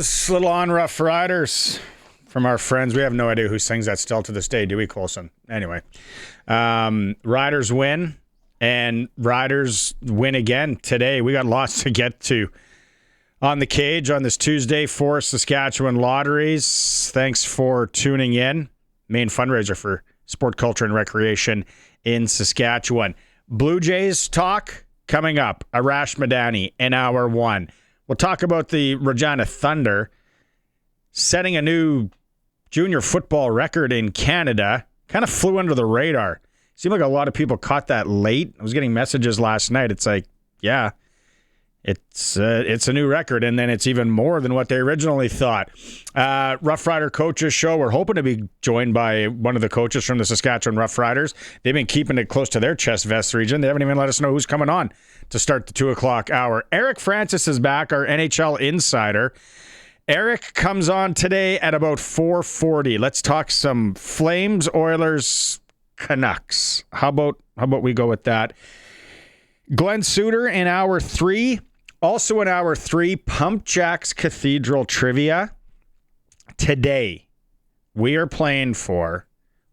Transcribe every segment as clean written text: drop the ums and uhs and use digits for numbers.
is Little on Roughriders from our friends. We have no idea who sings that still to this day, do we, Coulson? Anyway, Riders win, and Riders win again today. We got lots to get to on the cage on this Tuesday for Saskatchewan Lotteries. Thanks for tuning in. Main fundraiser for sport, culture, and recreation in Saskatchewan. Blue Jays talk coming up. Arash Madani in hour one. We'll talk about the Regina Thunder setting a new junior football record in Canada. Kind of flew under the radar. Seemed like a lot of people caught that late. I was getting messages last night. It's like, yeah, it's a new record, and then it's even more than what they originally thought. Rough Rider Coaches Show. We're hoping to be joined by one of the coaches from the Saskatchewan Rough Riders. They've been keeping it close to their chest vest region. They haven't even let us know who's coming on to start the 2 o'clock hour. Eric Francis is back, our NHL insider. Eric comes on today at about 4:40. Let's talk some Flames, Oilers, Canucks. How about we go with that? Glen Suitor in hour 3. Also in hour 3, Pump Jacks Cathedral Trivia. Today, we are playing for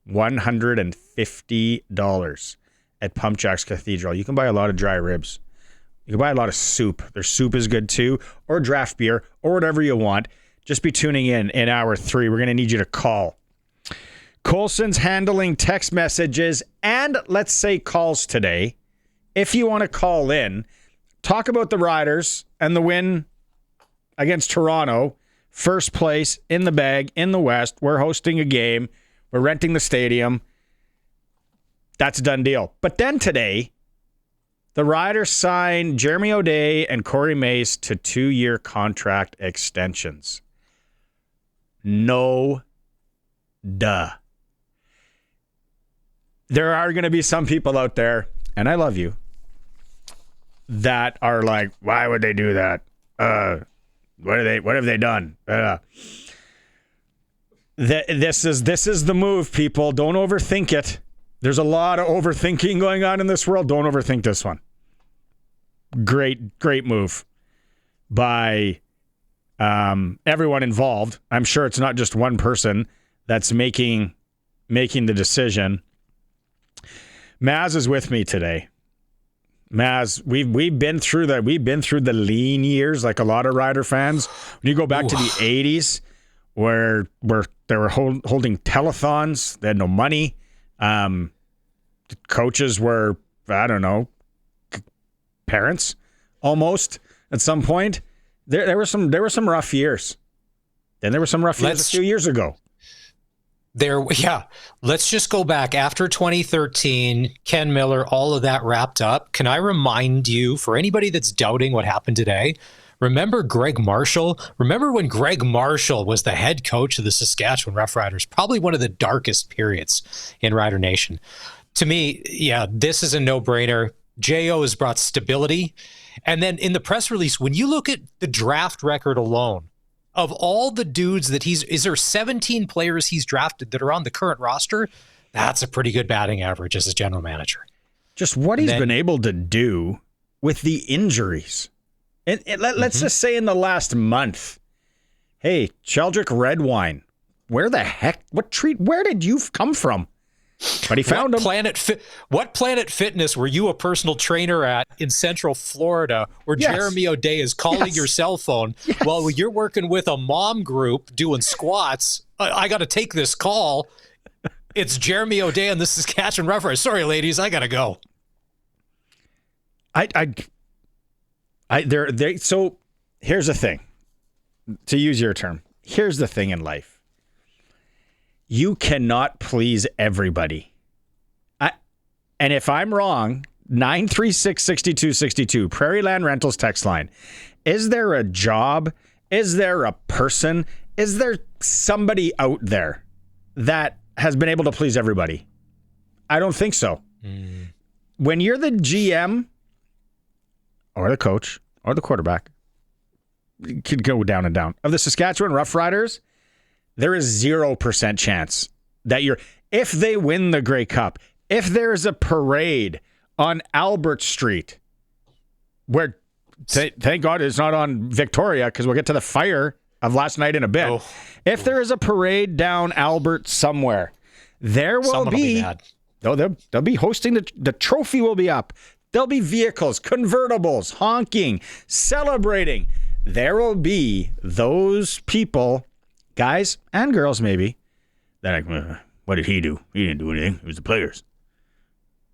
$150 at Pump Jacks Cathedral. You can buy a lot of dry ribs. You can buy a lot of soup. Their soup is good too, or draft beer, or whatever you want. Just be tuning in hour 3. We're going to need you to call. Coulson's handling text messages and, let's say, calls today. If you want to call in, talk about the Riders and the win against Toronto. First place in the bag in the West. We're hosting a game. We're renting the stadium. That's a done deal. But then today, the Riders signed Jeremy O'Day and Corey Mace to 2-year contract extensions. No duh. There are going to be some people out there, and I love you, that are like, why would they do that? What have they done? This is the move, people. Don't overthink it. There's a lot of overthinking going on in this world. Don't overthink this one. Great move by everyone involved. I'm sure it's not just one person that's making the decision. Maz is with me today. Maz, we've been through that. We've been through the lean years, like a lot of Rider fans. When you go back to the 80s, where they were holding telethons, they had no money. The coaches were, I don't know, parents almost at some point. There were some rough years. Then there were some rough years a few years ago. Let's just go back after 2013, Ken Miller, all of that wrapped up. Can I remind you, for anybody that's doubting what happened today, remember Greg Marshall? Remember when Greg Marshall was the head coach of the Saskatchewan Roughriders? Probably one of the darkest periods in Rider Nation. To me, this is a no-brainer. J.O. has brought stability. And then in the press release, when you look at the draft record alone, of all the dudes that is there 17 players he's drafted that are on the current roster? That's a pretty good batting average as a general manager. Just what he's been able to do with the injuries. Let's just say in the last month, hey, Sheldrick Redwine, where did you come from? But he found him. What Planet Fitness were you a personal trainer at in Central Florida where Jeremy O'Day is calling your cell phone while you're working with a mom group doing squats? I got to take this call. It's Jeremy O'Day and the Saskatchewan Roughriders. Sorry, ladies, I got to go. So here's the thing, to use your term. Here's the thing in life. You cannot please everybody. And if I'm wrong, 936-6262, Prairie Land Rentals text line. Is there a job? Is there a person? Is there somebody out there that has been able to please everybody? I don't think so. When you're the GM or the coach or the quarterback, you could go down and down, of the Saskatchewan Roughriders, there is 0% chance that if they win the Grey Cup, if there's a parade on Albert Street, where thank God it's not on Victoria, because we'll get to the fire of last night in a bit. If there is a parade down Albert somewhere, there will be mad. They'll be hosting the trophy will be up. There'll be vehicles, convertibles, honking, celebrating. There will be those people, guys and girls maybe, that what did he do? He didn't do anything. It was the players.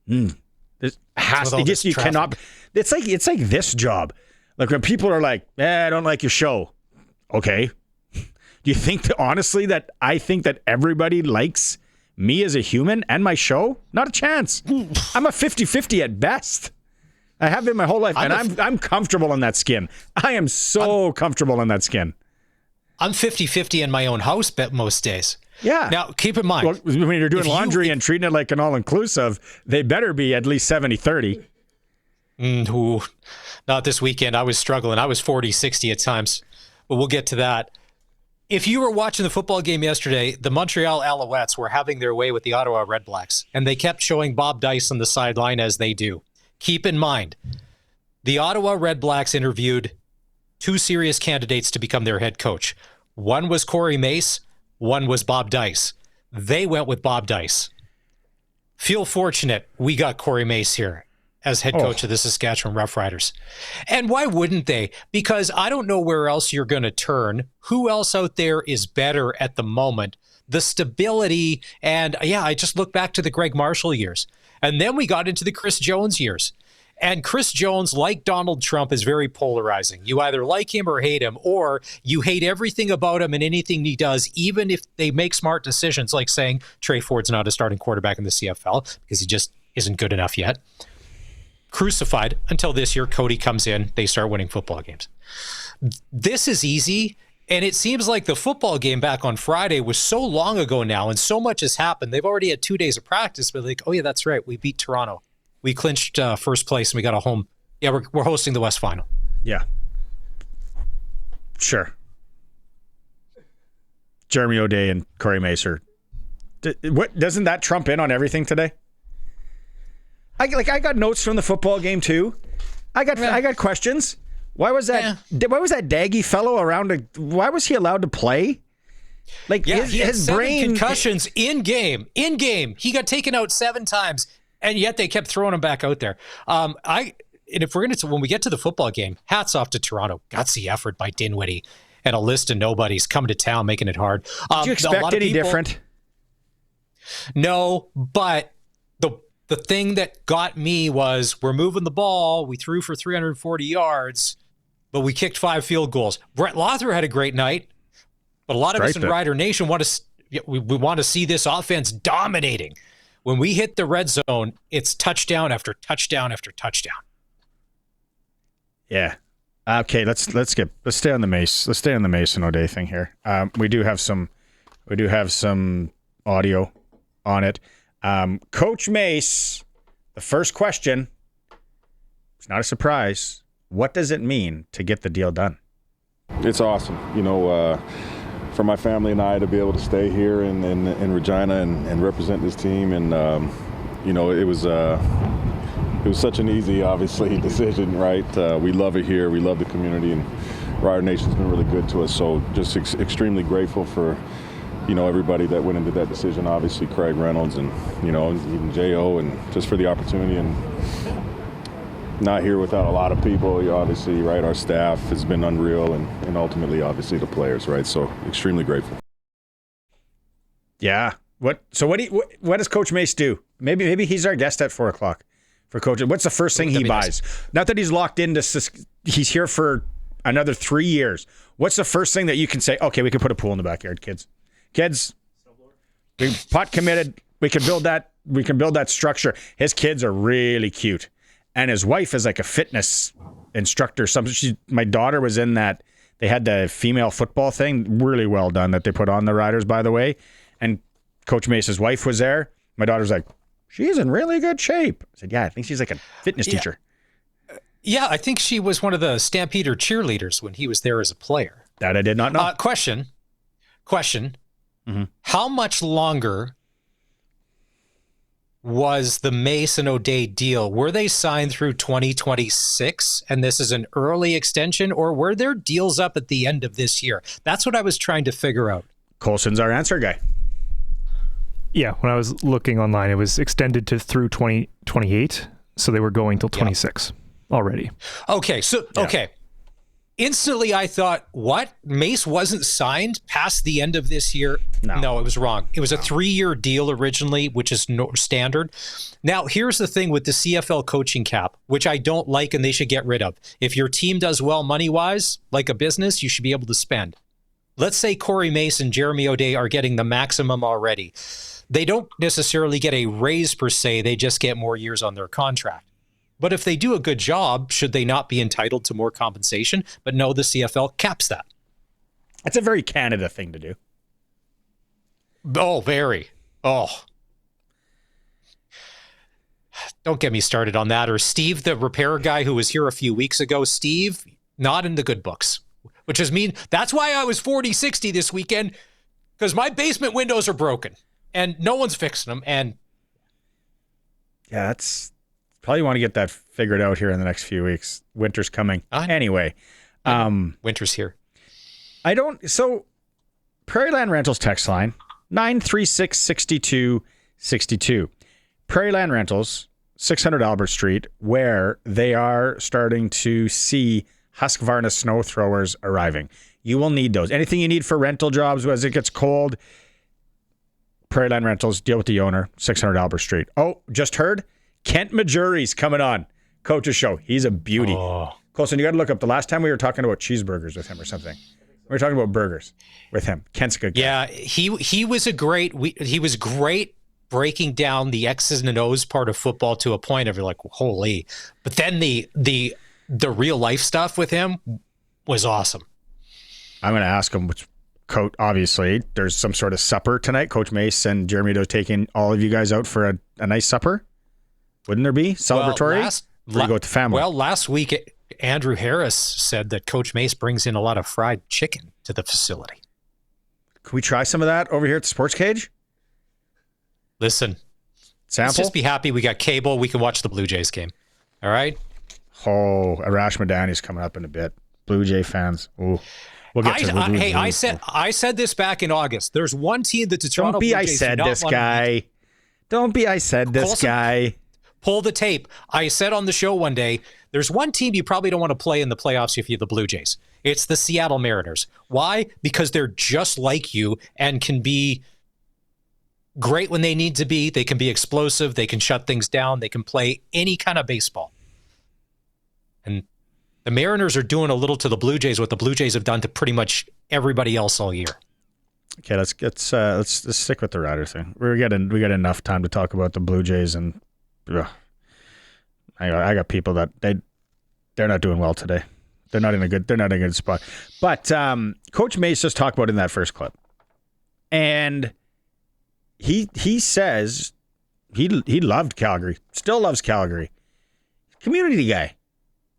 This has to just you cannot. It's like this job. Like when people are like, I don't like your show. Okay. Do you think that, honestly that I think that everybody likes me as a human and my show? Not a chance. I'm a 50-50 at best. I have been my whole life, and I'm comfortable in that skin. I am so comfortable in that skin. I'm 50-50 in my own house most days. Yeah. Now, keep in mind. Well, when you're doing laundry and treating it like an all-inclusive, they better be at least 70-30. Not this weekend. I was struggling. I was 40-60 at times, but we'll get to that. If you were watching the football game yesterday, the Montreal Alouettes were having their way with the Ottawa Redblacks, and they kept showing Bob Dice on the sideline as they do. Keep in mind, the Ottawa Redblacks interviewed 2 serious candidates to become their head coach. One was Corey Mace, one was Bob Dice. They went with Bob Dice. Feel fortunate we got Corey Mace here as head coach of the Saskatchewan Roughriders. And why wouldn't they? Because I don't know where else you're going to turn. Who else out there is better at the moment? The stability, and I just look back to the Greg Marshall years. And then we got into the Chris Jones years. And Chris Jones, like Donald Trump, is very polarizing. You either like him or hate him, or you hate everything about him and anything he does, even if they make smart decisions, like saying Trey Ford's not a starting quarterback in the CFL because he just isn't good enough yet. Crucified until this year. Cody comes in. They start winning football games. This is easy. And it seems like the football game back on Friday was so long ago now, and so much has happened. They've already had 2 days of practice, but like, oh yeah, that's right. We beat Toronto. We clinched first place, and we got a home. Yeah, we're hosting the West Final. Yeah. Sure. Jeremy O'Day and Corey Macer. What doesn't that trump in on everything today? I got notes from the football game too. I got questions. Why was that Daggy fellow around? Why was he allowed to play? Like his brain concussions in game. He got taken out 7 times, and yet they kept throwing him back out there. And if we're when we get to the football game, hats off to Toronto. Gutsy effort by Dinwiddie and a list of nobodies coming to town, making it hard. Did you expect any different? No, but the thing that got me was we're moving the ball. We threw for 340 yards, but we kicked 5 field goals. Brett Lothar had a great night, but a lot of us in Rider Nation want to see this offense dominating. When we hit the red zone, it's touchdown after touchdown after touchdown. Yeah. Okay, let's stay on the Mace. Let's stay on the Mace and O'Day thing here. We do have some audio on it. Coach Mace, the first question, it's not a surprise. What does it mean to get the deal done? It's awesome. For my family and I to be able to stay here in Regina and represent this team. And, it was such an easy, obviously, decision, right? We love it here. We love the community, and Rider Nation's been really good to us. So just extremely grateful for, everybody that went into that decision. Obviously, Craig Reynolds and, even J.O. and just for the opportunity. And not here without a lot of people, obviously, right? Our staff has been unreal, and ultimately, obviously, the players, right? So extremely grateful. Yeah. What does Coach Mace do? Maybe he's our guest at 4:00 for Coach. What's the first thing he buys? Not that he's locked into. He's here for another 3 years. What's the first thing that you can say? Okay, we can put a pool in the backyard, kids. We pot committed. We can build that. We can build that structure. His kids are really cute, and his wife is like a fitness instructor. My daughter was in that. They had the female football thing, really well done that they put on the Riders, by the way. And Coach Mace's wife was there. My daughter's like, she's in really good shape. I said, yeah, I think she's like a fitness teacher. Yeah, I think she was one of the Stampeder cheerleaders when he was there as a player. That I did not know. Question. Mm-hmm. How much longer was the Mace and O'Day deal. Were they signed through 2026 and this is an early extension, or were their deals up at the end of this year? That's what I was trying to figure out. Colson's our answer guy. Yeah, when I was looking online, it was extended to through 2028, so they were going till 26 already. Okay, okay. Instantly, I thought, what? Mace wasn't signed past the end of this year? No, it was wrong. It was a 3-year deal originally, which is standard. Now, here's the thing with the CFL coaching cap, which I don't like and they should get rid of. If your team does well money-wise, like a business, you should be able to spend. Let's say Corey Mace and Jeremy O'Day are getting the maximum already. They don't necessarily get a raise per se. They just get more years on their contract. But if they do a good job, should they not be entitled to more compensation? But no, the CFL caps that. That's a very Canada thing to do. Oh, very. Oh. Don't get me started on that. Or Steve, the repair guy who was here a few weeks ago. Steve, not in the good books. Which is mean. That's why I was 40-60 this weekend, because my basement windows are broken and no one's fixing them. And yeah, that's probably want to get that figured out here in the next few weeks. Winter's coming. Anyway. Winter's here. So Prairie Land Rentals text line, 936-6262. Prairie Land Rentals, 600 Albert Street, where they are starting to see Husqvarna snow throwers arriving. You will need those. Anything you need for rental jobs as it gets cold, Prairie Land Rentals, deal with the owner, 600 Albert Street. Oh, just heard? Kent Maugeri's coming on Coach's Show. He's a beauty. Colson, you got to look up the last time we were talking about cheeseburgers with him or something. We were talking about burgers with him. Kent's a good guy. Yeah, he was he was great breaking down the X's and O's part of football to a point of you're like, holy. But then the real life stuff with him was awesome. I'm going to ask him, which Coach, obviously, there's some sort of supper tonight. Coach Mace and Jeremy Doe taking all of you guys out for a nice supper. Wouldn't there be? Celebratory? Or you go with the family? Well, last week, Andrew Harris said that Coach Mace brings in a lot of fried chicken to the facility. Can we try some of that over here at the SportsCage? Listen, sample? Let's just be happy we got cable. We can watch the Blue Jays game. All right? Oh, Arash Madani's coming up in a bit. Blue Jay fans. Ooh. We'll get to I said this back in August. There's one team that the Toronto Blue Jays do not want to beat. Don't be I said this guy. Pull the tape. I said on the show one day, there's one team you probably don't want to play in the playoffs if you're the Blue Jays. It's the Seattle Mariners. Why? Because they're just like you and can be great when they need to be. They can be explosive. They can shut things down. They can play any kind of baseball. And the Mariners are doing a little to the Blue Jays what the Blue Jays have done to pretty much everybody else all year. Okay, let's stick with the Rider thing. We got enough time to talk about the Blue Jays, and I got people that they're not doing well today. They're not in a good spot. But Coach Mace just talked about it in that first clip, and he says he loved Calgary, still loves Calgary, community guy.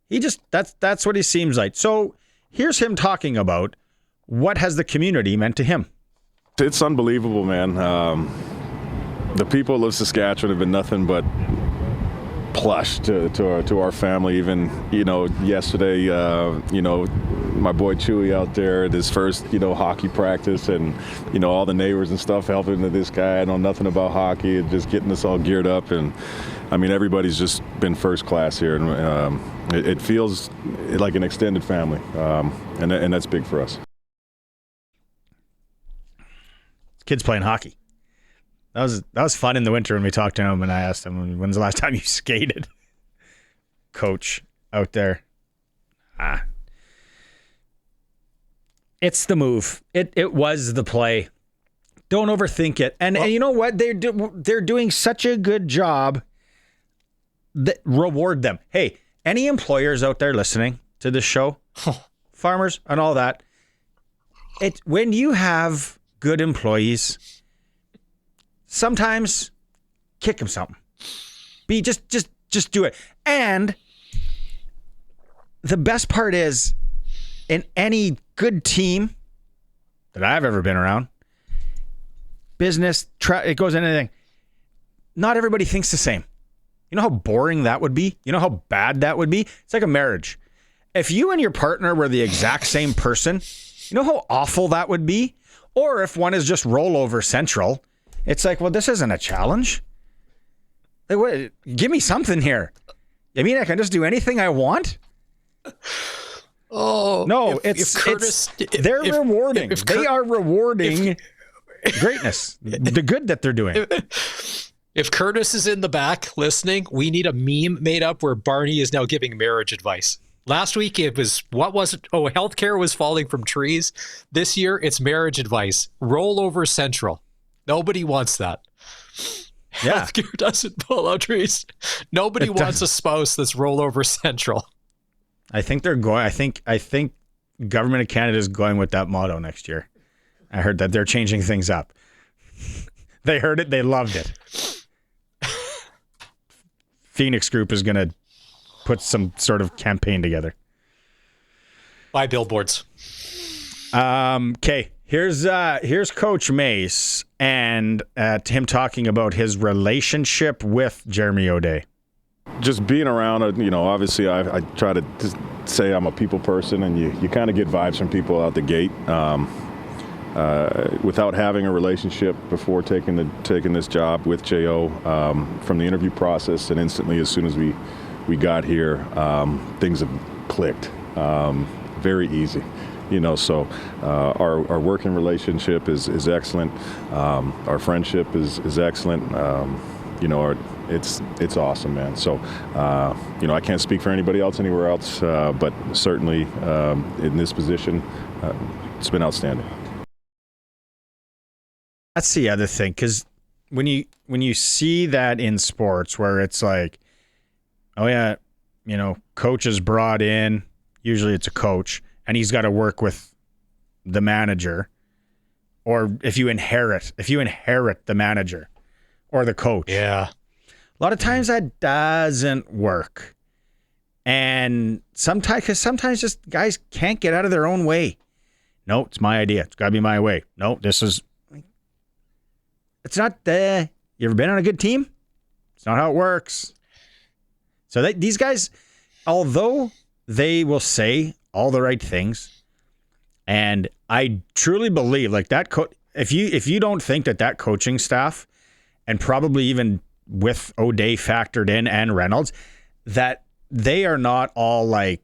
He just that's what he seems like. So here's him talking about what has the community meant to him. It's unbelievable, man. The people of Saskatchewan have been nothing but plush to our family. Even yesterday, my boy Chewy out there at his first hockey practice, and all the neighbors and stuff helping this guy. I know nothing about hockey, and just getting us all geared up. And I mean, everybody's just been first class here, and it feels like an extended family, and that's big for us. Kids playing hockey. That was fun in the winter when we talked to him, and I asked him, when's the last time you skated? Coach out there. It's the move. It was the play. Don't overthink it. And you know what? They're doing such a good job that reward them. Hey, any employers out there listening to this show, farmers and all that, when you have good employees, sometimes kick them something. Just do it. And the best part is, in any good team that I've ever been around, business, it goes into anything. not everybody thinks the same. You know how boring that would be? You know how bad that would be? It's like a marriage. If you and your partner were the exact same person, you know how awful that would be? Or if one is just rollover central, it's like, well, this isn't a challenge. Like, what? Give me something here. I mean, I can just do anything I want? Oh no! They're rewarding. They are rewarding greatness, the good that they're doing. If Curtis is in the back listening, we need a meme made up where Barney is now giving marriage advice. Last week it was, what was it? Oh, healthcare was falling from trees. This year it's marriage advice. Rollover central. Nobody wants that. Yeah. Healthcare doesn't fall out trees. Nobody wants a spouse that's rollover central. I think they're going. I think Government of Canada is going with that motto next year. I heard that they're changing things up. They heard it. They loved it. Phoenix Group is going to put some sort of campaign together. Buy billboards. Okay. Here's Coach Mace and him talking about his relationship with Jeremy O'Day. Just being around, obviously I try to just say I'm a people person, and you kind of get vibes from people out the gate. Without having a relationship before taking this job with Jo, from the interview process and instantly as soon as we got here, things have clicked. Very easy. So our working relationship is excellent. Our friendship is excellent. It's awesome, man. So, I can't speak for anybody else anywhere else, but certainly in this position, it's been outstanding. That's the other thing, because when you see that in sports where it's like, oh yeah, coach is brought in, usually it's a coach, and he's got to work with the manager, or if you inherit the manager or the coach. Yeah. A lot of times that doesn't work. And sometimes just guys can't get out of their own way. No, it's my idea. It's got to be my way. No, it's not you ever been on a good team? It's not how it works. So these guys, although they will say all the right things, and I truly believe like that if you don't think that coaching staff, and probably even with O'Day factored in and Reynolds, that they are not all like,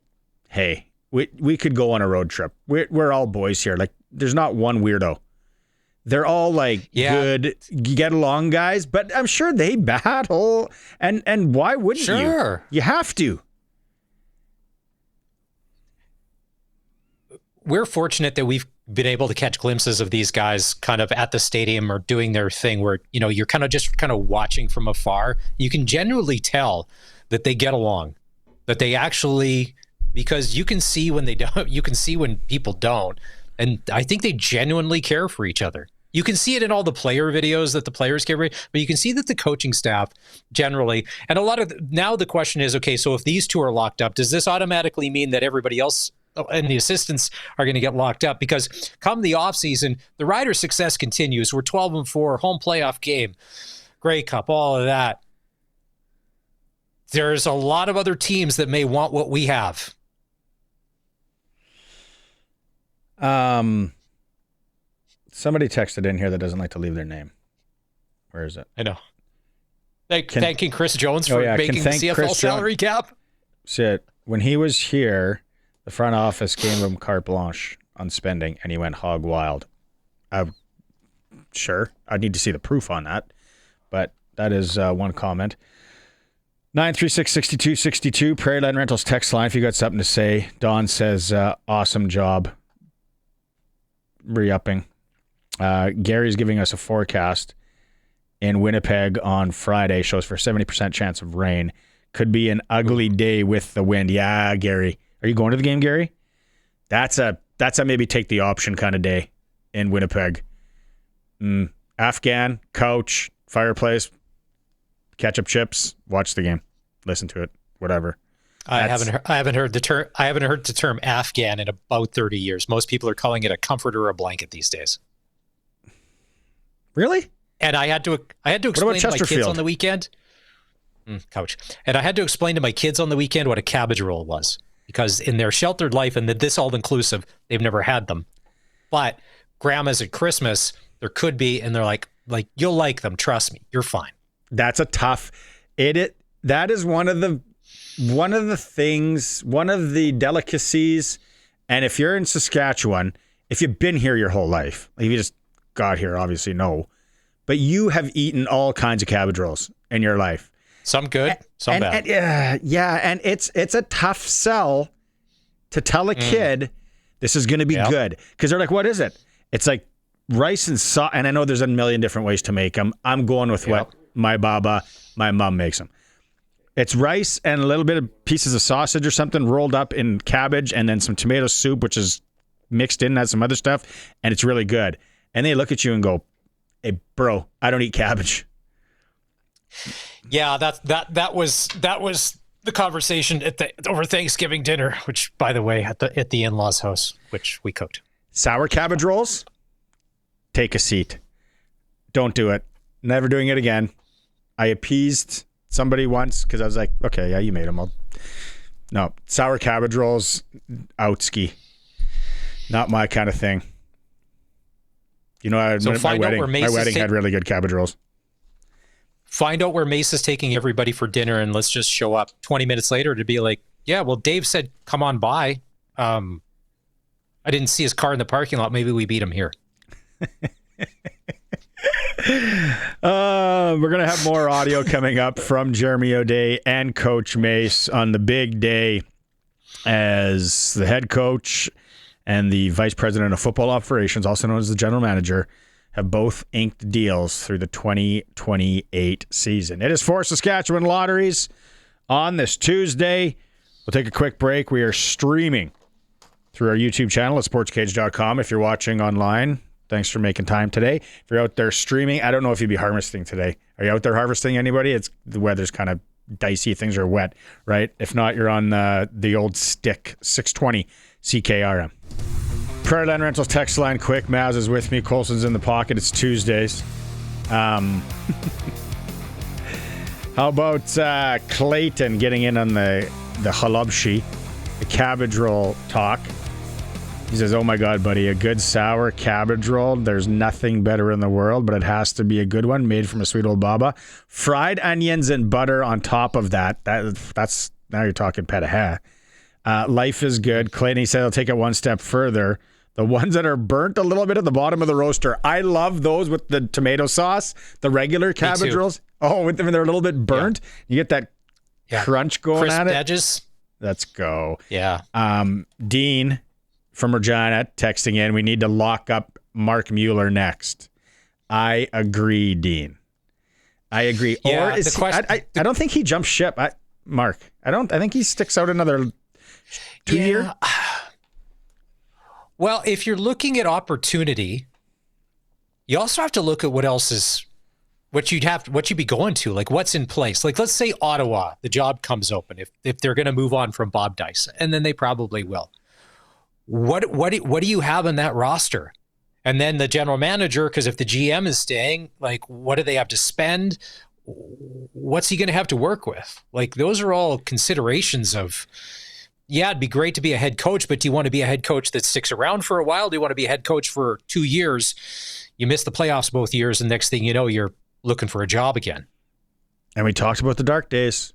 hey, we could go on a road trip. We're all boys here. Like, there's not one weirdo. They're all like good, get along guys, but I'm sure they battle. And why wouldn't you? You have to. We're fortunate that we've been able to catch glimpses of these guys kind of at the stadium or doing their thing where, you're kind of watching from afar. You can genuinely tell that they get along, that they actually, because you can see when they don't, you can see when people don't. And I think they genuinely care for each other. You can see it in all the player videos that the players care for, but you can see that the coaching staff generally, and a lot of, now the question is, okay, so if these two are locked up, does this automatically mean that everybody else and the assistants are going to get locked up? Because come the offseason, the Riders' success continues. We're 12-4, home playoff game, Grey Cup, all of that. There's a lot of other teams that may want what we have. Somebody texted in here that doesn't like to leave their name. Where is it? I know. Thanking Chris Jones for making the CFL salary cap. Shit. When he was here, the front office gave him carte blanche on spending, and he went hog wild. Sure. I'd need to see the proof on that. But that is one comment. 936-6262, Prairie Land Rentals text line if you got something to say. Don says, awesome job. Re-upping. Gary's giving us a forecast in Winnipeg on Friday. Shows for 70% chance of rain. Could be an ugly day with the wind. Yeah, Gary. Are you going to the game, Gary? That's a maybe take the option kind of day in Winnipeg. Afghan, couch, fireplace, ketchup chips, watch the game. Listen to it. Whatever. I haven't heard the term Afghan in about 30 years. Most people are calling it a comforter or a blanket these days. Really? And I had to explain to my kids Chesterfield? on the weekend. Couch. And I had to explain to my kids on the weekend what a cabbage roll was, because in their sheltered life and this all-inclusive, they've never had them. But grandma's at Christmas, there could be, and they're like you'll like them. Trust me, you're fine. That's a tough. That is one of the things, one of the delicacies. And if you're in Saskatchewan, if you've been here your whole life, like if you just got here, obviously no, but you have eaten all kinds of cabbage rolls in your life. Some good, some bad. And it's a tough sell to tell a kid this is going to be good, because they're like, what is it? It's like rice and sauce. And I know there's a million different ways to make them. I'm going with what my mom makes them. It's rice and a little bit of pieces of sausage or something rolled up in cabbage, and then some tomato soup, which is mixed in, has some other stuff, and it's really good. And they look at you and go, "Hey, bro, I don't eat cabbage." Yeah, that was the conversation over Thanksgiving dinner, which, by the way, at the in-laws' house, which we cooked. Sour cabbage rolls? Take a seat. Don't do it. Never doing it again. I appeased somebody once because I was like, okay, yeah, you made them. No, sour cabbage rolls, out ski. Not my kind of thing. You know, my wedding had really good cabbage rolls. Find out where Mace is taking everybody for dinner, and let's just show up 20 minutes later to be like, yeah, well, Dave said, come on by. I didn't see his car in the parking lot. Maybe we beat him here. We're going to have more audio coming up from Jeremy O'Day and Coach Mace on the big day, as the head coach and the vice president of football operations, also known as the general manager, have both inked deals through the 2028 season. It is for Saskatchewan Lotteries on this Tuesday. We'll take a quick break. We are streaming through our YouTube channel at sportscage.com. If you're watching online, thanks for making time today. If you're out there streaming, I don't know if you'd be harvesting today. Are you out there harvesting, anybody? The weather's kind of dicey. Things are wet, right? If not, you're on the old stick, 620 CKRM. Prairie Land Rentals text line quick. Maz is with me. Colson's in the pocket. It's Tuesdays. How about Clayton getting in on the halabshi, the cabbage roll talk? He says, oh my God, buddy, a good sour cabbage roll. There's nothing better in the world, but it has to be a good one made from a sweet old baba. Fried onions and butter on top of that. That's now you're talking pet a hair. Life is good. Clayton, he said, I'll take it one step further. The ones that are burnt a little bit at the bottom of the roaster. I love those with the tomato sauce, the regular cabbage rolls. Oh, when they're a little bit burnt, you get that crunch going crisp at it. Edges. Let's go. Yeah. Dean from Regina texting in, we need to lock up Mark Mueller next. I agree, Dean. I agree. Yeah, or is I don't think he jumps ship. Mark, I think he sticks out another 2 year. Well, if you're looking at opportunity, you also have to look at what you'd be going to, like what's in place. Like, let's say Ottawa, the job comes open if they're going to move on from Bob Dice, and then they probably will. What do you have in that roster? And then the general manager, because if the GM is staying, like, what do they have to spend? What's he going to have to work with? Like, those are all considerations of, yeah, it'd be great to be a head coach, but do you want to be a head coach that sticks around for a while? Do you want to be a head coach for 2 years? You miss the playoffs both years, and next thing you know, you're looking for a job again. And we talked about the dark days.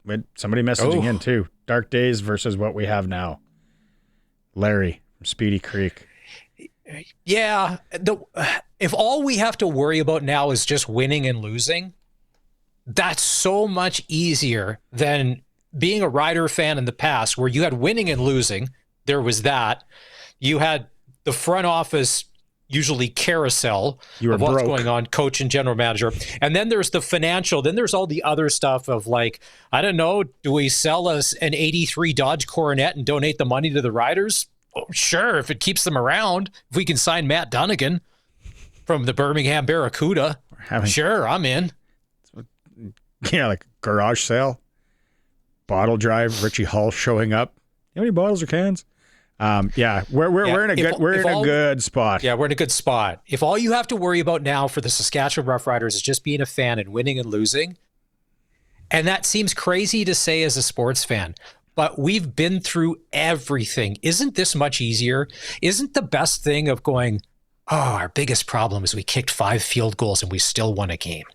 We had somebody messaging in too. Dark days versus what we have now. Larry from Speedy Creek. Yeah. If all we have to worry about now is just winning and losing, that's so much easier than being a Rider fan in the past, where you had winning and losing. There was that. You had the front office, usually carousel of what's going on, coach and general manager. And then there's the financial. Then there's all the other stuff of, like, I don't know, do we sell us an 83 Dodge Coronet and donate the money to the Riders? Oh, sure, if it keeps them around. If we can sign Matt Dunnigan from the Birmingham Barracuda, sure, I'm in. Yeah, like garage sale, bottle drive, Richie Hall showing up. You have any bottles or cans? We're in a good spot. Yeah, we're in a good spot. If all you have to worry about now for the Saskatchewan Roughriders is just being a fan and winning and losing, and that seems crazy to say as a sports fan, but we've been through everything. Isn't this much easier? Isn't the best thing of going, oh, our biggest problem is we kicked 5 field goals and we still won a game?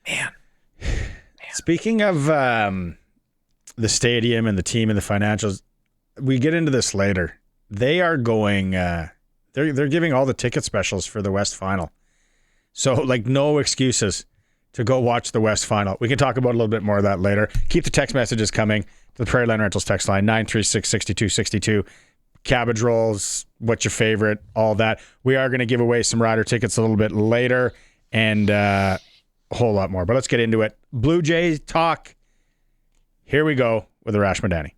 Man. Speaking of the stadium and the team and the financials, we get into this later. They are going, they're giving all the ticket specials for the West Final. So, like, no excuses to go watch the West Final. We can talk about a little bit more of that later. Keep the text messages coming to the Prairie Line Rentals text line, 936-6262. Cabbage rolls, what's your favorite, all that. We are going to give away some Rider tickets a little bit later and a whole lot more. But let's get into it. Blue Jays talk. Here we go with Arash Madani.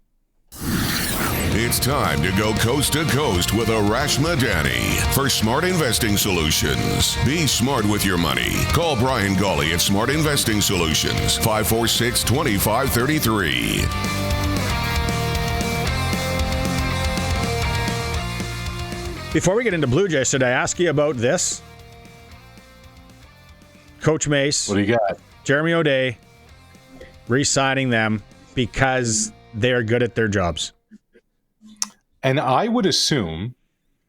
It's time to go coast to coast with Arash Madani for Smart Investing Solutions. Be smart with your money. Call Brian Gawley at Smart Investing Solutions, 546-2533. Before we get into Blue Jays, should I ask you about this? Coach Mace. What do you got? Jeremy O'Day re-signing them because they're good at their jobs. And I would assume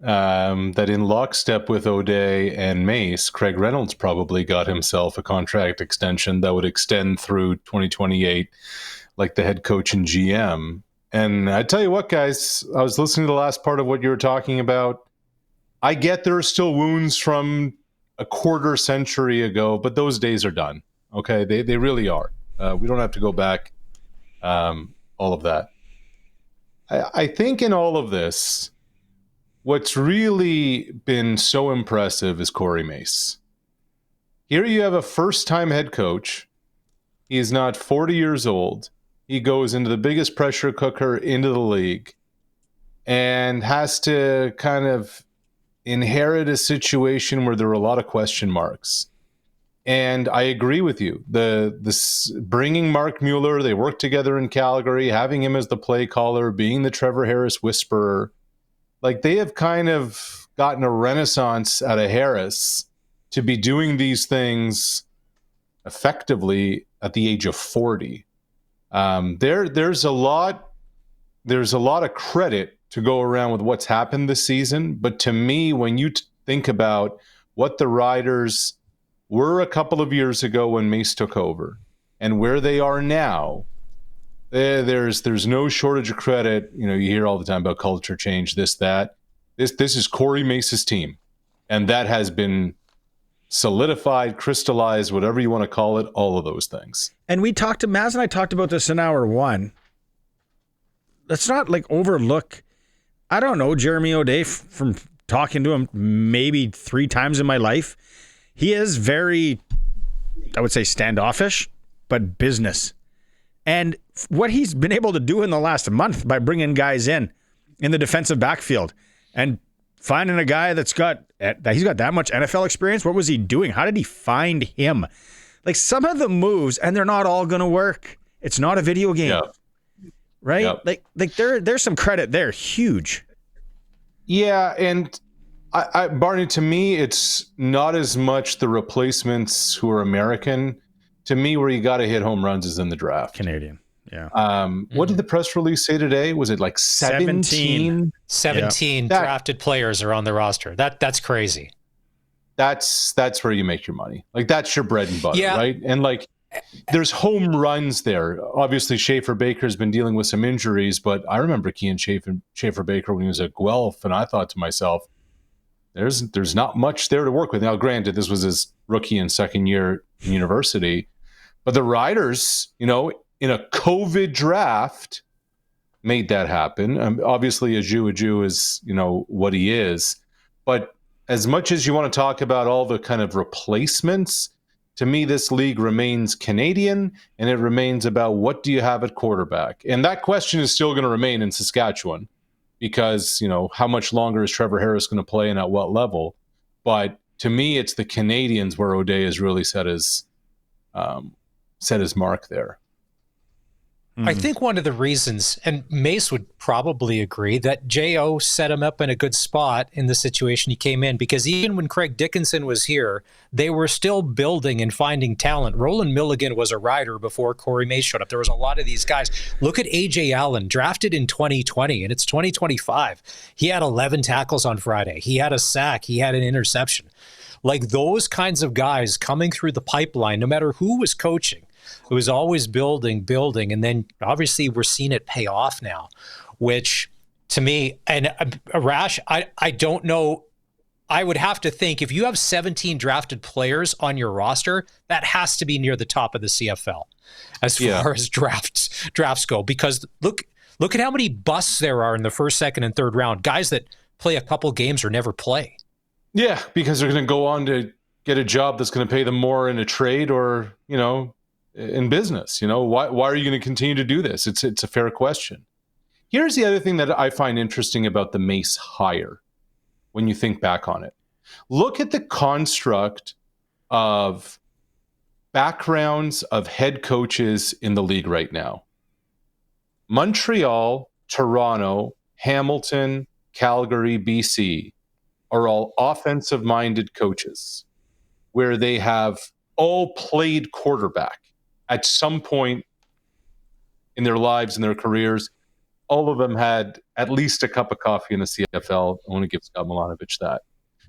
that in lockstep with O'Day and Mace, Craig Reynolds probably got himself a contract extension that would extend through 2028, like the head coach and GM. And I tell you what, guys, I was listening to the last part of what you were talking about. I get there are still wounds from a quarter century ago, but those days are done. Okay, they really are. We don't have to go back, all of that. I think in all of this, what's really been so impressive is Corey Mace. Here you have a first-time head coach. He is not 40 years old. He goes into the biggest pressure cooker into the league and has to kind of inherit a situation where there are a lot of question marks. And I agree with you. This bringing Mark Mueller, they worked together in Calgary, having him as the play caller, being the Trevor Harris whisperer. Like, they have kind of gotten a renaissance out of Harris to be doing these things effectively at the age of 40. There's a lot of credit to go around with what's happened this season. But to me, when you think about what the Riders were a couple of years ago when Mace took over and where they are now, there's no shortage of credit. You know, you hear all the time about culture change, this, that. This is Corey Mace's team. And that has been solidified, crystallized, whatever you want to call it, all of those things. And Maz and I talked about this in hour one. Let's not overlook, I don't know, Jeremy O'Day from talking to him maybe 3 times in my life. He is very, I would say, standoffish, but business. And what he's been able to do in the last month by bringing guys in the defensive backfield and finding a guy he's got that much NFL experience. What was he doing? How did he find him? Like, some of the moves, and they're not all going to work. It's not a video game, right? Yep. Like there's some credit there, huge. Yeah, and I, Barney, to me, it's not as much the replacements who are American. To me, where you got to hit home runs is in the draft. Canadian, yeah. What did the press release say today? Was it like 17? 17 drafted players are on the roster. That's crazy. That's where you make your money. Like, that's your bread and butter, right? And like, there's home runs there. Obviously, Schaefer-Baker's been dealing with some injuries, but I remember Kean Schaefer-Baker when he was at Guelph, and I thought to myself, there's not much there to work with. Now, granted, this was his rookie and second year in university, but the Riders, in a COVID draft, made that happen. Obviously, Aju is, what he is. But as much as you want to talk about all the kind of replacements, to me, this league remains Canadian, and it remains about what do you have at quarterback. And that question is still going to remain in Saskatchewan because, how much longer is Trevor Harris going to play and at what level? But to me, it's the Canadians where O'Day has really set his mark there. I think one of the reasons, and Mace would probably agree, that J.O. set him up in a good spot in the situation he came in, because even when Craig Dickinson was here, they were still building and finding talent. Roland Milligan was a rider before Corey Mace showed up. There was a lot of these guys. Look at A.J. Allen, drafted in 2020, and it's 2025. He had 11 tackles on Friday. He had a sack. He had an interception. Like those kinds of guys coming through the pipeline, no matter who was coaching, it was always building, and then obviously we're seeing it pay off now, which to me, and Arash, I don't know, I would have to think if you have 17 drafted players on your roster, that has to be near the top of the CFL as far as drafts go, because look at how many busts there are in the first, second, and third round, guys that play a couple games or never play. Yeah, because they're going to go on to get a job that's going to pay them more in a trade or, in business. Why are you going to continue to do this? It's a fair question. Here's the other thing that I find interesting about the Mace hire when you think back on it. Look at the construct of backgrounds of head coaches in the league right now. Montreal, Toronto, Hamilton, Calgary, BC are all offensive-minded coaches where they have all played quarterback at some point in their lives and their careers. All of them had at least a cup of coffee in the CFL. I want to give Scott Milanovic that.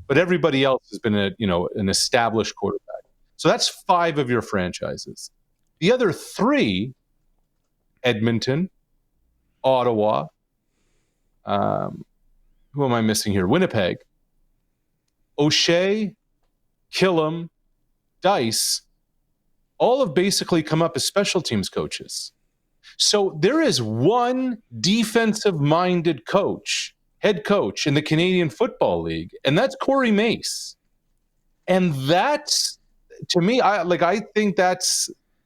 But everybody else has been an established quarterback. So that's 5 of your franchises. The other 3, Edmonton, Ottawa, who am I missing here? Winnipeg, O'Shea, Killam, Dice, all have basically come up as special teams coaches. So there is one defensive-minded head coach in the Canadian Football League, and that's Corey Mace. And that's, to me, I think that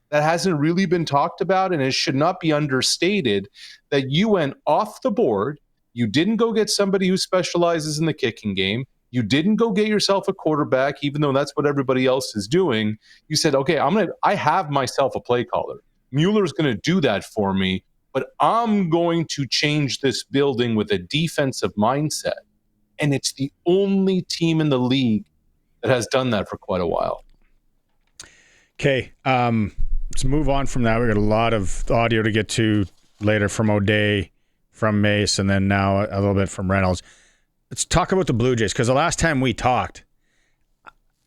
hasn't really been talked about, and it should not be understated that you went off the board. You didn't go get somebody who specializes in the kicking game. You didn't go get yourself a quarterback, even though that's what everybody else is doing. You said, okay, I have myself a play caller. Mueller's going to do that for me, but I'm going to change this building with a defensive mindset. And it's the only team in the league that has done that for quite a while. Okay, let's move on from that. We got a lot of audio to get to later from O'Day, from Mace, and then now a little bit from Reynolds. Let's talk about the Blue Jays, because the last time we talked,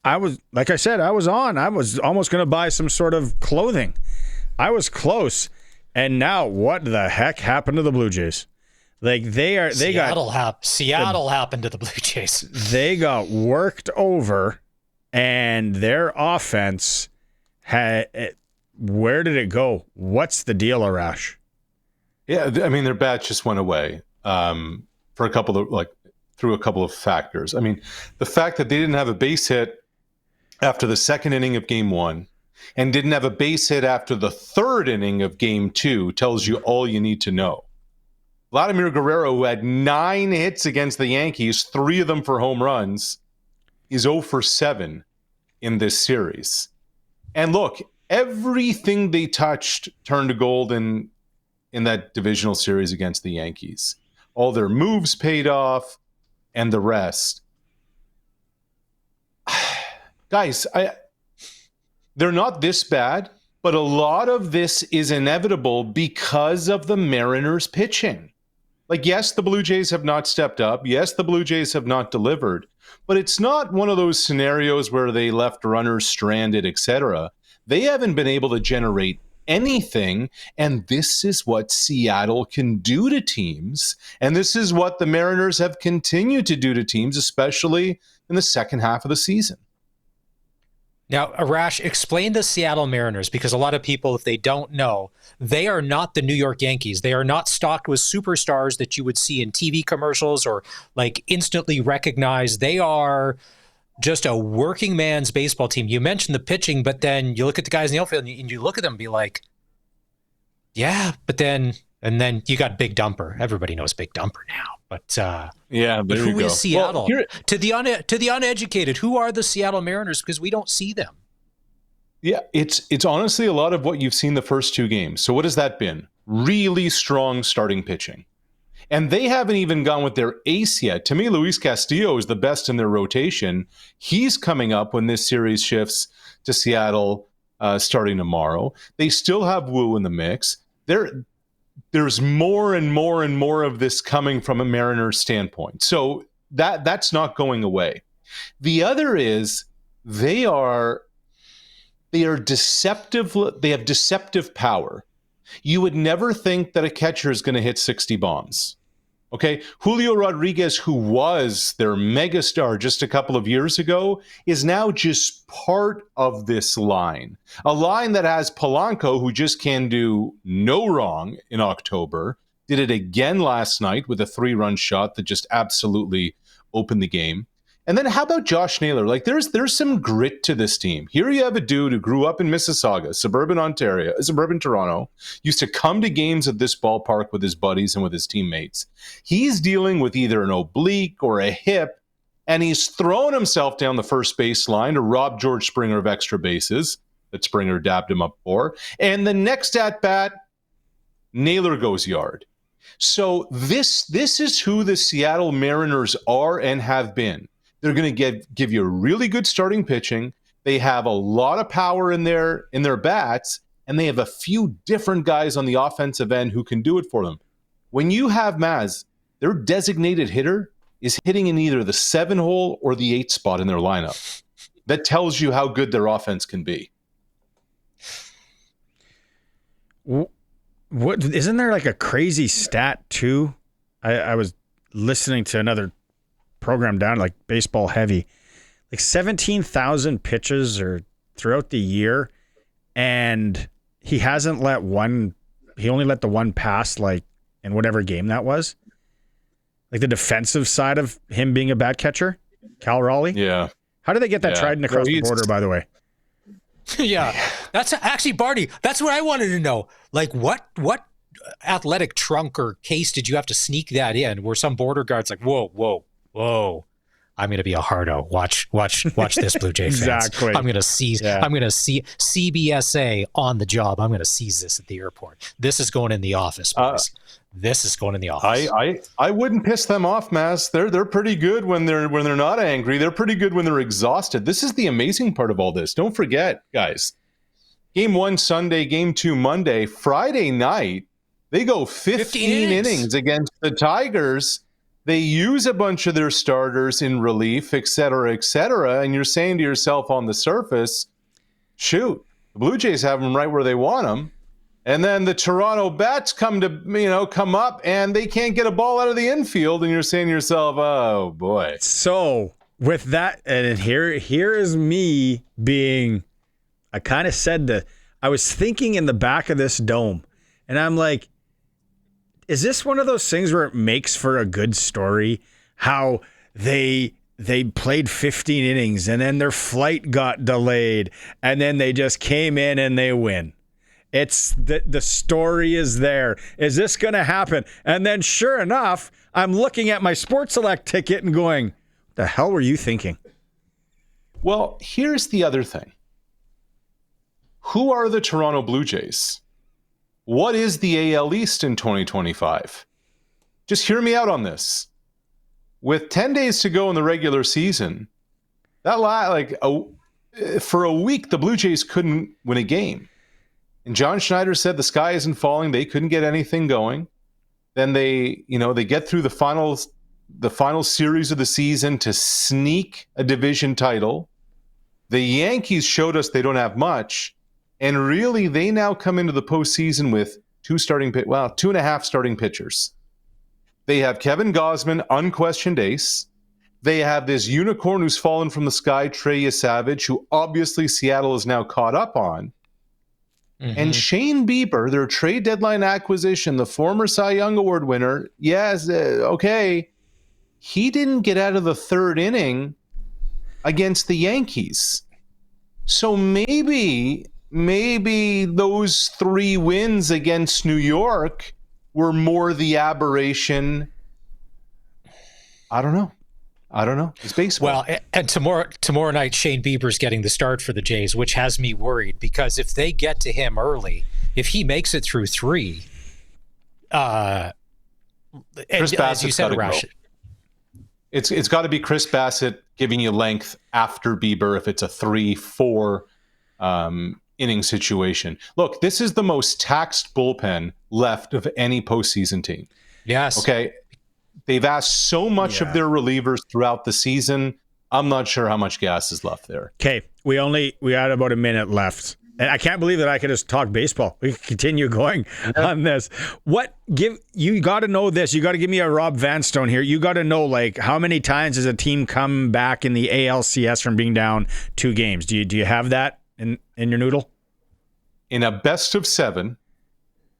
I was almost going to buy some sort of clothing. I was close. And now what the heck happened to the Blue Jays? Seattle happened to the Blue Jays. They got worked over, and their offense where did it go? What's the deal, Arash? Yeah, I mean, their bat just went away for through a couple of factors. I mean, the fact that they didn't have a base hit after the second inning of game 1 and didn't have a base hit after the third inning of game 2 tells you all you need to know. Vladimir Guerrero, who had 9 hits against the Yankees, 3 of them for home runs, is 0 for 7 in this series. And look, everything they touched turned to gold in that divisional series against the Yankees. All their moves paid off and the rest. Guys, they're not this bad, but a lot of this is inevitable because of the Mariners pitching. Like, yes, the Blue Jays have not stepped up. Yes, the Blue Jays have not delivered. But it's not one of those scenarios where they left runners stranded, etc. They haven't been able to generate anything, and this is what Seattle can do to teams. And this is what the Mariners have continued to do to teams, especially in the second half of the season. Now, Arash, explain the Seattle Mariners, because a lot of people, if they don't know, they are not the New York Yankees. They are not stocked with superstars that you would see in TV commercials or like instantly recognize. They are just a working man's baseball team. You mentioned the pitching, but then you look at the guys in the outfield and you look at them and be like, yeah, but then, and then you got Big Dumper. Everybody knows Big Dumper now. But but who is Seattle? Well, to the uneducated, who are the Seattle Mariners? Because we don't see them. Yeah, it's honestly a lot of what you've seen the first two games. So what has that been? Really strong starting pitching. And they haven't even gone with their ace yet. To me, Luis Castillo is the best in their rotation. He's coming up when this series shifts to Seattle starting tomorrow. They still have Wu in the mix. There's more and more and more of this coming from a Mariners standpoint. So that's not going away. The other is they are deceptive. They have deceptive power. You would never think that a catcher is going to hit 60 bombs. Okay, Julio Rodriguez, who was their megastar just a couple of years ago, is now just part of this line. A line that has Polanco, who just can do no wrong in October, did it again last night with a 3-run shot that just absolutely opened the game. And then how about Josh Naylor? Like there's some grit to this team. Here you have a dude who grew up in Mississauga, suburban Toronto, used to come to games at this ballpark with his buddies and with his teammates. He's dealing with either an oblique or a hip, and he's thrown himself down the first baseline to rob George Springer of extra bases that Springer dabbed him up for. And the next at-bat, Naylor goes yard. So this is who the Seattle Mariners are and have been. They're going to give you really good starting pitching. They have a lot of power in their bats, and they have a few different guys on the offensive end who can do it for them. When you have Maz, their designated hitter is hitting in either the 7-hole or the 8 spot in their lineup. That tells you how good their offense can be. What isn't there like a crazy stat too? I was listening to another program down like Baseball Heavy, like 17,000 pitches or throughout the year, and he hasn't let one. He only let the one pass like in whatever game that was. Like the defensive side of him being a bad catcher, Cal Raleigh. Yeah. How did they get that Trident across the border? By the way. Yeah, that's actually Barney. That's what I wanted to know. Like, what athletic trunk or case did you have to sneak that in? Where some border guards like, whoa, I'm gonna be a hardo. Watch this, Blue Jay fans. Exactly. I'm gonna seize. Yeah. I'm gonna see CBSA on the job. I'm gonna seize this at the airport. This is going in the office, boys. This is going in the office. I wouldn't piss them off, Mass. They're pretty good when they're not angry. They're pretty good when they're exhausted. This is the amazing part of all this. Don't forget, guys. Game 1 Sunday, Game 2 Monday, Friday night. They go 15 innings against the Tigers. They use a bunch of their starters in relief, et cetera, and you're saying to yourself on the surface, shoot, the Blue Jays have them right where they want them. And then the Toronto Bats come up and they can't get a ball out of the infield, and you're saying to yourself, oh boy. So with that, and here is me being, I kind of said I was thinking in the back of this dome, and I'm like, is this one of those things where it makes for a good story? How they played 15 innings and then their flight got delayed and then they just came in and they win. It's the story is there. Is this going to happen? And then sure enough, I'm looking at my Sports Select ticket and going, what the hell were you thinking? Well, here's the other thing. Who are the Toronto Blue Jays? What is the AL East in 2025? Just hear me out on this. With 10 days to go in the regular season, for a week, the Blue Jays couldn't win a game. And John Schneider said the sky isn't falling. They couldn't get anything going. Then they get through the final series of the season to sneak a division title. The Yankees showed us they don't have much. And really, they now come into the postseason with 2.5 starting pitchers. They have Kevin Gausman, unquestioned ace. They have this unicorn who's fallen from the sky, Trey Savage, who obviously Seattle is now caught up on. Mm-hmm. And Shane Bieber, their trade deadline acquisition, the former Cy Young Award winner, he didn't get out of the third inning against the Yankees. So maybe those 3 wins against New York were more the aberration. I don't know. I don't know. It's baseball. Well, and tomorrow night, Shane Bieber's getting the start for the Jays, which has me worried because if they get to him early, if he makes it through 3, Chris as you said, Arash, it's got to be Chris Bassett giving you length after Bieber if it's a 3-4 inning situation. Look, this is the most taxed bullpen left of any postseason team. Yes. Okay. They've asked so much of their relievers throughout the season. I'm not sure how much gas is left there. Okay, we had about a minute left. And I can't believe that I could just talk baseball. We can continue going on this. You got to know this. You got to give me a Rob Vanstone here. You got to know, like, how many times has a team come back in the ALCS from being down 2 games? Do you have that in your noodle? In a best of 7,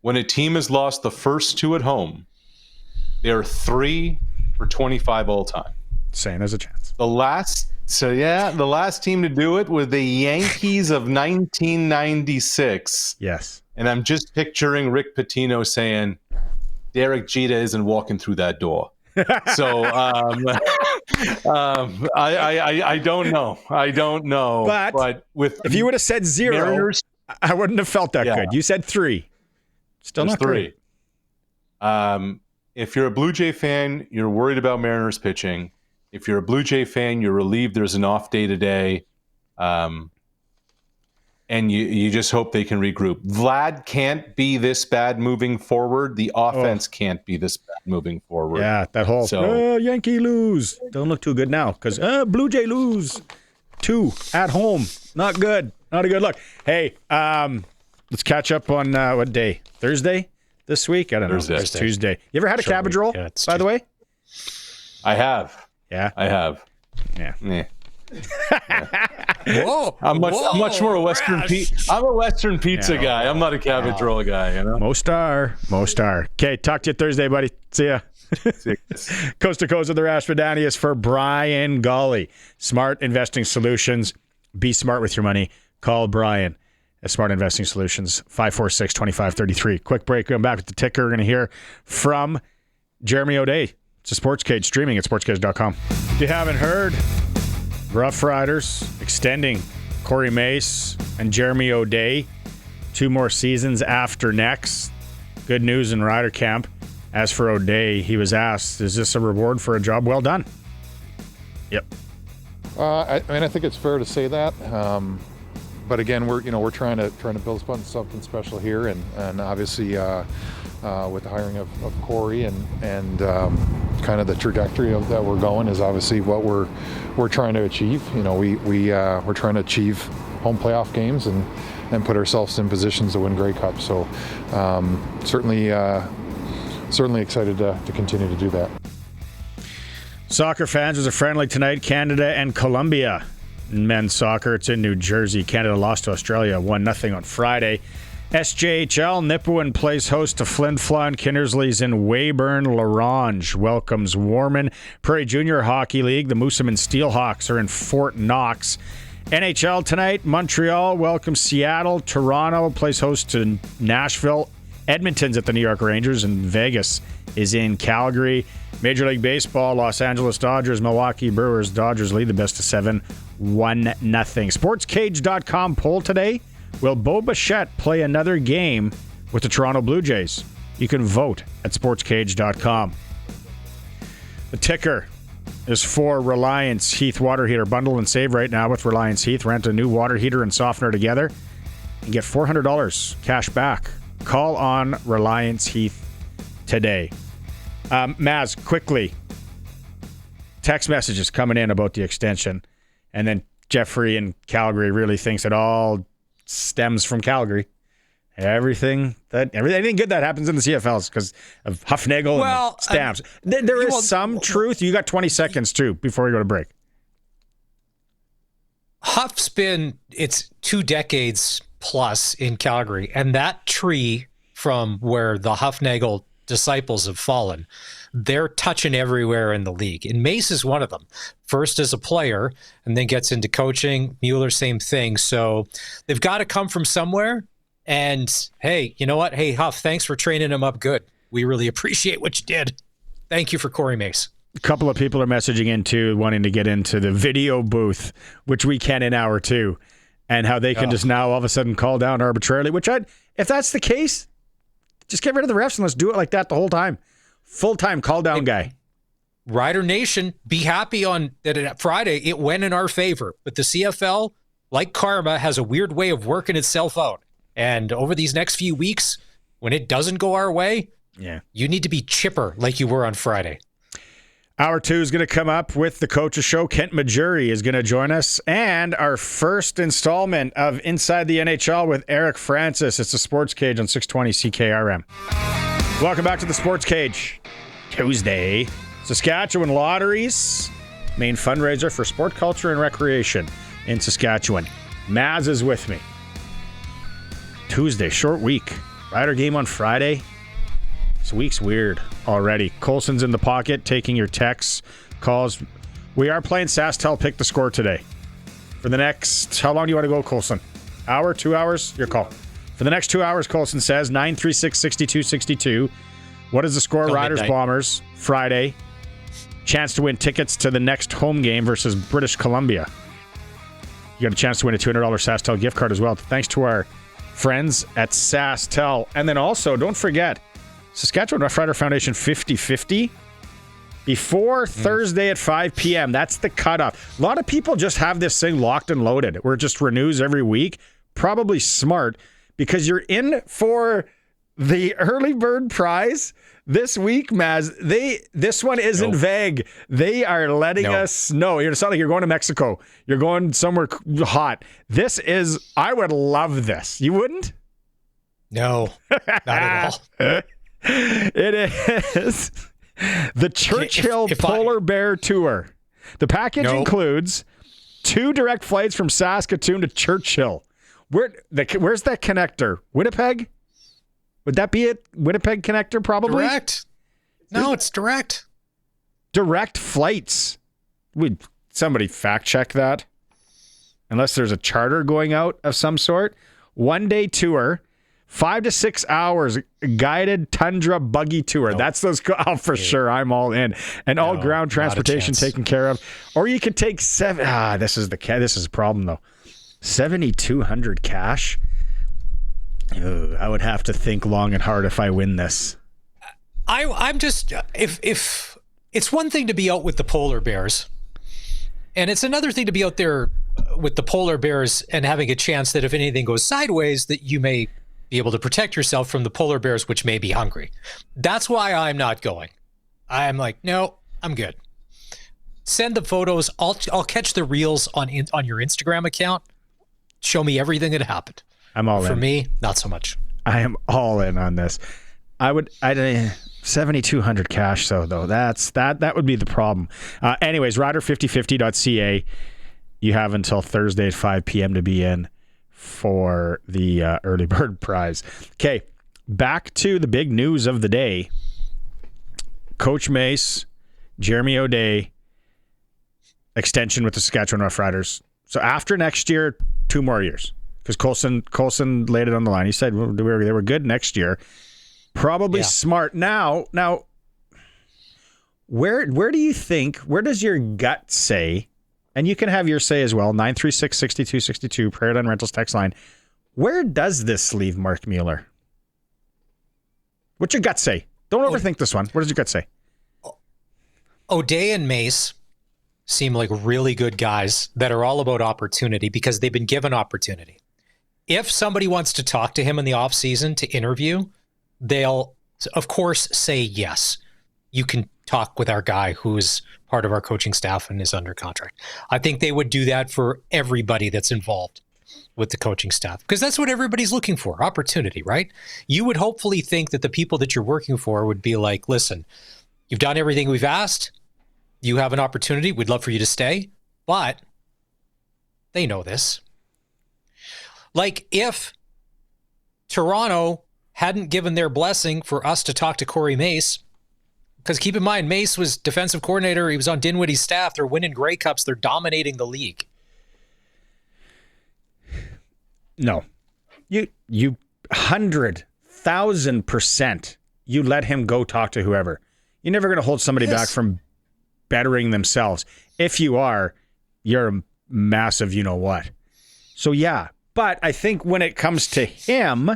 when a team has lost the first 2 at home, they are 3 for 25 all time. Saying there's a chance. The last team to do it was the Yankees of 1996. Yes. And I'm just picturing Rick Pitino saying, Derek Jeter isn't walking through that door. So I don't know. But if you would have said 0, Mariners, I wouldn't have felt that good. You said 3. Still not 3. If you're a Blue Jay fan, you're worried about Mariners pitching. If you're a Blue Jay fan, you're relieved there's an off day today. And you just hope they can regroup. Vlad can't be this bad moving forward. The offense can't be this bad moving forward. Yeah, that whole Yankee lose. Don't look too good now because Blue Jay lose 2 at home. Not good. Not a good look. Hey, let's catch up on what day? Thursday? This week? I don't know. It's Tuesday. You ever had a cabbage roll, by the way? I have. Yeah? I have. Yeah. Whoa! I'm much more a Western pizza. I'm a Western pizza guy. I'm not a cabbage roll guy. You know. Most are. Okay, talk to you Thursday, buddy. See ya. Coast to Coast with Arash Madani is for Brian Golly. Smart Investing Solutions. Be smart with your money. Call Brian at Smart Investing Solutions, 546-2533. Quick break. Going back with the ticker. We're going to hear from Jeremy O'Day. It's a SportsCage, streaming at sportscage.com. If you haven't heard, Roughriders extending Corey Mace and Jeremy O'Day 2 more seasons after next. Good news in Rider Camp. As for O'Day, he was asked, is this a reward for a job well done? Yep. I think it's fair to say that. But again, we're trying to build something special here, and obviously with the hiring of Corey and kind of the trajectory of that we're going is obviously what we're trying to achieve. We're trying to achieve home playoff games and put ourselves in positions to win Grey Cup. So certainly excited to continue to do that. Soccer fans, there's a friendly tonight, Canada and Colombia. In men's soccer, it's in New Jersey. Canada lost to Australia 1-0 on Friday. SJHL, Nipawin plays host to Flin Flon. Kindersley's in Weyburn. Larange welcomes Warman. Prairie Junior Hockey League, the Moosomin Steelhawks are in Fort Knox. NHL tonight, Montreal welcomes Seattle. Toronto plays host to Nashville. Edmonton's at the New York Rangers, and Vegas is in Calgary. Major League Baseball, Los Angeles Dodgers, Milwaukee Brewers. Dodgers lead the best of 7, 1-0. SportsCage.com poll today. Will Bo Bichette play another game with the Toronto Blue Jays? You can vote at SportsCage.com. The ticker is for Reliance Heath Water Heater. Bundle and save right now with Reliance Heath. Rent a new water heater and softener together and get $400 cash back. Call on Reliance Heath today. Maz, quickly, text messages coming in about the extension, and then Jeffrey in Calgary really thinks it all stems from Calgary. Everything good that happens in the CFLs because of Huffnagel and Stamps. There is some truth. You got 20 seconds too before we go to break. Huff's it's 2 decades plus in Calgary, and that tree from where the Huffnagel disciples have fallen, they're touching everywhere in the league. And Mace is one of them. First as a player and then gets into coaching. Mueller, same thing. So they've got to come from somewhere. And hey, you know what? Hey, Huff, thanks for training him up good. We really appreciate what you did. Thank you for Corey Mace. A couple of people are messaging in too, wanting to get into the video booth, which we can in hour 2, and how they can just now all of a sudden call down arbitrarily, which if that's the case, just get rid of the refs and let's do it like that the whole time. Full-time call down guy. Rider Nation, be happy on that Friday. It went in our favor. But the CFL, like karma, has a weird way of working itself out. And over these next few weeks, when it doesn't go our way, you need to be chipper like you were on Friday. Hour 2 is going to come up with the Coaches Show. Kent Maugeri is going to join us. And our first installment of Inside the NHL with Eric Francis. It's the Sports Cage on 620 CKRM. Welcome back to the Sports Cage. Tuesday. Saskatchewan Lotteries, main fundraiser for sport, culture, and recreation in Saskatchewan. Maz is with me. Tuesday, short week. Rider game on Friday. This week's weird already. Colson's in the pocket, taking your texts, calls. We are playing SaskTel Pick the Score today. For the next, how long do you want to go, Colson? Hour, 2 hours? Your call. For the next 2 hours, Colson says, 936-6262. What is the score? Riders, midnight. Bombers, Friday. Chance to win tickets to the next home game versus British Columbia. You got a chance to win a $200 SaskTel gift card as well. Thanks to our friends at SaskTel. And then also, don't forget, Saskatchewan Roughrider Foundation 50-50 before Thursday at 5 p.m. That's the cutoff. A lot of people just have this thing locked and loaded where it just renews every week. Probably smart because you're in for the early bird prize this week, Maz. This one isn't vague. They are letting us know. It's not like you're going to Mexico. You're going somewhere hot. This is, I would love this. You wouldn't? No, not at all. It is the Churchill Polar Bear Tour. The package includes 2 direct flights from Saskatoon to Churchill. Where's that connector? Winnipeg? Would that be it? Winnipeg connector, probably? Direct. No, it's direct. Direct flights. Would somebody fact check that? Unless there's a charter going out of some sort. 1-day tour, 5 to 6 hours guided tundra buggy tour. Nope. That's those. Oh, for sure. I'm all in. And all ground transportation taken care of. Or you could take this is a problem though. 7,200 cash. I would have to think long and hard if I win this. I'm just if it's one thing to be out with the polar bears, and it's another thing to be out there with the polar bears and having a chance that if anything goes sideways, that you may be able to protect yourself from the polar bears, which may be hungry. That's why I'm not going. I'm like, no, I'm good. Send the photos. I'll catch the reels on your Instagram account. Show me everything that happened. I'm all in. For me, not so much. I am all in on this. I'd 7,200 cash though. That would be the problem. Anyways, rider5050.ca. You have until Thursday at 5 p.m. to be in for the early bird prize. Okay, back to the big news of the day. Coach Mace, Jeremy O'Day, extension with the Saskatchewan Roughriders. So after next year, 2 more years. Because Colson laid it on the line. He said they were good next year. Probably smart. Now, where do you think, where does your gut say, and you can have your say as well, 936-6262, Prairie Line Rentals text line, where does this leave Mark Mueller? What's your gut say? Don't overthink this one. What does your gut say? O'Day and Mace seem like really good guys that are all about opportunity because they've been given opportunity. If somebody wants to talk to him in the offseason to interview, they'll, of course, say yes. You can talk with our guy who is part of our coaching staff and is under contract. I think they would do that for everybody that's involved with the coaching staff because that's what everybody's looking for, opportunity, right? You would hopefully think that the people that you're working for would be like, listen, you've done everything we've asked. You have an opportunity. We'd love for you to stay. But they know this. Like if Toronto hadn't given their blessing for us to talk to Corey Mace, because keep in mind, Mace was defensive coordinator. He was on Dinwiddie's staff. They're winning Grey Cups. They're dominating the league. No. You 100,000% you let him go talk to whoever. You're never going to hold somebody back from bettering themselves. If you are, you're a massive you-know-what. So, yeah. But I think when it comes to him,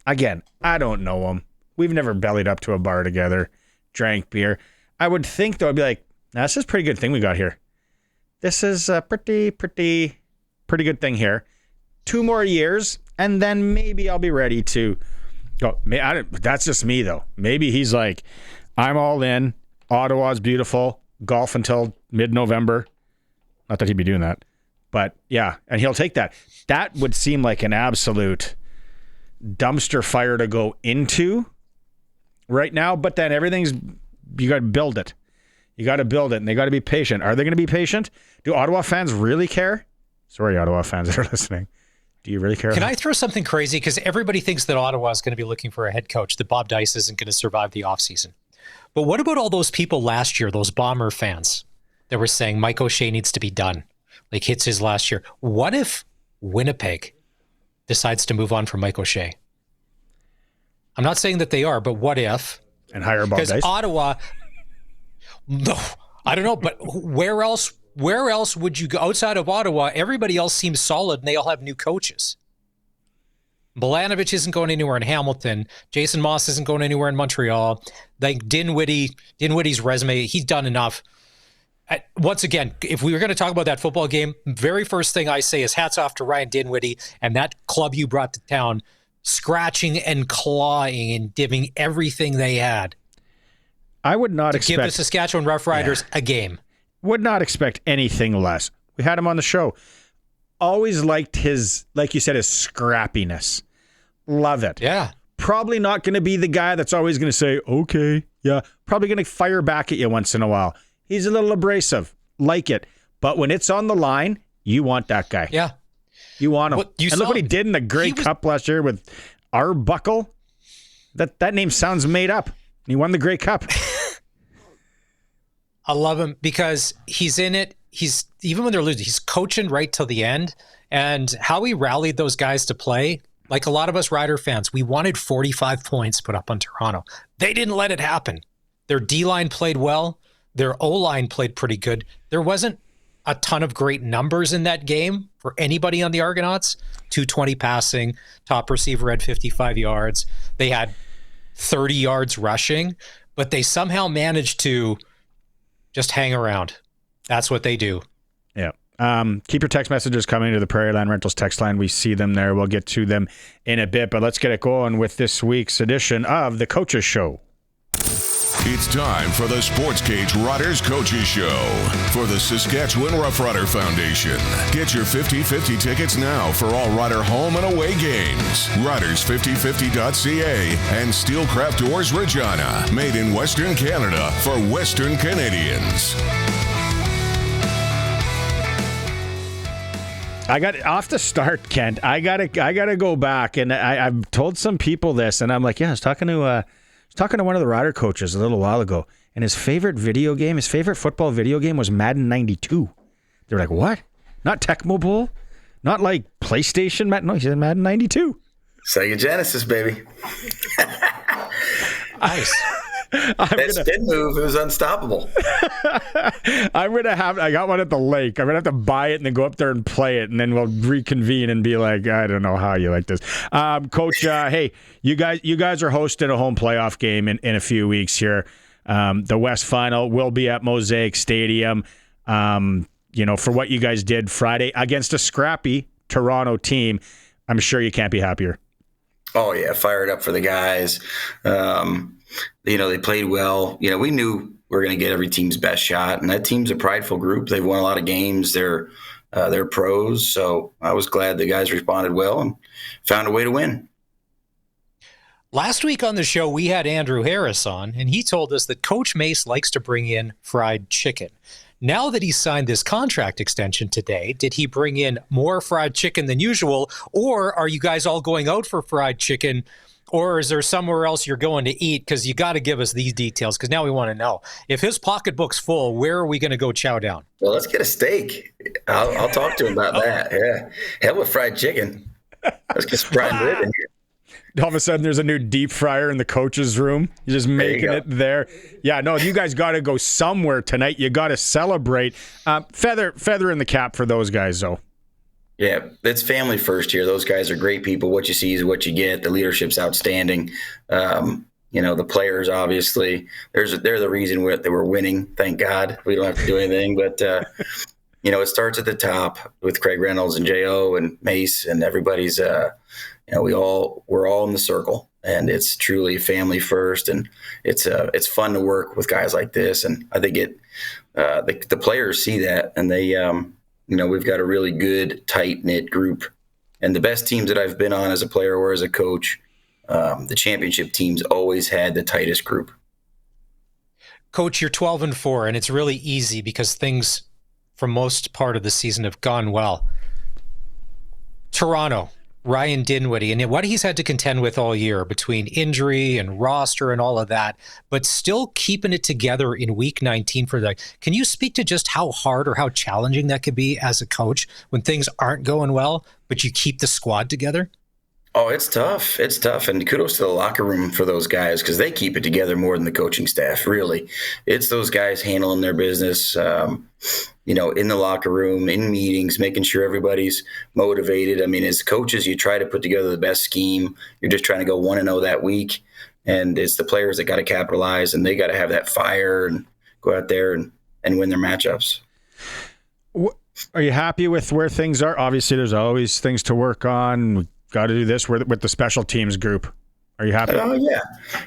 again, I don't know him. We've never bellied up to a bar together, drank beer. I would think, though, I'd be like, nah, this is a pretty good thing we got here. This is a pretty good thing here. 2 more years, and then maybe I'll be ready to go. That's just me, though. Maybe he's like, I'm all in. Ottawa's beautiful. Golf until mid-November. Not that he'd be doing that. But, yeah, and he'll take that. That would seem like an absolute dumpster fire to go into right now. But then you got to build it. You got to build it, and they got to be patient. Are they going to be patient? Do Ottawa fans really care? Sorry, Ottawa fans that are listening. Do you really care? Can I throw something crazy? Because everybody thinks that Ottawa is going to be looking for a head coach, that Bob Dice isn't going to survive the offseason. But what about all those people last year, those Bomber fans that were saying Mike O'Shea needs to be done? Like, it's his last year. What if Winnipeg decides to move on from Mike O'Shea? I'm not saying that they are, but what if? And hire Bob Dice? Because Ottawa... No, I don't know, but where else would you go outside of Ottawa? Everybody else seems solid, and they all have new coaches. Balanovich isn't going anywhere in Hamilton. Jason Moss isn't going anywhere in Montreal. Like Dinwiddie's resume, he's done enough. Once again, if we were going to talk about that football game, very first thing I say is hats off to Ryan Dinwiddie and that club you brought to town, scratching and clawing and giving everything they had. I would not expect... give the Saskatchewan Roughriders a game. Would not expect anything less. We had him on the show. Always liked his, like you said, his scrappiness. Love it. Yeah. Probably not going to be the guy that's always going to say, okay, yeah. Probably going to fire back at you once in a while. He's a little abrasive. Like it. But when it's on the line, you want that guy. Yeah. You want him. Well, look what he did in the Grey Cup last year with Arbuckle. That name sounds made up. He won the Grey Cup. I love him because he's in it. He's, even when they're losing, he's coaching right till the end. And how he rallied those guys to play, like a lot of us Rider fans, we wanted 45 points put up on Toronto. They didn't let it happen. Their D-line played well. Their O-line played pretty good. There wasn't a ton of great numbers in that game for anybody on the Argonauts. 220 passing, top receiver had 55 yards. They had 30 yards rushing, but they somehow managed to just hang around. That's what they do. Yeah. Keep your text messages coming to the Prairie Land Rentals text line. We see them there. We'll get to them in a bit, but let's get it going with this week's edition of the Coaches Show. It's time for the SportsCage Riders Coaches Show for the Saskatchewan Roughrider Foundation. Get your 50-50 tickets now for all Rider home and away games. Riders5050.ca and Steelcraft Doors Regina, made in Western Canada for Western Canadians. I got off the start, Kent. I gotta go back, and I've told some people this, and I'm like, yeah, I was talking to one of the Rider coaches a little while ago, and his favorite football video game was Madden 92. They're like, what? Not Tecmo Bowl? Not like PlayStation? No, he said Madden 92. Sega Genesis, baby. Nice. That spin move, it was unstoppable. I got one at the lake. I'm going to have to buy it and then go up there and play it, and then we'll reconvene and be like, I don't know how you like this. Coach, hey, you guys are hosting a home playoff game in a few weeks here. The West Final will be at Mosaic Stadium. For what you guys did Friday against a scrappy Toronto team, I'm sure you can't be happier. Oh, yeah, fired up for the guys. They played well. We knew we were going to get every team's best shot, and that team's a prideful group. They've won a lot of games. They're pros, so I was glad the guys responded well and found a way to win. Last week on the show, we had Andrew Harris on, and he told us that Coach Mace likes to bring in fried chicken. Now that he signed this contract extension today, did he bring in more fried chicken than usual, or are you guys all going out for fried chicken? Or is there somewhere else you're going to eat? Because you got to give us these details, because now we want to know. If his pocketbook's full, where are we going to go chow down? Well, let's get a steak. I'll talk to him about that. Yeah. Hell with fried chicken. Let's get some prime rib in here. All of a sudden, there's a new deep fryer in the coach's room. You're just making it there. Yeah, no, you guys got to go somewhere tonight. You got to celebrate. Feather in the cap for those guys, though. Yeah, it's family first here. Those guys are great people. What you see is what you get. The leadership's outstanding. The players, obviously, they're the reason that we're winning. Thank God. We don't have to do anything. But, it starts at the top with Craig Reynolds and J.O. and Mace and everybody's, we're all in the circle. And it's truly family first. And it's fun to work with guys like this. And I think the players see that. And they, we've got a really good, tight-knit group. And the best teams that I've been on as a player or as a coach, the championship teams always had the tightest group. Coach, you're 12-4, and it's really easy because things for most part of the season have gone well. Toronto, Ryan Dinwiddie, and what he's had to contend with all year between injury and roster and all of that, but still keeping it together in week 19 for that. Can you speak to just how hard or how challenging that could be as a coach when things aren't going well, but you keep the squad together? Oh, it's tough. It's tough. And kudos to the locker room for those guys because they keep it together more than the coaching staff, really. It's those guys handling their business, in the locker room, in meetings, making sure everybody's motivated. I mean, as coaches, you try to put together the best scheme. You're just trying to go 1-0 that week. And it's the players that got to capitalize, and they got to have that fire and go out there and win their matchups. Are you happy with where things are? Obviously, there's always things to work on. Got to do this with the special teams group. Are you happy?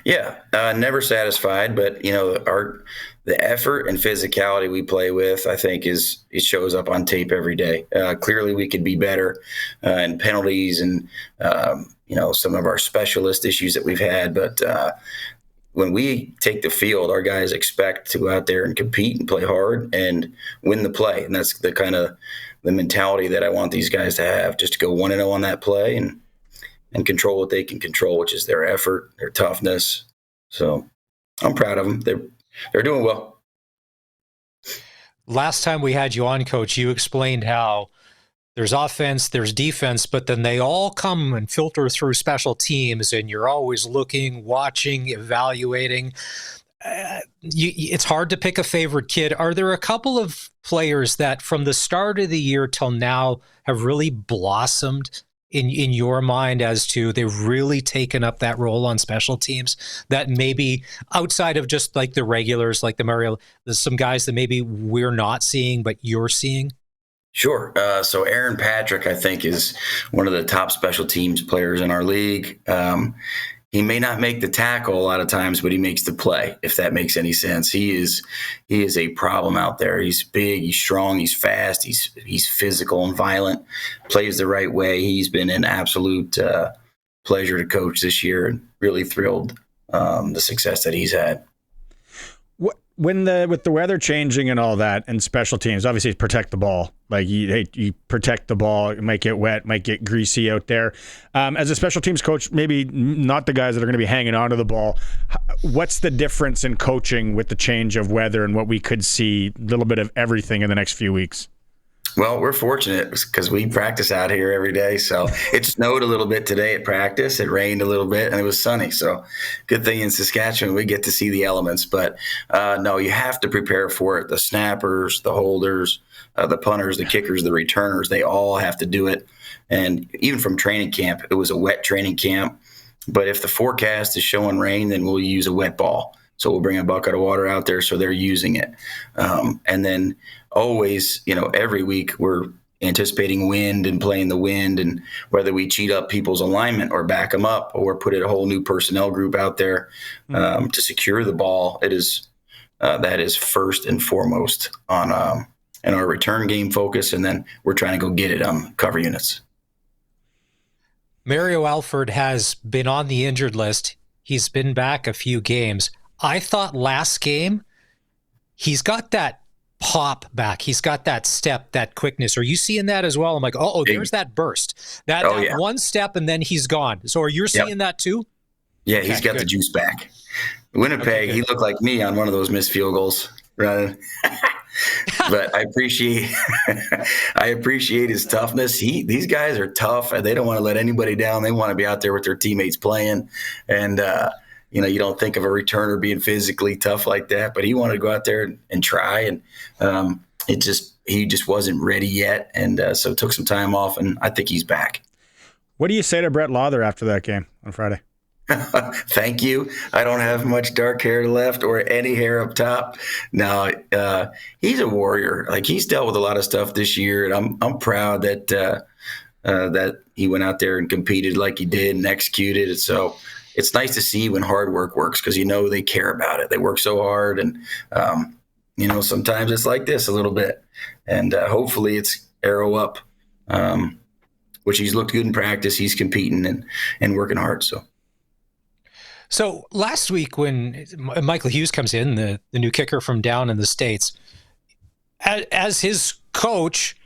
Yeah. Never satisfied, but the effort and physicality we play with, I think, it shows up on tape every day. Clearly, we could be better in penalties and some of our specialist issues that we've had. But when we take the field, our guys expect to go out there and compete and play hard and win the play, and that's the kind of the mentality that I want these guys to have, just to go 1-0 on that play and control what they can control, which is their effort, their toughness. So I'm proud of them. They're doing well. Last time we had you on, Coach, you explained how there's offense, there's defense, but then they all come and filter through special teams, and you're always looking, watching, evaluating. It's hard to pick a favorite kid. Are there a couple of players that from the start of the year till now have really blossomed in your mind as to they've really taken up that role on special teams that maybe outside of just like the regulars, like the Mario, there's some guys that maybe we're not seeing, but you're seeing? Sure. So Aaron Patrick, I think, is one of the top special teams players in our league. He may not make the tackle a lot of times, but he makes the play, if that makes any sense. He is a problem out there. He's big, he's strong, he's fast, he's physical and violent, plays the right way. He's been an absolute pleasure to coach this year, and really thrilled the success that he's had. With the weather changing and all that, and special teams, obviously protect the ball. Like you protect the ball, it might get wet, might get greasy out there. As a special teams coach, maybe not the guys that are going to be hanging onto the ball. What's the difference in coaching with the change of weather and what we could see a little bit of everything in the next few weeks? Well, we're fortunate because we practice out here every day. So it snowed a little bit today at practice. It rained a little bit, and it was sunny. So good thing in Saskatchewan, we get to see the elements. But no, you have to prepare for it. The snappers, the holders, the punters, the kickers, the returners, they all have to do it. And even from training camp, it was a wet training camp. But if the forecast is showing rain, then we'll use a wet ball. So we'll bring a bucket of water out there so they're using it. And then always, every week we're anticipating wind and playing the wind, and whether we cheat up people's alignment or back them up or put a whole new personnel group out there to secure the ball. That is first and foremost on in our return game focus, and then we're trying to go get it on cover units. Mario Alford has been on the injured list. He's been back a few games. I thought last game, he's got that pop back. He's got that step, that quickness. Are you seeing that as well? I'm like, there's that burst. That one step, and then he's gone. So are you seeing that too? Yeah, he's got the juice back. Winnipeg, he looked like me on one of those missed field goals. Right? But I appreciate his toughness. These guys are tough, and they don't want to let anybody down. They want to be out there with their teammates playing. And you don't think of a returner being physically tough like that, but he wanted to go out there and try. And he just wasn't ready yet, and so took some time off. And I think he's back. What do you say to Brett Lawther after that game on Friday? Thank you. I don't have much dark hair left or any hair up top. No, he's a warrior. Like, he's dealt with a lot of stuff this year, and I'm proud that he went out there and competed like he did and executed. And so it's nice to see when hard work works, because they care about it. They work so hard, and sometimes it's like this a little bit, and hopefully it's arrow up, which he's looked good in practice. He's competing and working hard. So last week when Michael Hughes comes in, the new kicker from down in the States, as his coach,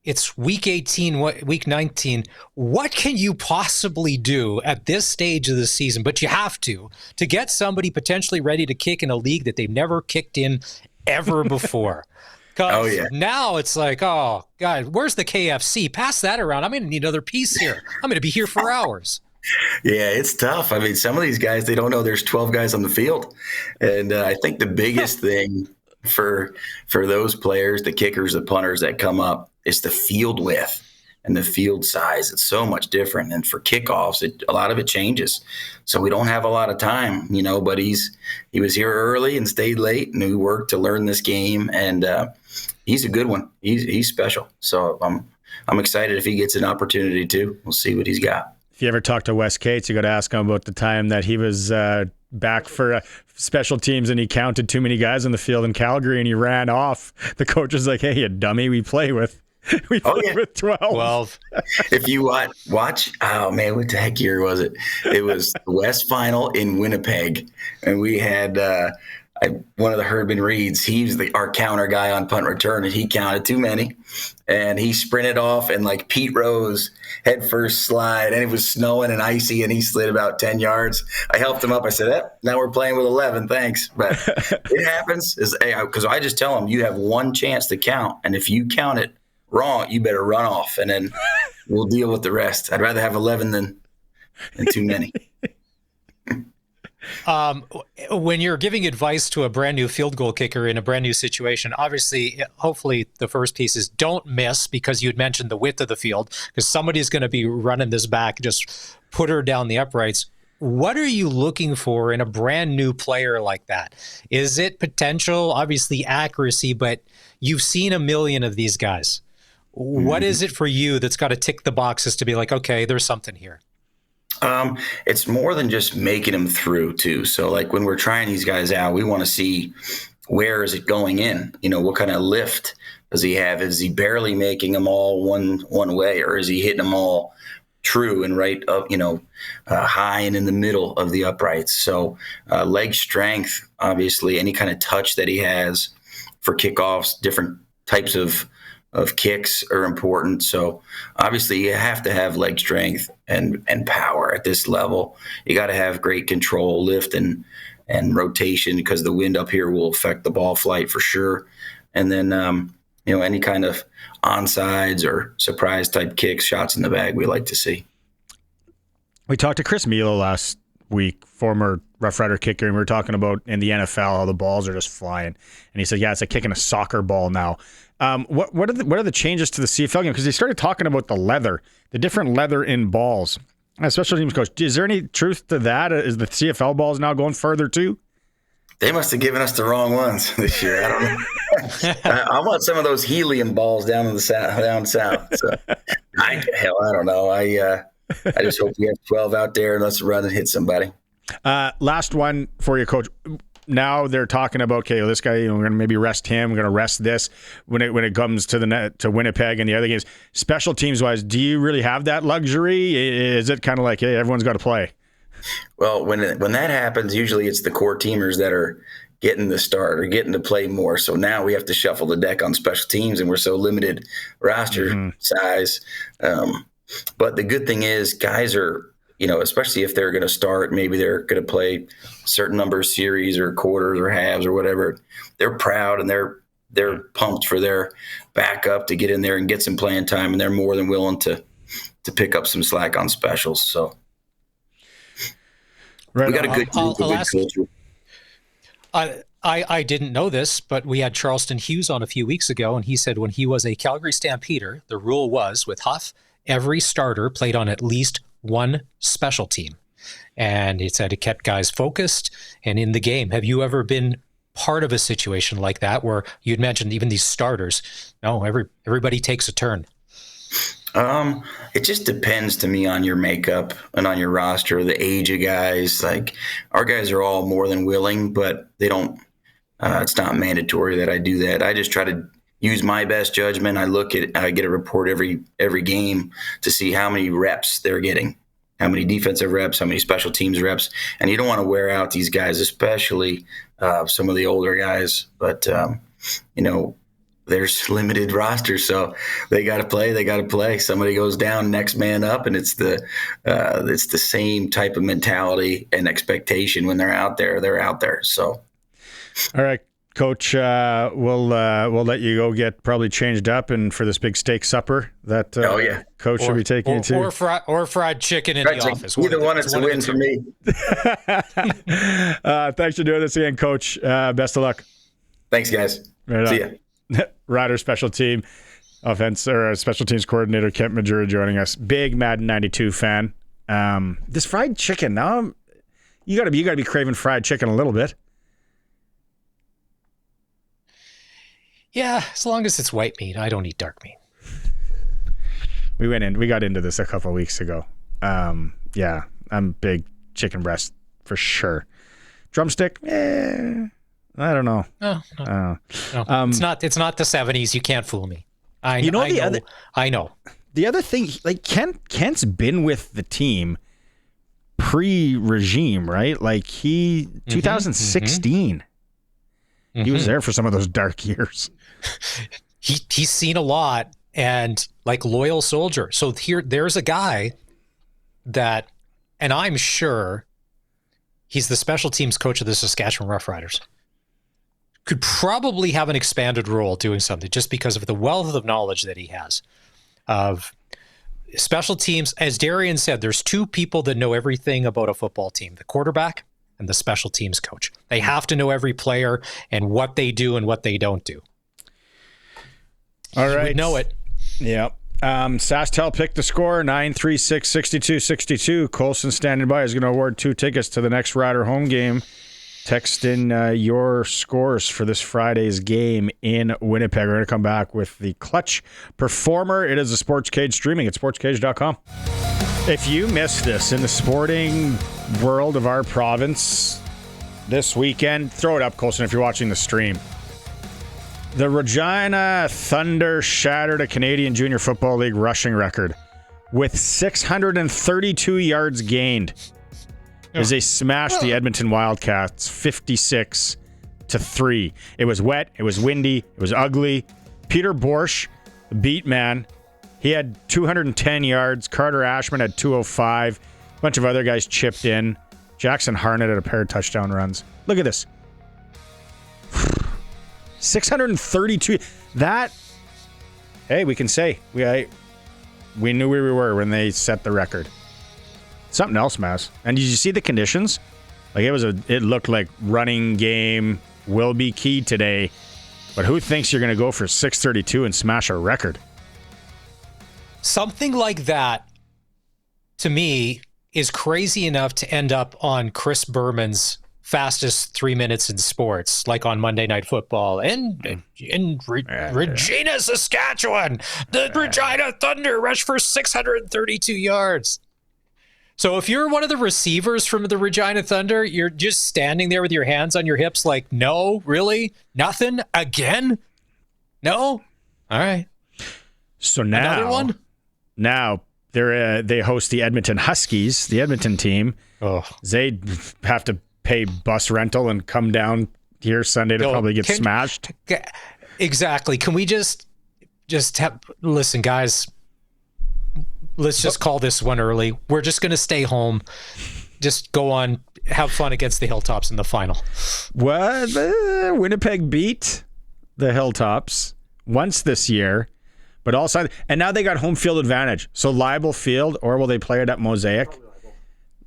it's week 18, week 19. What can you possibly do at this stage of the season? But you have to get somebody potentially ready to kick in a league that they've never kicked in ever before. Oh, yeah. Now it's like, oh, God, where's the KFC? Pass that around. I'm going to need another piece here. I'm going to be here for hours. Yeah, it's tough. I mean, some of these guys, they don't know there's 12 guys on the field. And I think the biggest thing for those players, the kickers, the punters that come up, is the field width and the field size. It's so much different. And for kickoffs, a lot of it changes. So we don't have a lot of time, but he was here early and stayed late, and he worked to learn this game. And he's a good one. He's special. So I'm excited if he gets an opportunity too. We'll see what he's got. If you ever talk to Wes Cates, you got to ask him about the time that he was back for special teams and he counted too many guys on the field in Calgary and he ran off. The coach was like, "Hey, you dummy, we play with 12. If you watch, oh man, what the heck year was it? It was the West Final in Winnipeg, and we had one of the Herbin Reeds. He's our counter guy on punt return, and he counted too many, and he sprinted off, and like Pete Rose head first slide, and it was snowing and icy, and he slid about 10 yards. I helped him up. I said, now we're playing with 11, thanks. But it happens, because I just tell him, you have one chance to count, and if you count it wrong, you better run off, and then we'll deal with the rest. I'd rather have 11 than too many. When you're giving advice to a brand new field goal kicker in a brand new situation, obviously, hopefully the first piece is don't miss, because you'd mentioned the width of the field, because somebody's going to be running this back, just put her down the uprights. What are you looking for in a brand new player like that? Is it potential, obviously accuracy, but you've seen a million of these guys. What is it for you that's got to tick the boxes to be like, okay, there's something here? It's more than just making them through too. So like when we're trying these guys out, we want to see, where is it going in? What kind of lift does he have? Is he barely making them all one way, or is he hitting them all true and right up, high and in the middle of the uprights? So leg strength, obviously, any kind of touch that he has for kickoffs, different types of kicks are important. So obviously you have to have leg strength and power at this level. You got to have great control, lift and rotation, because the wind up here will affect the ball flight for sure. And then, any kind of onsides or surprise type kicks, shots in the bag, we like to see. We talked to Chris Milo last week, former Rough Rider kicker, and we were talking about in the NFL how the balls are just flying. And he said, yeah, it's like kicking a soccer ball now. What are the changes to the CFL game? Because they started talking about the different leather in balls. As special teams coach, is there any truth to that? Is the CFL balls now going further too? They must have given us the wrong ones this year. I don't know. I want some of those helium balls down in the down south. So, I don't know. I just hope we have 12 out there and let's run and hit somebody. Last one for you, Coach. Now they're talking about, okay, well, this guy, we're going to maybe rest him. We're going to rest this when it comes to to Winnipeg and the other games. Special teams wise, do you really have that luxury? Is it kind of like, hey, everyone's got to play? Well, when that happens, usually it's the core teamers that are getting the start or getting to play more. So now we have to shuffle the deck on special teams, and we're so limited roster size. But the good thing is guys are, especially if they're going to start, maybe they're going to play a certain number of series or quarters or halves or whatever, they're proud and they're they're pumped for their backup to get in there and get some playing time, and they're more than willing to pick up some slack on specials. So Right. we got a good culture. I didn't know this, but we had Charleston Hughes on a few weeks ago, and he said when he was a Calgary Stampeder, the rule was with Huff, every starter played on at least one special team. And it said it kept guys focused and in the game. Have you ever been part of a situation like that where you'd mentioned even these starters? No, everybody takes a turn. It just depends to me on your makeup and on your roster, the age of guys. Like our guys are all more than willing, but they don't. It's not mandatory that I do that. I just try to use my best judgment. I get a report every game to see how many reps they're getting, how many defensive reps, how many special teams reps, and you don't want to wear out these guys, especially some of the older guys. But there's limited rosters, so they got to play. Somebody goes down, next man up, and it's the same type of mentality and expectation when they're out there. They're out there. So, all right, Coach, we'll let you go get probably changed up and for this big steak supper that Coach should be taking you to, or fried chicken in the office. Either one, it's a win for me. Thanks for doing this again, Coach. Best of luck. Thanks, guys. Right See ya. Rider special team special teams coordinator Kent Maugeri joining us. Big Madden 92 fan. This fried chicken now, you gotta be craving fried chicken a little bit. Yeah, as long as it's white meat. I don't eat dark meat. We got into this a couple of weeks ago. Yeah, I'm big chicken breast for sure. Drumstick, I don't know. No. It's not the 70s. You can't fool me. I know. The other thing, like Kent's been with the team pre-regime, right? Like 2016. Mm-hmm. He was there for some of those dark years. He's seen a lot and like loyal soldier. So there's a guy that, and I'm sure he's the special teams coach of the Saskatchewan Roughriders. Could probably have an expanded role doing something just because of the wealth of knowledge that he has of special teams. As Darian said, there's two people that know everything about a football team, the quarterback and the special teams coach. They have to know every player and what they do and what they don't do. All right. We know it. Yeah. SaskTel picked the score, 936-6262. Colson standing by is going to award 2 tickets to the next Rider home game. Text in your scores for this Friday's game in Winnipeg. We're going to come back with the Clutch Performer. It is a SportsCage streaming at sportscage.com. If you missed this in the sporting world of our province this weekend, throw it up, Colson, if you're watching the stream. The Regina Thunder shattered a Canadian Junior Football League rushing record with 632 yards gained. As they smashed the Edmonton Wildcats 56-3. It was wet, it was windy, it was ugly. Peter Borsch, the beat man, he had 210 yards. Carter Ashman had 205. A bunch of other guys chipped in. Jackson Harnett had a pair of touchdown runs. Look at this. 632. That, hey, we can say we knew where we were when they set the record. Something else, Mass. And did you see the conditions? Like it looked like running game will be key today. But who thinks you're going to go for 632 and smash a record? Something like that, to me, is crazy enough to end up on Chris Berman's fastest 3 minutes in sports, like on Monday Night Football. And in Regina, Saskatchewan, the Regina Thunder rushed for 632 yards. So if you're one of the receivers from the Regina Thunder, you're just standing there with your hands on your hips like, no, really? Nothing? Again? No? All right. So now, another one? Now they host the Edmonton Huskies, the Edmonton team. Oh. They have to pay bus rental and come down here Sunday to probably get smashed. Exactly. Can we just listen, guys? Let's just call this one early. We're just going to stay home. Just go on, have fun against the Hilltops in the final. What? Winnipeg beat the Hilltops once this year, but also, and now they got home field advantage. So Leibel Field, or will they play it at Mosaic?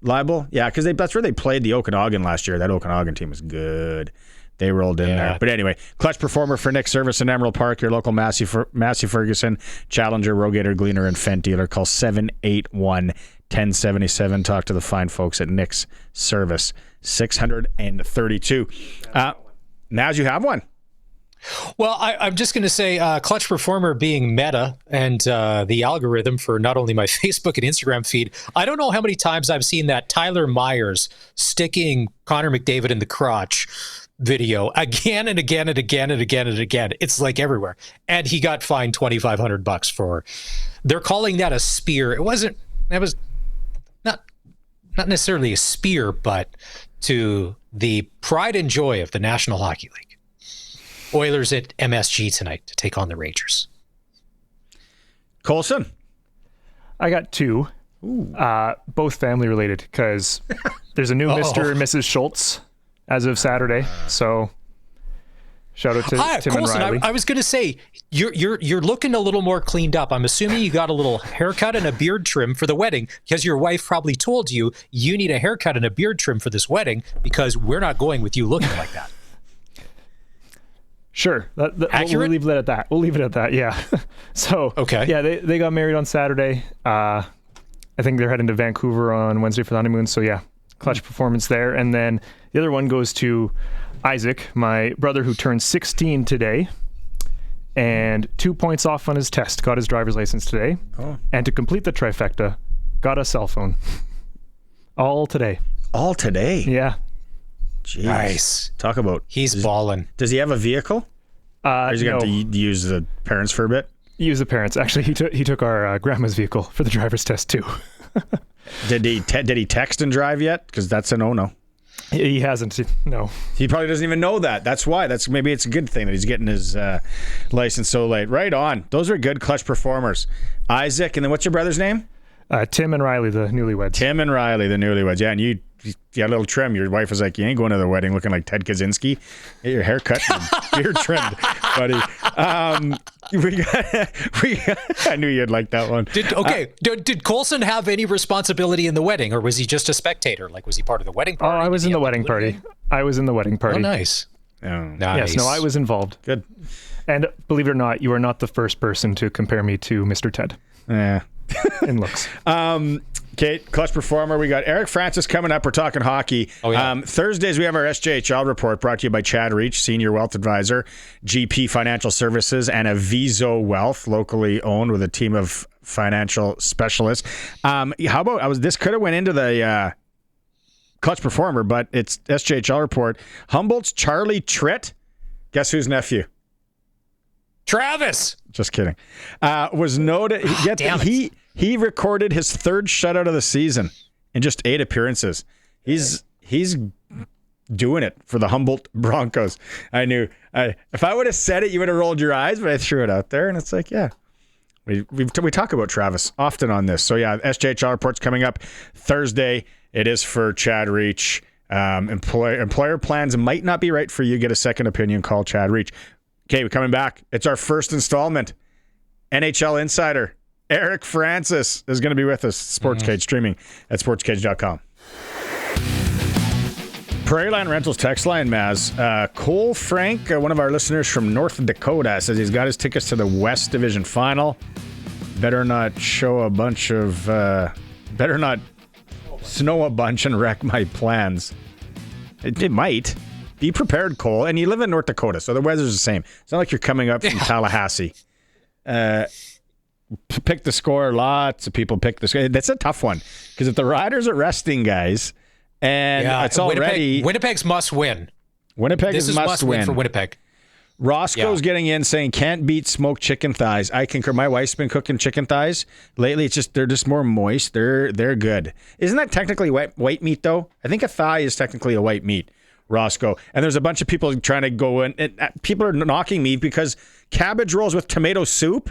Leibel? Yeah, because that's where they played the Okanagan last year. That Okanagan team was good. They rolled in there. But anyway, clutch performer for Nick Service in Emerald Park, your local Massey Ferguson, Challenger, Rogator, Gleaner, and Fent dealer. Call 781-1077. Talk to the fine folks at Nick's Service. 632. Now you have one. Well, I'm just going to say clutch performer being meta and the algorithm for not only my Facebook and Instagram feed. I don't know how many times I've seen that Tyler Myers sticking Connor McDavid in the crotch video again and again and again and again and again. It's like everywhere. And he got fined $2,500 for, they're calling that a spear. It was not necessarily a spear, but to the pride and joy of the National Hockey League. Oilers at MSG tonight to take on the Rangers. Colson? I got two, both family related, because there's a new Mr. and Mrs. Schultz as of Saturday. So shout out to Tim Colson, and Riley. I was going to say you're looking a little more cleaned up. I'm assuming you got a little haircut and a beard trim for the wedding, because your wife probably told you need a haircut and a beard trim for this wedding, because we're not going with you looking like that. Sure. Accurate? We'll leave it at that. We'll leave it at that. Yeah. So, okay. Yeah, they got married on Saturday. I think they're heading to Vancouver on Wednesday for the honeymoon. So, yeah, clutch performance there. And then the other one goes to Isaac, my brother, who turned 16 today, and 2 points off on his test. Got his driver's license today. Oh. And to complete the trifecta, got a cell phone. All today. All today? Yeah. Jeez. Nice. Talk about... He's balling. Does he have a vehicle? Or is he going to use the parents for a bit? Use the parents. Actually, he took our grandma's vehicle for the driver's test too. Did he text and drive yet? Because that's a no-no. He hasn't. No. He probably doesn't even know that. That's why. Maybe it's a good thing that he's getting his license so late. Right on. Those are good clutch performers. Isaac, and then what's your brother's name? Tim and Riley, the newlyweds. Tim and Riley, the newlyweds. Yeah, and you got a little trim. Your wife was like, you ain't going to the wedding looking like Ted Kaczynski. Get your hair cut and beard trimmed, buddy. I knew you'd like that one. Did Colson have any responsibility in the wedding, or was he just a spectator? Like, was he part of the wedding party? Oh, I was in the wedding party. Oh, nice. Oh. Nice. Yes, no, I was involved. Good. And believe it or not, you are not the first person to compare me to Mr. Ted. Yeah. In looks. Kate, clutch performer. We got Eric Francis coming up. We're talking hockey. Oh, yeah. Thursdays, we have our SJHL report brought to you by Chad Reach, Senior Wealth Advisor, GP Financial Services, and Aviso Wealth, locally owned with a team of financial specialists. How about, this could have went into the clutch performer, but it's SJHL report. Humboldt's Charlie Tritt. Guess whose nephew? Travis. Just kidding. Was noted. He recorded his third shutout of the season in just 8 appearances. He's doing it for the Humboldt Broncos. I knew. If I would have said it, you would have rolled your eyes, but I threw it out there, and it's like, yeah. We talk about Travis often on this. So yeah, SJHL report's coming up Thursday. It is for Chad Reach. Employer plans might not be right for you. Get a second opinion. Call Chad Reach. Okay, we're coming back. It's our first installment. NHL Insider Eric Francis is going to be with us. SportsCage streaming at sportscage.com. Prairie Land Rentals text line, Maz. Cole Frank, one of our listeners from North Dakota, says he's got his tickets to the West Division Final. Better not snow a bunch and wreck my plans. It might. Be prepared, Cole. And you live in North Dakota, so the weather's the same. It's not like you're coming up from Tallahassee. Pick the score. Lots of people pick the score. That's a tough one because if the Riders are resting guys, and it's already Winnipeg's must win. This is must win for Winnipeg. Roscoe's getting in saying can't beat smoked chicken thighs. I concur. My wife's been cooking chicken thighs lately. It's just they're just more moist. They're good. Isn't that technically white meat though? I think a thigh is technically a white meat. Roscoe. And there's a bunch of people trying to go in. And people are knocking me because cabbage rolls with tomato soup.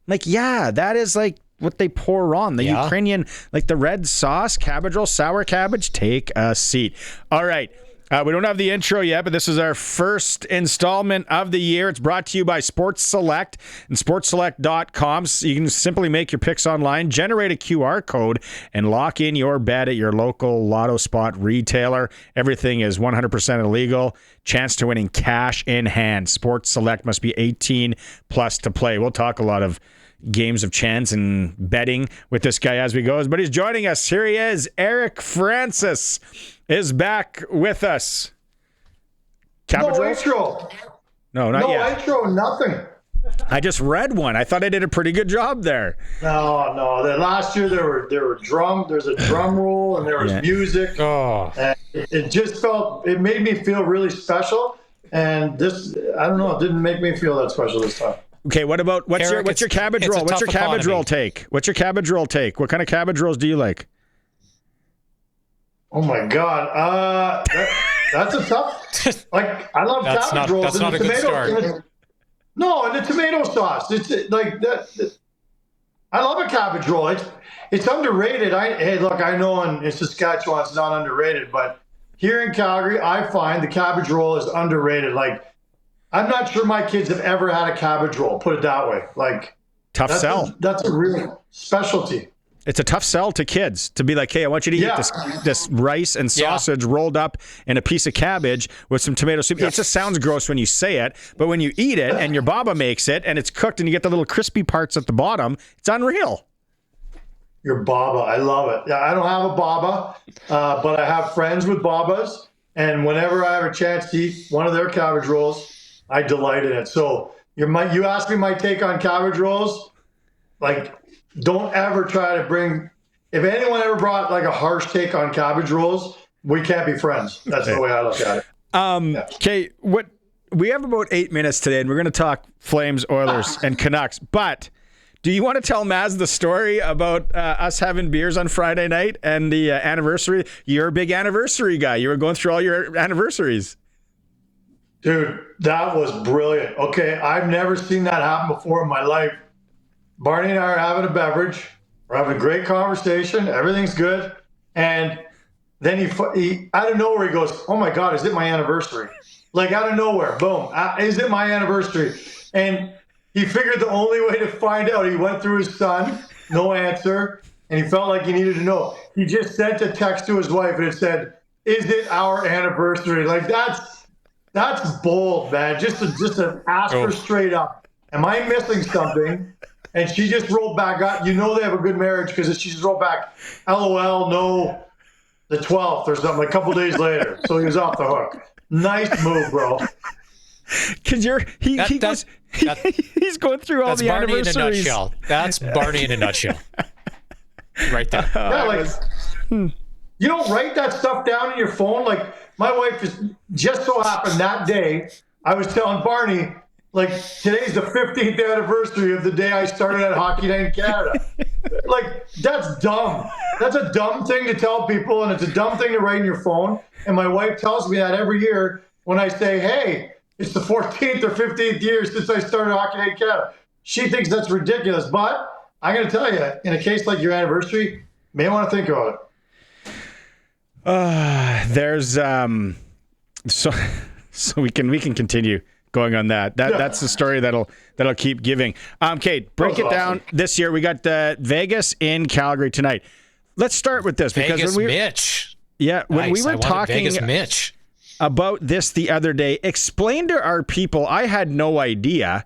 Like, yeah, that is like what they pour on. The Ukrainian, like the red sauce, cabbage roll, sour cabbage. Take a seat. All right. We don't have the intro yet, but this is our first installment of the year. It's brought to you by Sports Select and sportsselect.com. So you can simply make your picks online, generate a QR code, and lock in your bet at your local lotto spot retailer. Everything is 100% illegal. Chance to winning cash in hand. Sports Select must be 18 plus to play. We'll talk a lot of games of chance and betting with this guy as we go. But he's joining us. Here he is. Eric Francis is back with us. Cabbage No rolls? intro. No, not No yet. intro, nothing. I just read one. I thought I did a pretty good job there. No. Last year there were there's a drum roll and there was music. Oh, And it just it made me feel really special. And this, I don't know, it didn't make me feel that special this time. Okay, what's Eric, your cabbage it's a roll? What's your tough cabbage economy. roll take? What's your cabbage roll take? What kind of cabbage rolls do you like? Oh my God. That's a tough, like, I love That's cabbage not- rolls. that's and not the a good tomato- start. No, and the tomato sauce. It's like that. I love a cabbage roll. It's underrated. Hey, look, I know in Saskatchewan it's not underrated, but here in Calgary, I find the cabbage roll is underrated. Like, I'm not sure my kids have ever had a cabbage roll, put it that way. Like, Tough sell. That's a real specialty. It's a tough sell to kids to be like, hey, I want you to eat this rice and sausage rolled up in a piece of cabbage with some tomato soup. It just sounds gross when you say it, but when you eat it and your baba makes it and it's cooked and you get the little crispy parts at the bottom, it's unreal. Your baba, I love it. Yeah, I don't have a baba, but I have friends with babas, and whenever I have a chance to eat one of their cabbage rolls, I delight in it. So you asked me my take on cabbage rolls, like, don't ever try to bring. If anyone ever brought like a harsh take on cabbage rolls, we can't be friends. That's the way I look at it. Okay, we have about 8 minutes today, and we're going to talk Flames, Oilers, and Canucks. But do you want to tell Maz the story about us having beers on Friday night and the anniversary? You're a big anniversary guy. You were going through all your anniversaries. Dude, that was brilliant. Okay, I've never seen that happen before in my life. Barney and I are having a beverage. We're having a great conversation. Everything's good. And then he out of nowhere, he goes, oh my God, is it my anniversary? Like, out of nowhere, boom, is it my anniversary? And he figured the only way to find out, he went through his son, no answer, and he felt like he needed to know. He just sent a text to his wife and it said, is it our anniversary? Like, that's bold, man. Just to ask her straight up, am I missing something? And she just rolled back. They have a good marriage because she just rolled back, LOL, no, the 12th or something, a couple days later. So he was off the hook. Nice move, bro. Because he's going through all that's the Barney anniversaries. in a nutshell. That's Barney in a nutshell. Right there. You don't write that stuff down in your phone. Like, my wife just so happened that day, I was telling Barney, like, today's the 15th anniversary of the day I started at Hockey Night in Canada. Like, that's dumb. That's a dumb thing to tell people, and it's a dumb thing to write in your phone. And my wife tells me that every year when I say, hey, it's the 14th or 15th year since I started Hockey Night in Canada. She thinks that's ridiculous. But I got to tell you, in a case like your anniversary, you may want to think about it. There's so we can continue going on that. That's the story that'll keep giving. Kate, break it down. This year we got Vegas in Calgary tonight. Let's start with this because Vegas when Mitch. Yeah, when we were talking Vegas Mitch about this the other day, explain to our people, I had no idea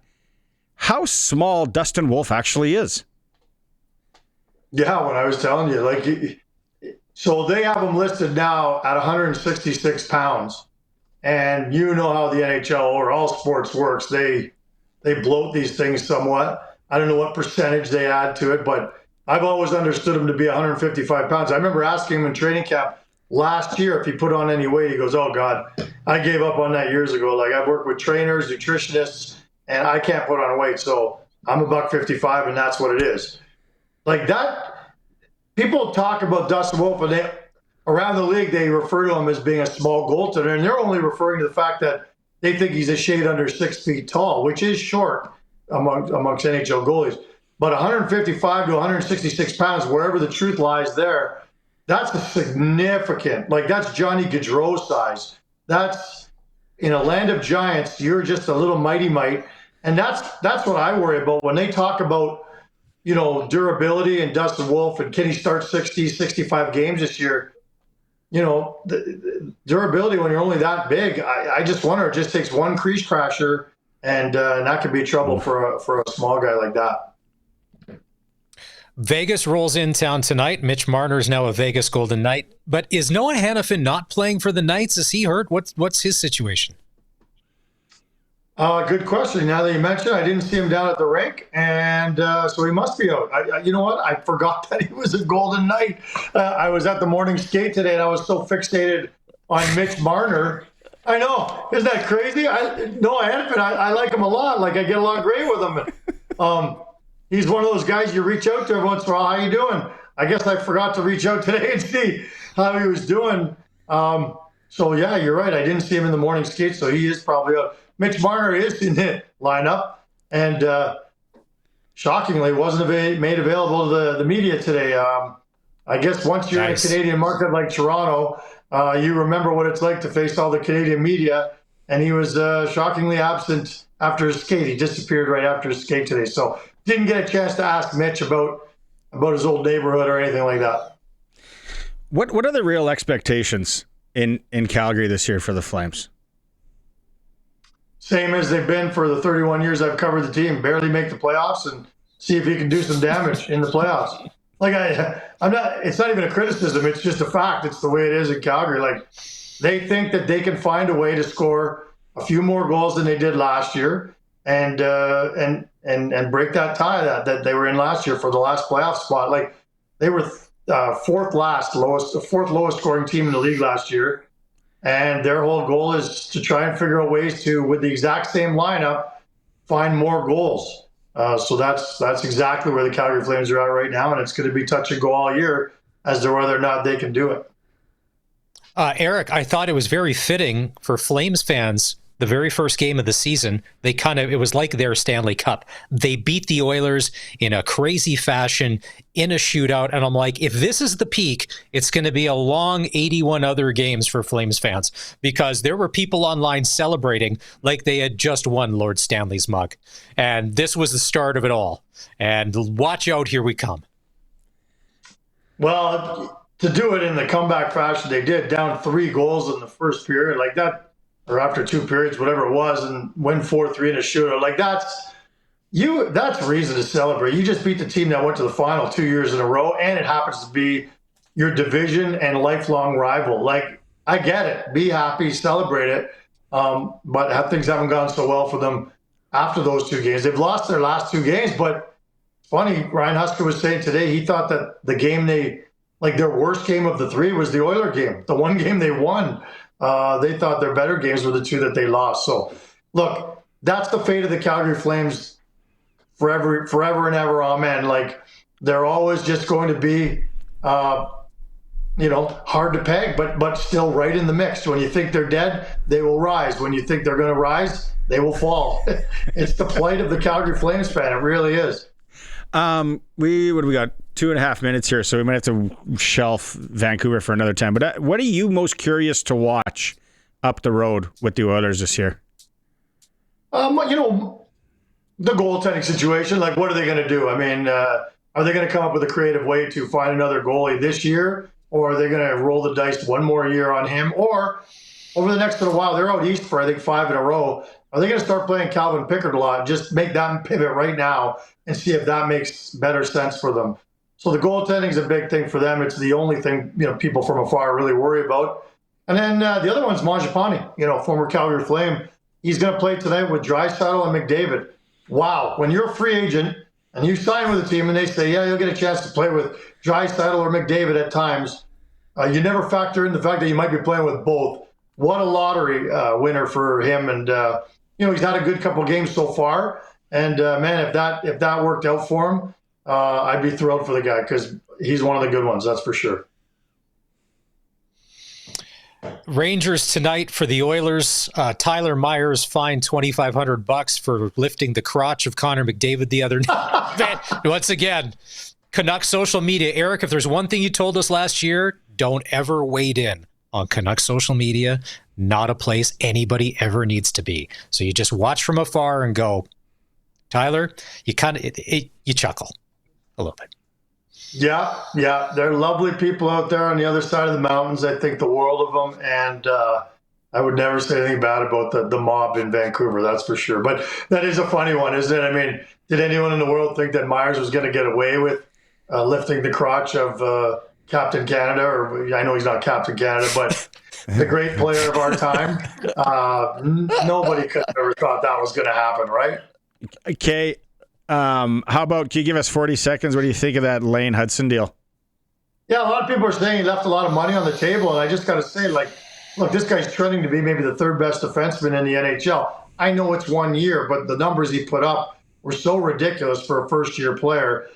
how small Dustin Wolf actually is. Yeah, when I was telling you, like, so they have him listed now at 166 pounds. And you know how the NHL or all sports works. They bloat these things somewhat. I don't know what percentage they add to it, but I've always understood him to be 155 pounds. I remember asking him in training camp last year if he put on any weight. He goes, oh, God, I gave up on that years ago. Like, I've worked with trainers, nutritionists, and I can't put on weight. So I'm $155, and that's what it is. Like that, people talk about Dustin Wolf, and around the league, they refer to him as being a small goaltender, and they're only referring to the fact that they think he's a shade under 6 feet tall, which is short amongst NHL goalies. But 155 to 166 pounds, wherever the truth lies there, that's a significant, like, that's Johnny Gaudreau size. that's in a land of giants, you're just a little mighty mite. And that's what I worry about when they talk about, durability and Dustin Wolf and can he start 60, 65 games this year? The durability when you're only that big, I just wonder, it just takes one crease crasher and that could be trouble for a small guy like that. Vegas rolls in town tonight. Mitch Marner's now a Vegas Golden Knight. But is Noah Hannafin not playing for the Knights? Is he hurt? What's his situation? Good question. Now that you mention, I didn't see him down at the rink, and so he must be out. You know what? I forgot that he was a Golden Knight. I was at the morning skate today, and I was so fixated on Mitch Marner. I know. Isn't that crazy? Noah Hannafin, I like him a lot. Like, I get along great with him. He's one of those guys you reach out to every once in a while. How you doing? I guess I forgot to reach out today and see how he was doing. So, yeah, you're right. I didn't see him in the morning skate, so he is probably out. Mitch Marner is in the lineup, and shockingly wasn't made available to the media today. I guess once you're in a Canadian market like Toronto, you remember what it's like to face all the Canadian media, and he was shockingly absent after his skate. He disappeared right after his skate today, so didn't get a chance to ask Mitch about his old neighborhood or anything like that. What are the real expectations in Calgary this year for the Flames? Same as they've been for the 31 years I've covered the team. Barely make the playoffs and see if he can do some damage in the playoffs. Like I'm not. It's not even a criticism. It's just a fact. It's the way it is in Calgary. Like they think that they can find a way to score a few more goals than they did last year, and break that tie that they were in last year for the last playoff spot. Like they were fourth lowest scoring team in the league last year. And their whole goal is to try and figure out ways to, with the exact same lineup, find more goals. So that's exactly where the Calgary Flames are at right now, and it's going to be touch and go all year as to whether or not they can do it. Eric, I thought it was very fitting for Flames fans. The very first game of the season, it was like their Stanley Cup. They beat the Oilers in a crazy fashion in a shootout. And I'm like, if this is the peak, it's going to be a long 81 other games for Flames fans, because there were people online celebrating like they had just won Lord Stanley's mug. And this was the start of it all. And watch out, here we come. Well, to do it in the comeback fashion they did, down 3 goals in the first period, like that, or after 2 periods, whatever it was, and win 4-3 in a shootout. Like that's reason to celebrate. You just beat the team that went to the final 2 years in a row, and it happens to be your division and lifelong rival. Like, I get it. Be happy, celebrate it. But things haven't gone so well for them after those 2 games. They've lost their last 2 games, but it's funny, Ryan Husker was saying today he thought that the game their worst game of the 3 was the Oiler game, the one game they won. They thought their better games were the 2 that they lost. So, look, that's the fate of the Calgary Flames forever and ever. Amen. Like, they're always just going to be, hard to peg, but still right in the mix. When you think they're dead, they will rise. When you think they're going to rise, they will fall. It's the plight of the Calgary Flames fan. It really is. What do we got? 2.5 minutes here, so we might have to shelf Vancouver for another time. But what are you most curious to watch up the road with the Oilers this year? The goaltending situation. Like, what are they going to do? I mean, are they going to come up with a creative way to find another goalie this year, or are they going to roll the dice one more year on him? Or over the next little while, they're out east for I think 5 in a row. Are they going to start playing Calvin Pickard a lot? Just make that pivot right now and see if that makes better sense for them. So the goaltending is a big thing for them. It's the only thing people from afar really worry about. And then the other one's Mangiapane, former Calgary Flame. He's going to play tonight with Draisaitl and McDavid. Wow, when you're a free agent and you sign with a team and they say, yeah, you'll get a chance to play with Draisaitl or McDavid at times, you never factor in the fact that you might be playing with both. What a lottery winner for him. And he's had a good couple games so far. And man, if that worked out for him, I'd be thrilled for the guy because he's one of the good ones, that's for sure. Rangers tonight for the Oilers. Tyler Myers fined $2,500 for lifting the crotch of Connor McDavid the other night. Once again, Canucks social media. Eric, if there's one thing you told us last year, don't ever wade in. on Canucks social media, not a place anybody ever needs to be. So you just watch from afar and go, Tyler, you kind of you chuckle a little bit. Yeah, they're lovely people out there on the other side of the mountains. I think the world of them, and I would never say anything bad about the mob in Vancouver, that's for sure. But that is a funny one, isn't it? I mean, did anyone in the world think that Myers was going to get away with lifting the crotch of Captain Canada? Or I know he's not Captain Canada, but the great player of our time. Nobody could have ever thought that was going to happen, right? Okay. How about, can you give us 40 seconds? What do you think of that Lane Hudson deal? Yeah, a lot of people are saying he left a lot of money on the table, and I just got to say, like, look, this guy's trending to be maybe the third best defenseman in the NHL. I know it's 1 year, but the numbers he put up were so ridiculous for a first-year player.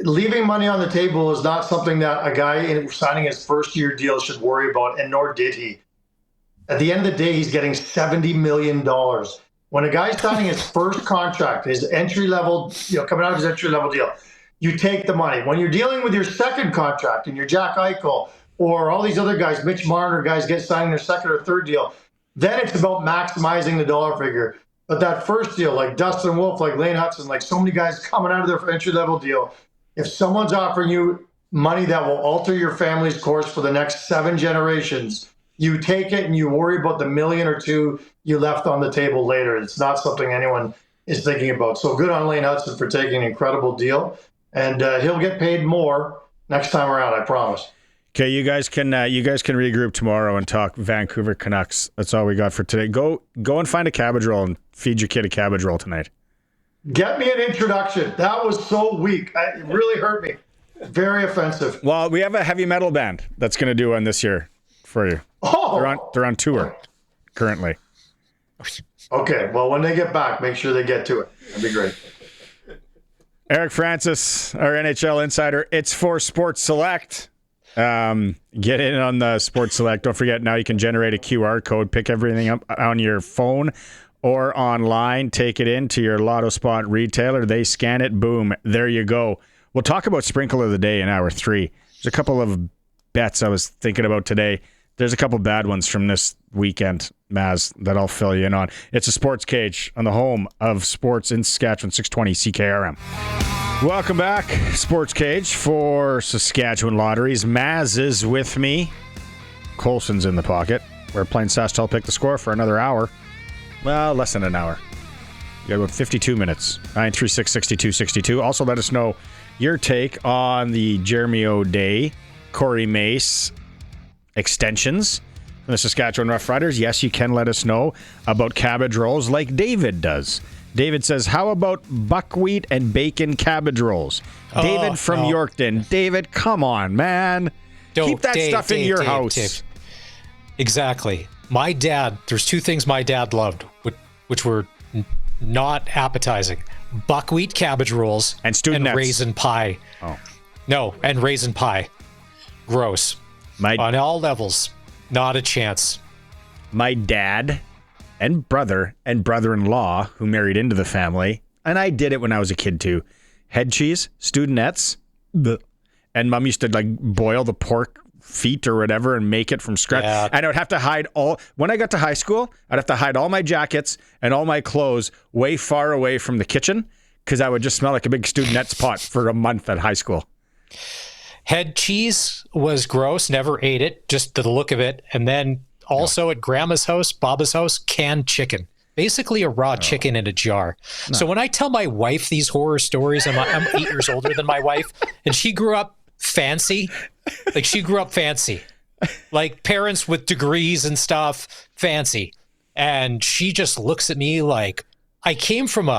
Leaving money on the table is not something that a guy signing his first-year deal should worry about, and nor did he. At the end of the day, he's getting $70 million. When a guy's signing his first contract, his entry-level, coming out of his entry-level deal, you take the money. When you're dealing with your second contract and you're Jack Eichel or all these other guys, Mitch Marner guys get signing their second or third deal, then it's about maximizing the dollar figure. But that first deal, like Dustin Wolf, like Lane Hudson, like so many guys coming out of their entry-level deal, if someone's offering you money that will alter your family's course for the next 7 generations, you take it and you worry about the $1 million or $2 million you left on the table later. It's not something anyone is thinking about. So good on Lane Hudson for taking an incredible deal, and he'll get paid more next time around, I promise. Okay, you guys can regroup tomorrow and talk Vancouver Canucks. That's all we got for today. Go and find a cabbage roll and feed your kid a cabbage roll tonight. Get me an introduction. That was so weak. It really hurt me. Very offensive. Well, we have a heavy metal band that's going to do one this year for you. Oh, they're on tour currently. Okay, well, when they get back, make sure they get to it. That'd be great. Eric Francis, our NHL insider. It's for Sports Select. Get in on the Sports Select. Don't forget, now you can generate a QR code, pick everything up on your phone or online, take it into your Lotto Spot retailer. They scan it, boom, there you go. We'll talk about Sprinkle of the Day in hour 3. There's a couple of bets I was thinking about today. There's a couple bad ones from this weekend, Maz, that I'll fill you in on. It's a Sports Cage on the home of sports in Saskatchewan, 620 CKRM. Welcome back, Sports Cage for Saskatchewan Lotteries. Maz is with me. Colson's in the pocket. We're playing SaskTel Pick the Score for another hour. Well, less than an hour. You got about 52 minutes. 936-6262. Also, let us know your take on the Jeremy O'Day, Corey Mace extensions from the Saskatchewan Roughriders. Yes, you can let us know about cabbage rolls like David does. David says, how about buckwheat and bacon cabbage rolls? David from Yorkton. David, come on, man. Keep that stuff in your house. Exactly. My dad, there's 2 things my dad loved, which were not appetizing. Buckwheat cabbage rolls and student raisin pie. Oh. No, and raisin pie. Gross. On all levels, not a chance. My dad and brother and brother-in-law, who married into the family, and I did it when I was a kid too. Head cheese, studenettes, and Mom used to like boil the pork feet or whatever and make it from scratch. Yeah. And I would have to hide when I got to high school, I'd have to hide all my jackets and all my clothes way far away from the kitchen because I would just smell like a big studenettes pot for a month at high school. Head cheese was gross, never ate it, just the look of it. And then also at Grandma's house, Baba's house, canned chicken. Basically a raw chicken in a jar. No. So when I tell my wife these horror stories, I'm 8 years older than my wife, and she grew up fancy. Like parents with degrees and stuff, fancy. And she just looks at me like I came from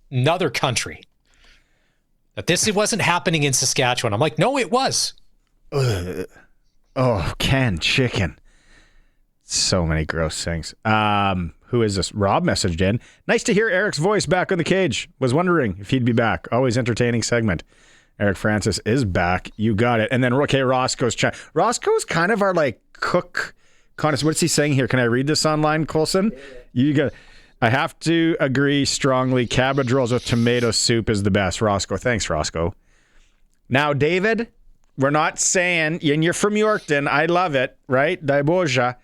another country. That this wasn't happening in Saskatchewan. I'm like, no, it was. Canned chicken. So many gross things. Who is this? Rob messaged in. Nice to hear Eric's voice back on the cage. Was wondering if he'd be back. Always entertaining segment. Eric Francis is back. You got it. And then, okay, Roscoe's chat. Roscoe's kind of our like cook connoisseur. What's he saying here? Can I read this online, Colson? You got. I have to agree strongly. Cabbage rolls with tomato soup is the best. Roscoe. Thanks, Roscoe. Now, David, We're not saying, and you're from Yorkton. I love it, right? Daiboja.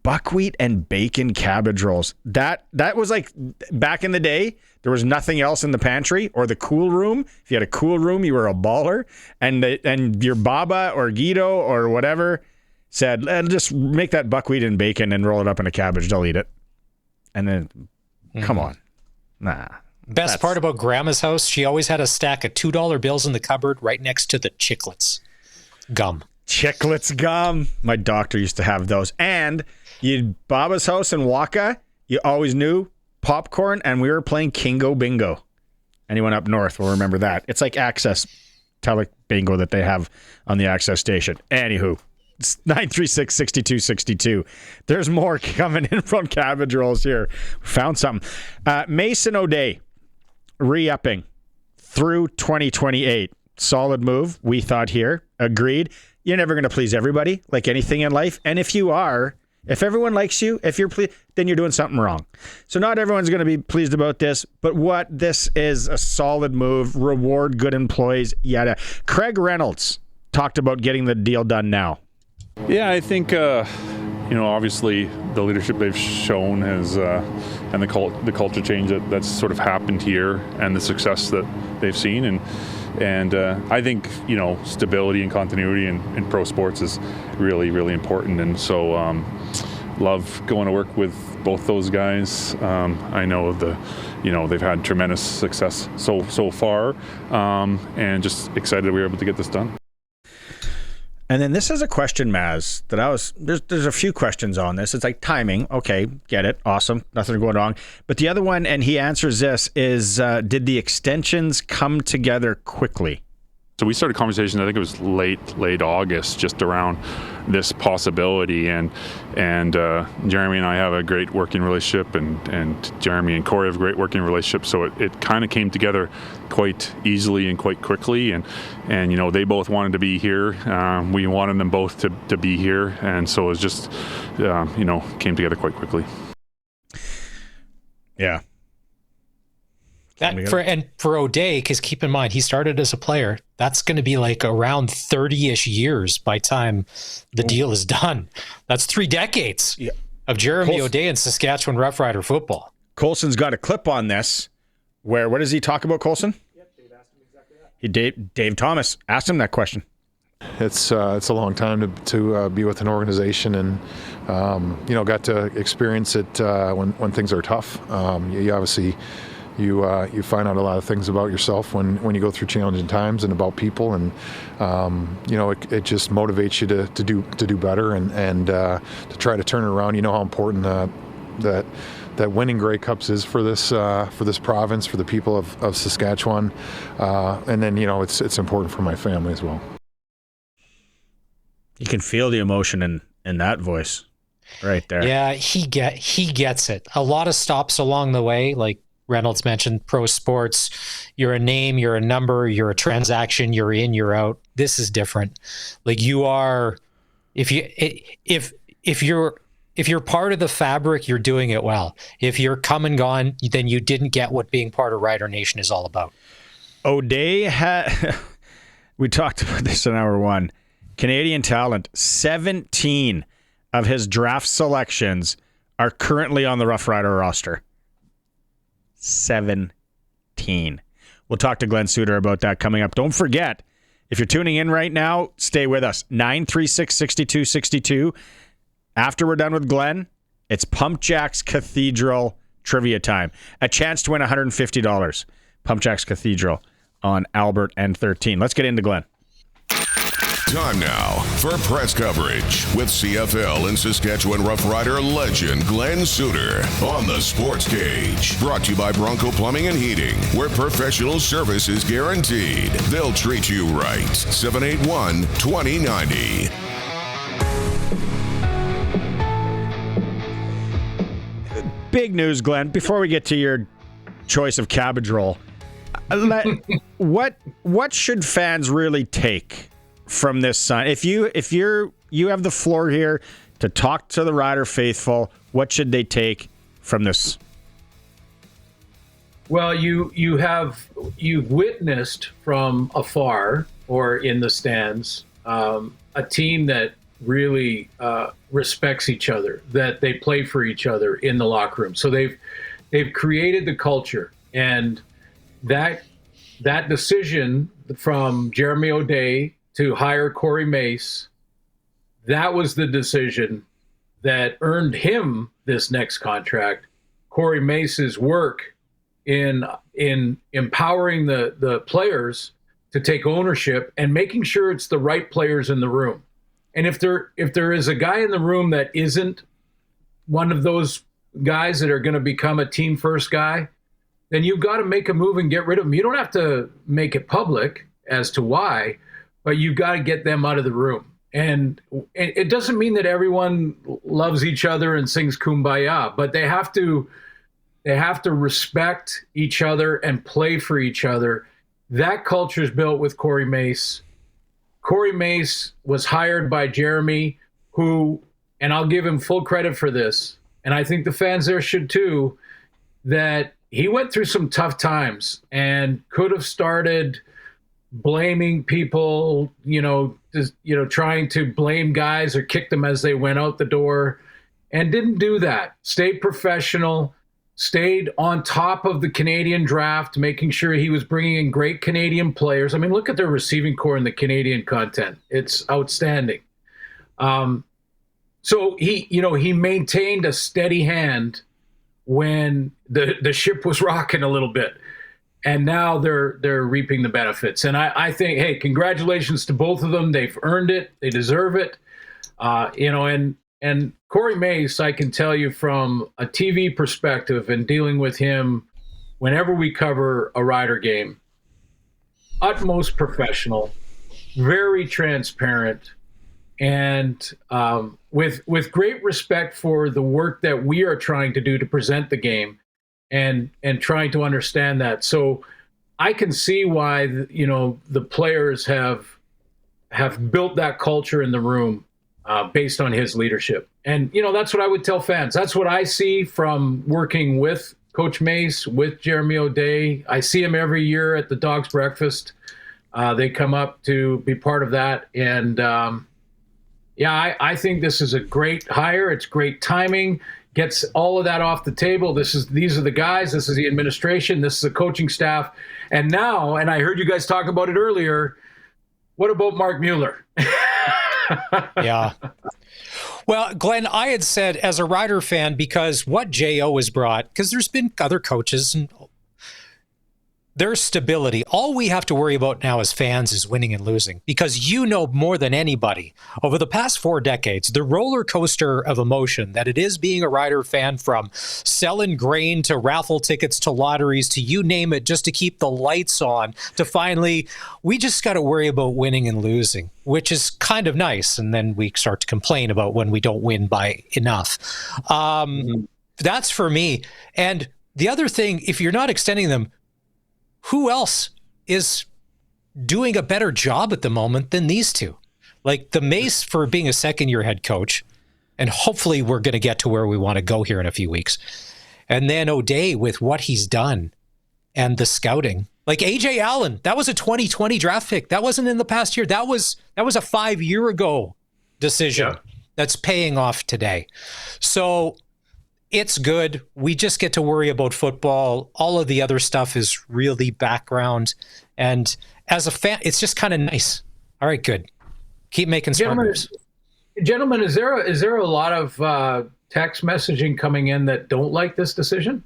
Buckwheat and bacon cabbage rolls. That was like back in the day. There was nothing else in the pantry or the cool room. If you had a cool room, you were a baller. And your Baba or Guido or whatever said, just make that buckwheat and bacon and roll it up in a cabbage. They'll eat it. And then, come on. Nah. Best part about Grandma's house, she always had a stack of $2 bills in the cupboard right next to the Chiclets gum. Chiclets gum. My doctor used to have those. And Baba's house in Waka, you always knew popcorn, and we were playing Kingo Bingo. Anyone up north will remember that. It's like Access Tele Bingo that they have on the Access station. Anywho, it's 936-6262. There's more coming in from cabbage rolls here. Found something. Mace and O'Day re-upping through 2028. Solid move, we thought here. Agreed. You're never going to please everybody, like anything in life. And if you are, if everyone likes you, if you're pleased, then you're doing something wrong. So not everyone's going to be pleased about this, but this is a solid move. Reward good employees, yada. Craig Reynolds talked about getting the deal done now. Yeah, I think, obviously the leadership they've shown has, and the culture change that's sort of happened here and the success that they've seen. And I think, stability and continuity in pro sports is really, really important. And so love going to work with both those guys. I know they've had tremendous success so far, and just excited we were able to get this done. And then this is a question, Maz, that there's a few questions on this. It's like timing. Okay, get it. Awesome. Nothing going wrong. But the other one, and he answers this, is did the extensions come together quickly? So we started conversations, I think it was late August, just around this possibility. And Jeremy and I have a great working relationship, and Jeremy and Corey have a great working relationship. So it kind of came together quite easily and quite quickly. And they both wanted to be here. We wanted them both to be here. And so it was just, came together quite quickly. Yeah. For O'Day, because keep in mind, he started as a player. That's going to be like around 30-ish years by time the deal is done. That's 3 decades of Jeremy O'Day in Saskatchewan Roughrider football. Colson's got a clip on this where, what does he talk about, Colson? Yep, Dave asked him exactly that. Dave Thomas asked him that question. It's a long time to be with an organization, and got to experience it when things are tough. You obviously you find out a lot of things about yourself when you go through challenging times, and about people, and it just motivates you to do better and to try to turn it around. You know how important that winning Grey Cups is for this province, for the people of Saskatchewan, and then it's important for my family as well. You can feel the emotion in that voice right there. Yeah, he gets it. A lot of stops along the way, like Reynolds mentioned, pro sports. You're a name, you're a number, you're a transaction, you're in, you're out. This is different. Like you are, if you're part of the fabric, you're doing it well. If you're come and gone, then you didn't get what being part of Rider Nation is all about. O'Day we talked about this in hour one. Canadian talent, 17 of his draft selections are currently on the Rough Rider roster. 17. We'll talk to Glen Suitor about that coming up. Don't forget, if you're tuning in right now, stay with us. 936-6262. After we're done with Glen, it's Pump Jacks Cathedral trivia time. A chance to win $150. Pump Jacks Cathedral on Albert and 13. Let's get into Glen. Time now for press coverage with CFL and Saskatchewan Roughrider legend Glen Suitor on the SportsCage. Brought to you by Bronco Plumbing and Heating, where professional service is guaranteed. They'll treat you right. 781-2090. Big news, Glenn. Before we get to your choice of cabbage roll, what should fans really take from this sign? If you have the floor here to talk to the Rider faithful, what should they take from this? Well, you've witnessed from afar or in the stands, a team that really respects each other, that they play for each other in the locker room. So they've created the culture, and that decision from Jeremy O'Day to hire Corey Mace, that was the decision that earned him this next contract. Corey Mace's work in empowering the players to take ownership and making sure it's the right players in the room. And if there is a guy in the room that isn't one of those guys that are going to become a team first guy, then you've got to make a move and get rid of them. You don't have to make it public as to why, but you've got to get them out of the room. And it doesn't mean that everyone loves each other and sings Kumbaya, but they have to respect each other and play for each other. That culture is built with Corey Mace. Corey Mace was hired by Jeremy, who, and I'll give him full credit for this, and I think the fans there should too, that he went through some tough times and could have started blaming people, trying to blame guys or kick them as they went out the door, and didn't do that. Stayed professional, stayed on top of the Canadian draft, making sure he was bringing in great Canadian players. I mean, look at their receiving core and the Canadian content. It's outstanding. So he maintained a steady hand when the ship was rocking a little bit. And now they're reaping the benefits. And I think, hey, congratulations to both of them. They've earned it. They deserve it. And Corey Mace, I can tell you from a TV perspective and dealing with him whenever we cover a Rider game, utmost professional, very transparent, and with great respect for the work that we are trying to do to present the game. And trying to understand that. So I can see why, the players have built that culture in the room based on his leadership. And, that's what I would tell fans. That's what I see from working with Coach Mace, with Jeremy O'Day. I see him every year at the Dogs Breakfast. They come up to be part of that. And, I think this is a great hire. It's great timing. Gets all of that off the table. These are the guys. This is the administration. This is the coaching staff. And now, and I heard you guys talk about it earlier, what about Mark Mueller? Yeah. Well, Glenn, I had said as a Rider fan, because what J.O. has brought, because there's been other coaches and there's stability. All we have to worry about now as fans is winning and losing, because more than anybody over the past 4 decades, the roller coaster of emotion that it is being a Rider fan, from selling grain to raffle tickets to lotteries to you name it, just to keep the lights on, to finally, we just got to worry about winning and losing, which is kind of nice. And then we start to complain about when we don't win by enough. That's for me. And the other thing, if you're not extending them, who else is doing a better job at the moment than these two? Like the Mace for being a second-year head coach, and hopefully we're going to get to where we want to go here in a few weeks. And then O'Day with what he's done and the scouting. Like A.J. Allen, that was a 2020 draft pick. That wasn't in the past year. That was a 5-year ago decision that's paying off today. So it's good. We just get to worry about football. All of the other stuff is really background. And as a fan, it's just kind of nice. All right, good. Keep making smart moves. Gentlemen, is there a lot of text messaging coming in that don't like this decision?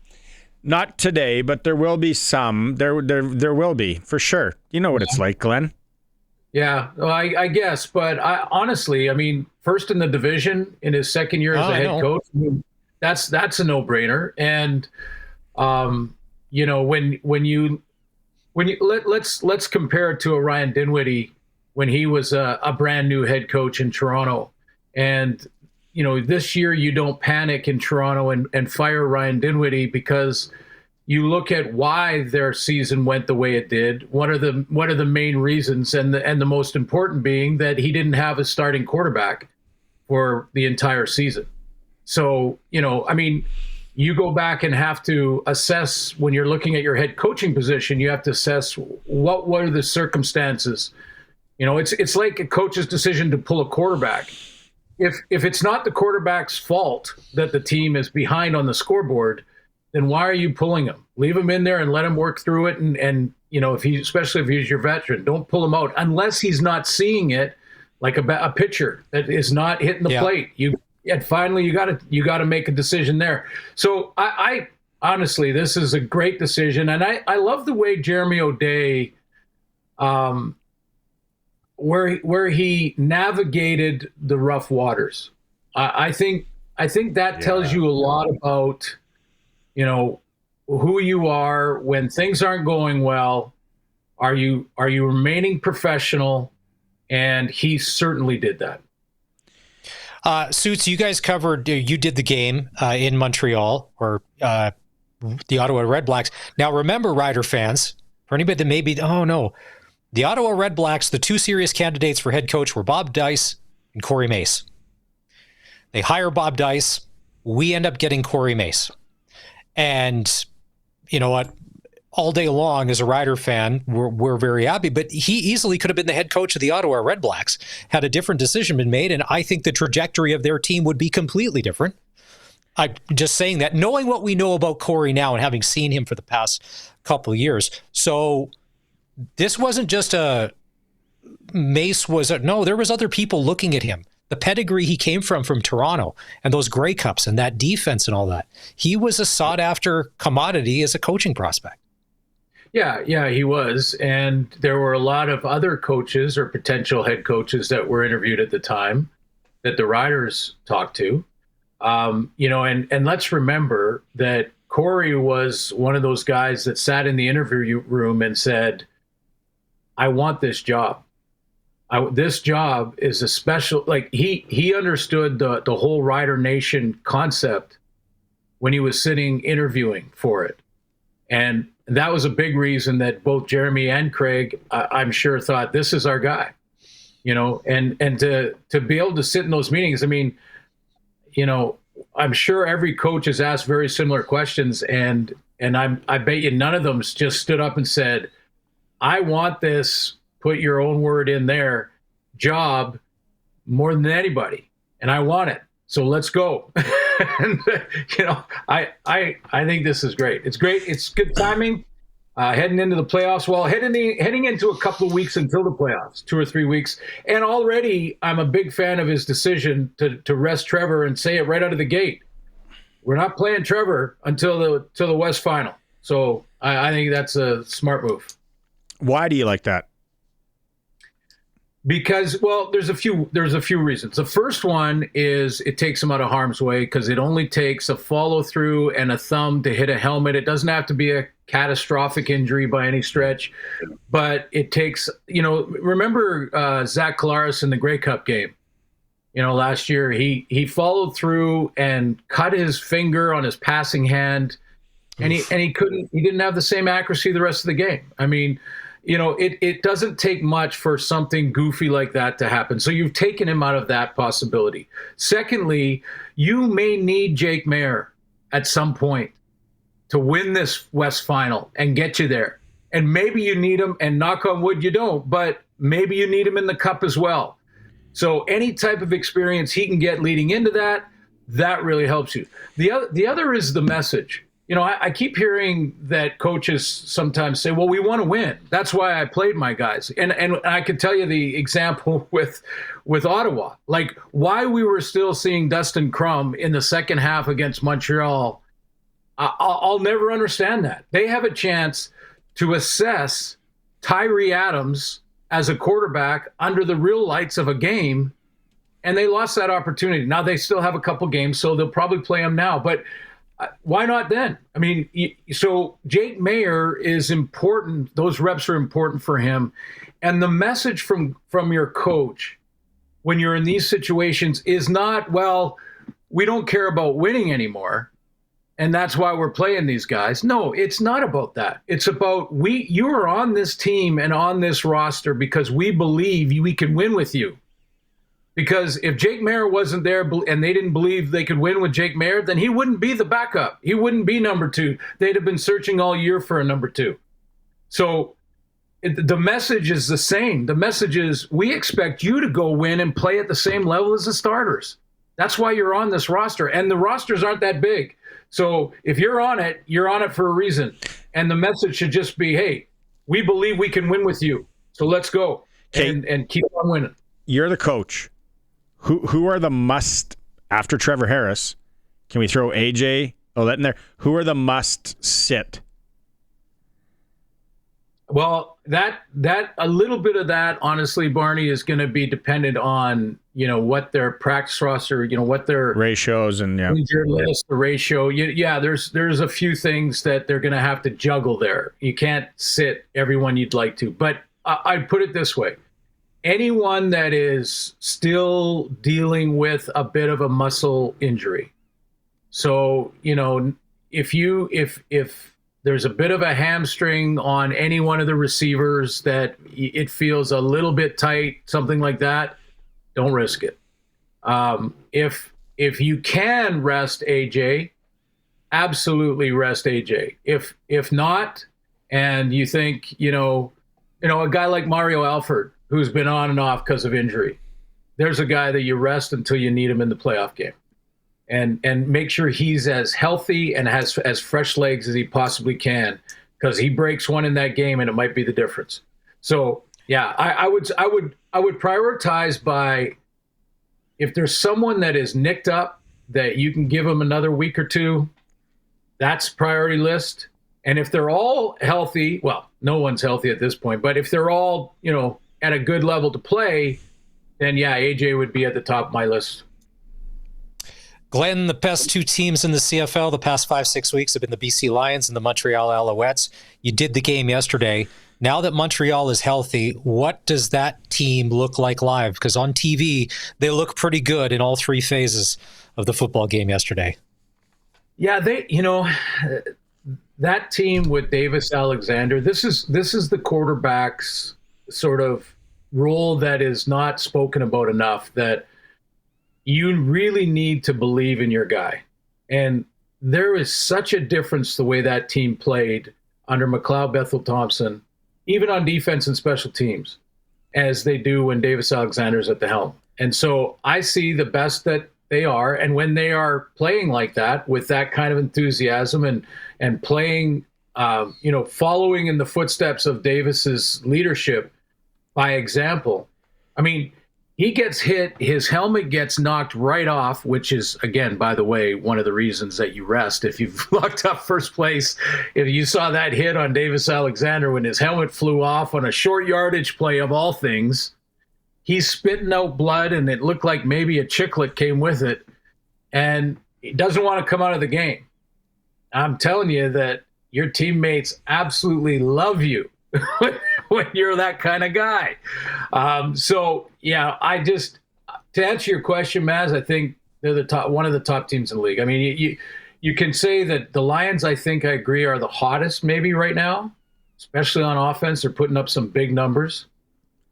Not today, but there will be some. There will be, for sure. You know what it's like, Glenn. Yeah, well, I guess. But honestly, first in the division in his second year as a head coach, that's a no-brainer. And let's compare it to a Ryan Dinwiddie when he was a brand new head coach in Toronto. And this year you don't panic in Toronto and fire Ryan Dinwiddie, because you look at why their season went the way it did. What are the main reasons, and the most important being that he didn't have a starting quarterback for the entire season. So, you go back and have to assess, when you're looking at your head coaching position, you have to assess what were the circumstances You know, it's like a coach's decision to pull a quarterback. If it's not the quarterback's fault that the team is behind on the scoreboard, then why are you pulling him? Leave him in there and let him work through it. And you know, especially if he's your veteran, don't pull him out unless he's not seeing it like a pitcher that is not hitting the plate. Finally, you got to make a decision there. So I honestly, this is a great decision, and I love the way Jeremy O'Day, where he navigated the rough waters. I think that tells you a lot about, you know, who you are when things aren't going well. Are you remaining professional? And he certainly did that. Suits, you guys you did the game in Montreal, or the Ottawa Redblacks. Now, remember, Rider fans, for anybody that may be, the Ottawa Redblacks, the two serious candidates for head coach were Bob Dice and Corey Mace. They hire Bob Dice. We end up getting Corey Mace. And you know what? All day long, as a Rider fan, we're very happy, but he easily could have been the head coach of the Ottawa Redblacks had a different decision been made, and I think the trajectory of their team would be completely different. I'm just saying that, knowing what we know about Corey now and having seen him for the past couple of years. So this wasn't just Mace no, there was other people looking at him. The pedigree he came from Toronto, and those Grey Cups and that defense and all that. He was a sought-after commodity as a coaching prospect. Yeah, he was. And there were a lot of other coaches or potential head coaches that were interviewed at the time that the Riders talked to. You know, and let's remember that Corey was one of those guys that sat in the interview room and said, I want this job. This job is a special, like he understood the whole Rider Nation concept when he was sitting interviewing for it. And that was a big reason that both Jeremy and Craig, I'm sure, thought this is our guy, you know, and to be able to sit in those meetings. I mean, you know, I'm sure every coach has asked very similar questions, and I bet you none of them just stood up and said, I want this, put your own word in there, job more than anybody, and I want it. So let's go. And, you know, I think this is great. It's great. It's good timing. Heading into the playoffs. Well, heading into a couple of weeks until the playoffs, 2 or 3 weeks. And already I'm a big fan of his decision to rest Trevor and say it right out of the gate. We're not playing Trevor until the West Final. So I think that's a smart move. Why do you like that? Because, well, there's a few reasons. The first one is it takes him out of harm's way, because it only takes a follow through and a thumb to hit a helmet. It doesn't have to be a catastrophic injury by any stretch, but it takes, you know, remember Zach Collaros in the Grey Cup game, you know, last year, he followed through and cut his finger on his passing hand, and he didn't have the same accuracy the rest of the game. I mean, you know, it doesn't take much for something goofy like that to happen. So you've taken him out of that possibility. Secondly, you may need Jake Maier at some point to win this West Final and get you there. And maybe you need him, and knock on wood, you don't, but maybe you need him in the Cup as well. So any type of experience he can get leading into that really helps you. The other is the message. You know, I keep hearing that coaches sometimes say, well, we want to win. That's why I played my guys. And I can tell you the example with Ottawa, like why we were still seeing Dustin Crum in the second half against Montreal. I'll never understand that. They have a chance to assess Tyree Adams as a quarterback under the real lights of a game, and they lost that opportunity. Now they still have a couple games, so they'll probably play him now. But why not then? I mean, so Jake Maier is important. Those reps are important for him. And the message from your coach when you're in these situations is not, well, we don't care about winning anymore, and that's why we're playing these guys. No, it's not about that. It's about you are on this team and on this roster because we believe we can win with you. Because if Jake Maier wasn't there and they didn't believe they could win with Jake Maier, then he wouldn't be the backup. He wouldn't be number 2. They'd have been searching all year for a number 2. So the message is the same. The message is we expect you to go win and play at the same level as the starters. That's why you're on this roster. And the rosters aren't that big. So if you're on it for a reason. And the message should just be, hey, we believe we can win with you. So let's go and keep on winning. You're the coach. Who are the must, after Trevor Harris, can we throw AJ Ouellette in there? Who are the must sit? Well, that a little bit of that, honestly, Barney, is going to be dependent on, what their practice roster, what their ratios and injured list, the ratio. There's a few things that they're going to have to juggle there. You can't sit everyone you'd like to. But I'd put it this way. Anyone that is still dealing with a bit of a muscle injury. So, if there's a bit of a hamstring on any one of the receivers that it feels a little bit tight, something like that, don't risk it. If you can rest AJ, absolutely rest AJ. If not, and you think, a guy like Mario Alford, who's been on and off because of injury, there's a guy that you rest until you need him in the playoff game. And make sure he's as healthy and has as fresh legs as he possibly can, because he breaks one in that game and it might be the difference. So yeah, I would prioritize by, if there's someone that is nicked up that you can give them another week or two, that's priority list. And if they're all healthy, well, no one's healthy at this point, but if they're all, at a good level to play, then yeah, AJ would be at the top of my list. Glenn, the best two teams in the CFL the past 5-6 weeks have been the BC Lions and the Montreal Alouettes. You did the game yesterday. Now that Montreal is healthy, what does that team look like live? Because on TV, they look pretty good in all three phases of the football game yesterday. Yeah, that team with Davis Alexander, this is the quarterback's sort of role that is not spoken about enough, that you really need to believe in your guy. And there is such a difference the way that team played under McLeod Bethel-Thompson, even on defense and special teams, as they do when Davis Alexander's at the helm. And so I see the best that they are. And when they are playing like that, with that kind of enthusiasm and playing, following in the footsteps of Davis's leadership by example, I mean, he gets hit, his helmet gets knocked right off, which is, again, by the way, one of the reasons that you rest. If you've locked up first place, if you saw that hit on Davis Alexander when his helmet flew off on a short yardage play of all things, he's spitting out blood, and it looked like maybe a chiclet came with it, and he doesn't want to come out of the game. I'm telling you that your teammates absolutely love you when you're that kind of guy. So yeah, to answer your question, Maz, I think they're one of the top teams in the league. I mean, you can say that the Lions, I think I agree, are the hottest maybe right now, especially on offense. They're putting up some big numbers.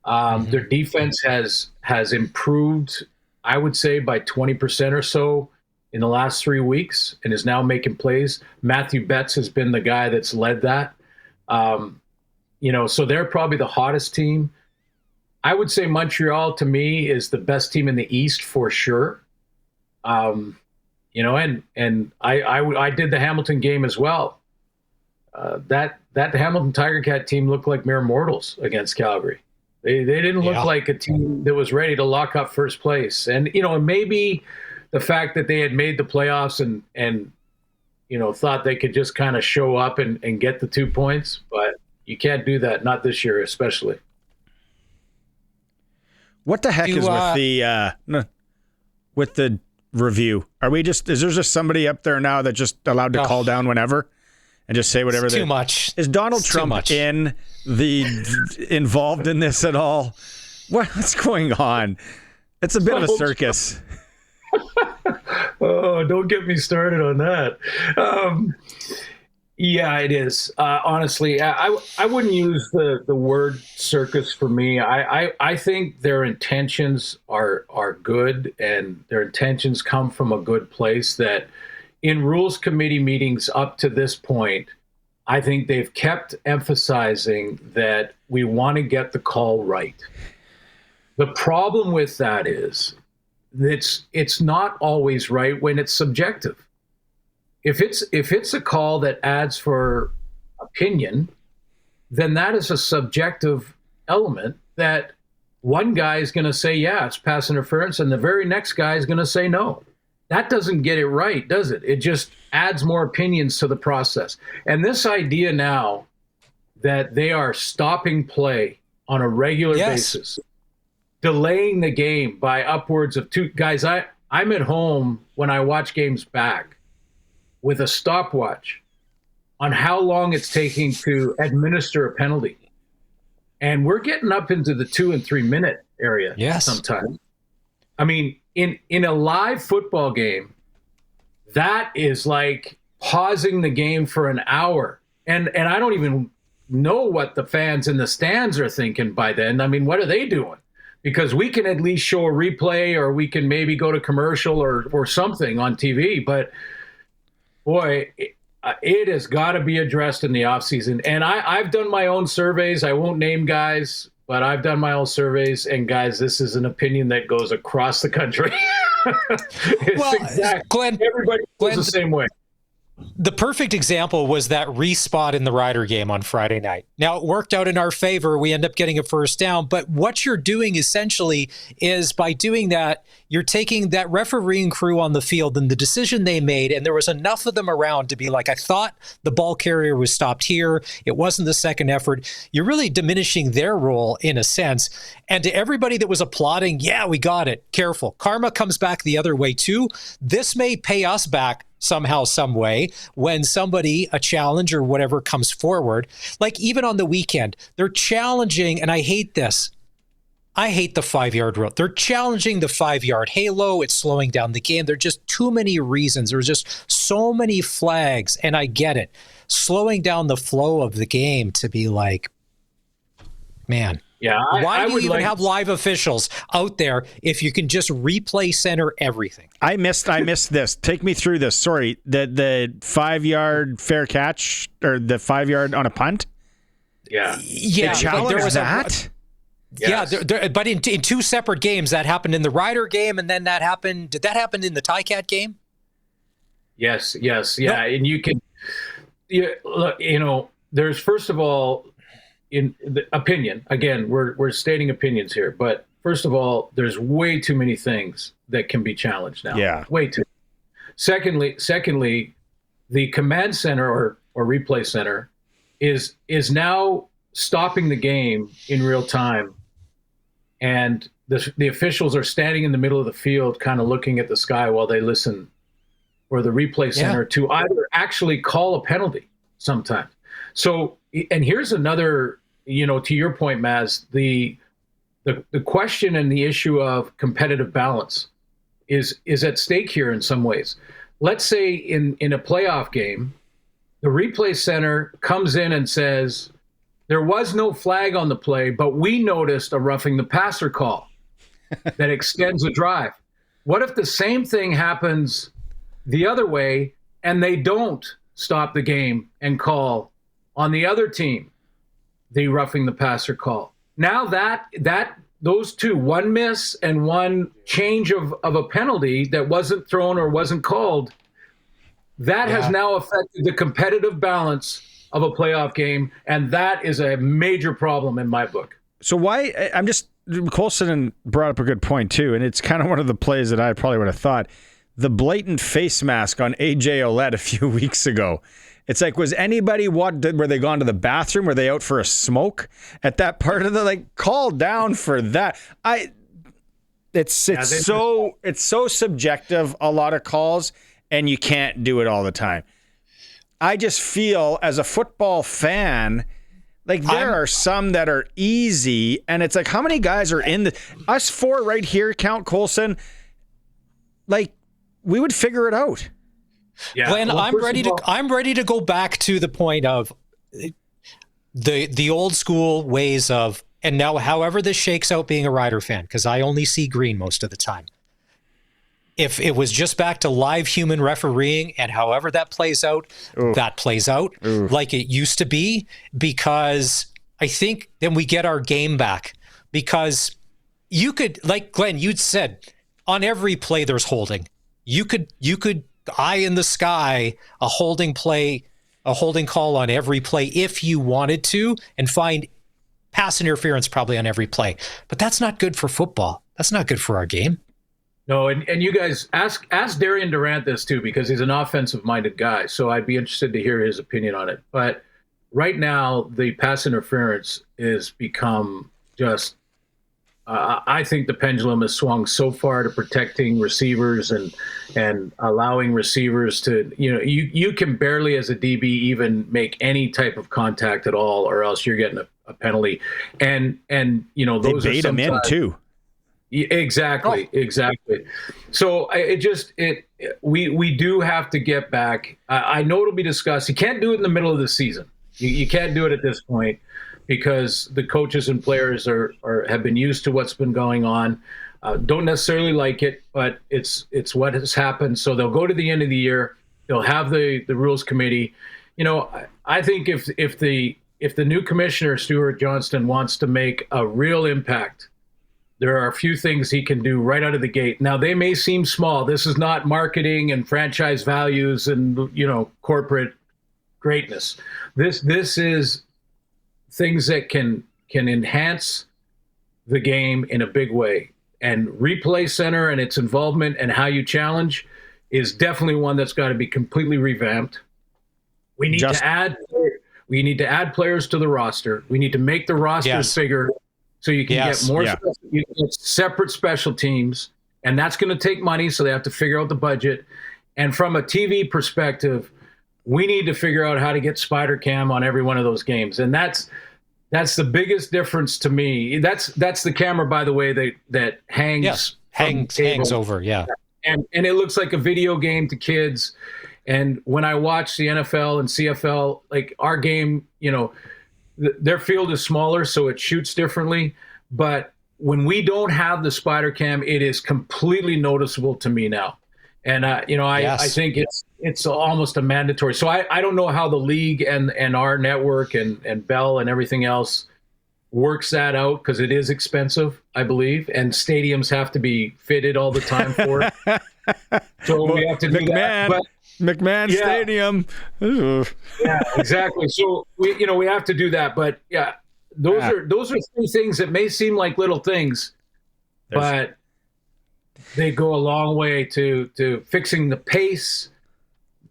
Their defense has improved, I would say, by 20% or so in the last 3 weeks, and is now making plays. Matthew Betts has been the guy that's led that. So they're probably the hottest team. I would say Montreal, to me, is the best team in the East for sure. And I did the Hamilton game as well. That Hamilton Tiger Cat team looked like mere mortals against Calgary. They didn't look like a team that was ready to lock up first place. And maybe the fact that they had made the playoffs and thought they could just kind of show up and get the 2 points, but you can't do that, not this year especially. What the heck is with the review? Is there just somebody up there now that just allowed to call down whenever and just say whatever? It's too much. Is Donald Trump involved in this at all? What's going on? It's a bit of a circus. Oh, don't get me started on that. Yeah, it is. Honestly, I wouldn't use the word circus for me. I think their intentions are good, and their intentions come from a good place. That in rules committee meetings up to this point, I think they've kept emphasizing that we want to get the call right. The problem with that is it's not always right when it's subjective. If it's a call that adds for opinion, then that is a subjective element that one guy is going to say, yeah, it's pass interference, and the very next guy is going to say no. That doesn't get it right, does it? It just adds more opinions to the process. And this idea now that they are stopping play on a regular basis, delaying the game by upwards of 2 guys. I'm at home when I watch games back with a stopwatch on how long it's taking to administer a penalty. And we're getting up into the 2 and 3 minute area sometimes. I mean, in a live football game, that is like pausing the game for an hour. And I don't even know what the fans in the stands are thinking by then. I mean, what are they doing? Because we can at least show a replay, or we can maybe go to commercial or something on TV. But boy, it has got to be addressed in the offseason. And I've done my own surveys. I won't name guys, but I've done my own surveys. And guys, this is an opinion that goes across the country. Glenn, everybody feels the same way. The perfect example was that respot in the Rider game on Friday night. Now, it worked out in our favor. We end up getting a first down. But what you're doing essentially is, by doing that, you're taking that refereeing crew on the field and the decision they made, and there was enough of them around to be like, I thought the ball carrier was stopped here. It wasn't the second effort. You're really diminishing their role in a sense. And to everybody that was applauding, yeah, we got it. Careful. Karma comes back the other way too. This may pay us back somehow, some way, when somebody, a challenge or whatever, comes forward. Like even on the weekend, they're challenging, and I hate this. I hate the 5-yard rule. They're challenging the 5-yard halo. It's slowing down the game. There are just too many reasons. There's just so many flags, and I get it. Slowing down the flow of the game to be like, man. Yeah, why do you even have live officials out there if you can just replay center everything? I missed this. Take me through this. Sorry, the 5-yard fair catch, or the 5-yard on a punt. Yeah, yeah. There was that. Yes. Yeah, but in 2 separate games, that happened in the Rider game, and then that happened. Did that happen in the Ticat game? Yes, yeah, and you can, look. There's, first of all, in the opinion. Again, we're stating opinions here, but first of all, there's way too many things that can be challenged now. Yeah, way too. Secondly, the command center or replay center is now stopping the game in real time, and the officials are standing in the middle of the field kind of looking at the sky while they listen for the replay center to either actually call a penalty sometimes. So, and here's another, to your point, Maz, the question and the issue of competitive balance is at stake here in some ways. Let's say in a playoff game, the replay center comes in and says, there was no flag on the play, but we noticed a roughing the passer call that extends the drive. What if the same thing happens the other way and they don't stop the game and call on the other team the roughing the passer call? Now that those two, one miss and one change of a penalty that wasn't thrown or wasn't called, that has now affected the competitive balance of a playoff game, and that is a major problem in my book. So why, Colson brought up a good point too, and it's kind of one of the plays that I probably would have thought. The blatant face mask on AJ Ouellette a few weeks ago. It's like, was anybody, were they gone to the bathroom? Were they out for a smoke at that part of the, call down for that? It's so subjective, a lot of calls, and you can't do it all the time. I just feel, as a football fan, there are some that are easy, and it's like, how many guys are in us 4 right here, Count Colson, we would figure it out. Yeah. Glenn, I'm ready to go back to the point of the old school ways of, and now however this shakes out being a Rider fan, because I only see green most of the time. if it was just back to live human refereeing and however that plays out, that plays out like it used to be, because I think then we get our game back. Because you could, like Glenn, you'd said, on every play there's holding. You could eye in the sky a holding play, a holding call on every play if you wanted to, and find pass interference probably on every play. But that's not good for football. That's not good for our game. No, and you guys ask Darian Durant this too, because he's an offensive-minded guy. So I'd be interested to hear his opinion on it. But right now, the pass interference is become just. I think the pendulum has swung so far to protecting receivers and allowing receivers to, you can barely as a DB even make any type of contact at all, or else you're getting a penalty. And those they bait them in too. Exactly. So we do have to get back. I know it'll be discussed. You can't do it in the middle of the season. You can't do it at this point, because the coaches and players have been used to what's been going on. Don't necessarily like it, but it's what has happened. So they'll go to the end of the year. They'll have the rules committee. I think if the new commissioner, Stuart Johnston, wants to make a real impact, there are a few things he can do right out of the gate. Now, they may seem small. This is not marketing and franchise values and corporate greatness. This is things that can enhance the game in a big way. And Replay Center and its involvement and how you challenge is definitely one that's got to be completely revamped. We need to add players to the roster. We need to make the rosters bigger so you can get more you can get separate special teams, and that's going to take money, so they have to figure out the budget. And from a TV perspective, we need to figure out how to get Spider Cam on every one of those games. And that's the biggest difference to me. That's the camera, by the way, that hangs over, and it looks like a video game to kids. And when I watch the NFL and CFL, like our game, their field is smaller, so it shoots differently. But when we don't have the Spider Cam, it is completely noticeable to me now. And I think it's almost a mandatory. So I don't know how the league and our network and Bell and everything else works that out, because it is expensive, I believe, and stadiums have to be fitted all the time for it. So we have to do that. But, McMahon Stadium. Yeah, exactly. So we have to do that. But those are three things that may seem like little things, but they go a long way to fixing the pace.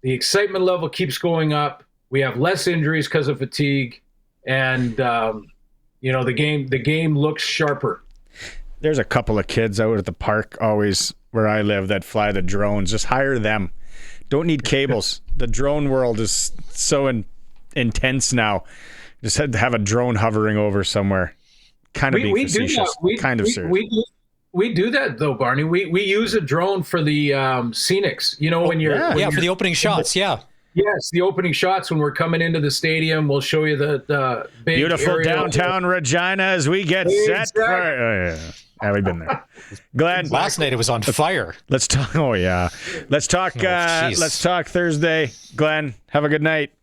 The excitement level keeps going up. We have less injuries because of fatigue, and the game looks sharper. There's a couple of kids out at the park always where I live that fly the drones. Just hire them. Don't need cables. The drone world is so intense now. Just had to have a drone hovering over somewhere. Kind of being facetious. Kind of serious. We do that though, Barney. We use a drone for the scenics. When you're for the opening shots. Yes, the opening shots when we're coming into the stadium. We'll show you the big beautiful downtown Regina as we get set for. We've been there. Glenn, last night it was on fire. Let's talk. Oh yeah, let's talk. Let's talk Thursday. Glenn, have a good night.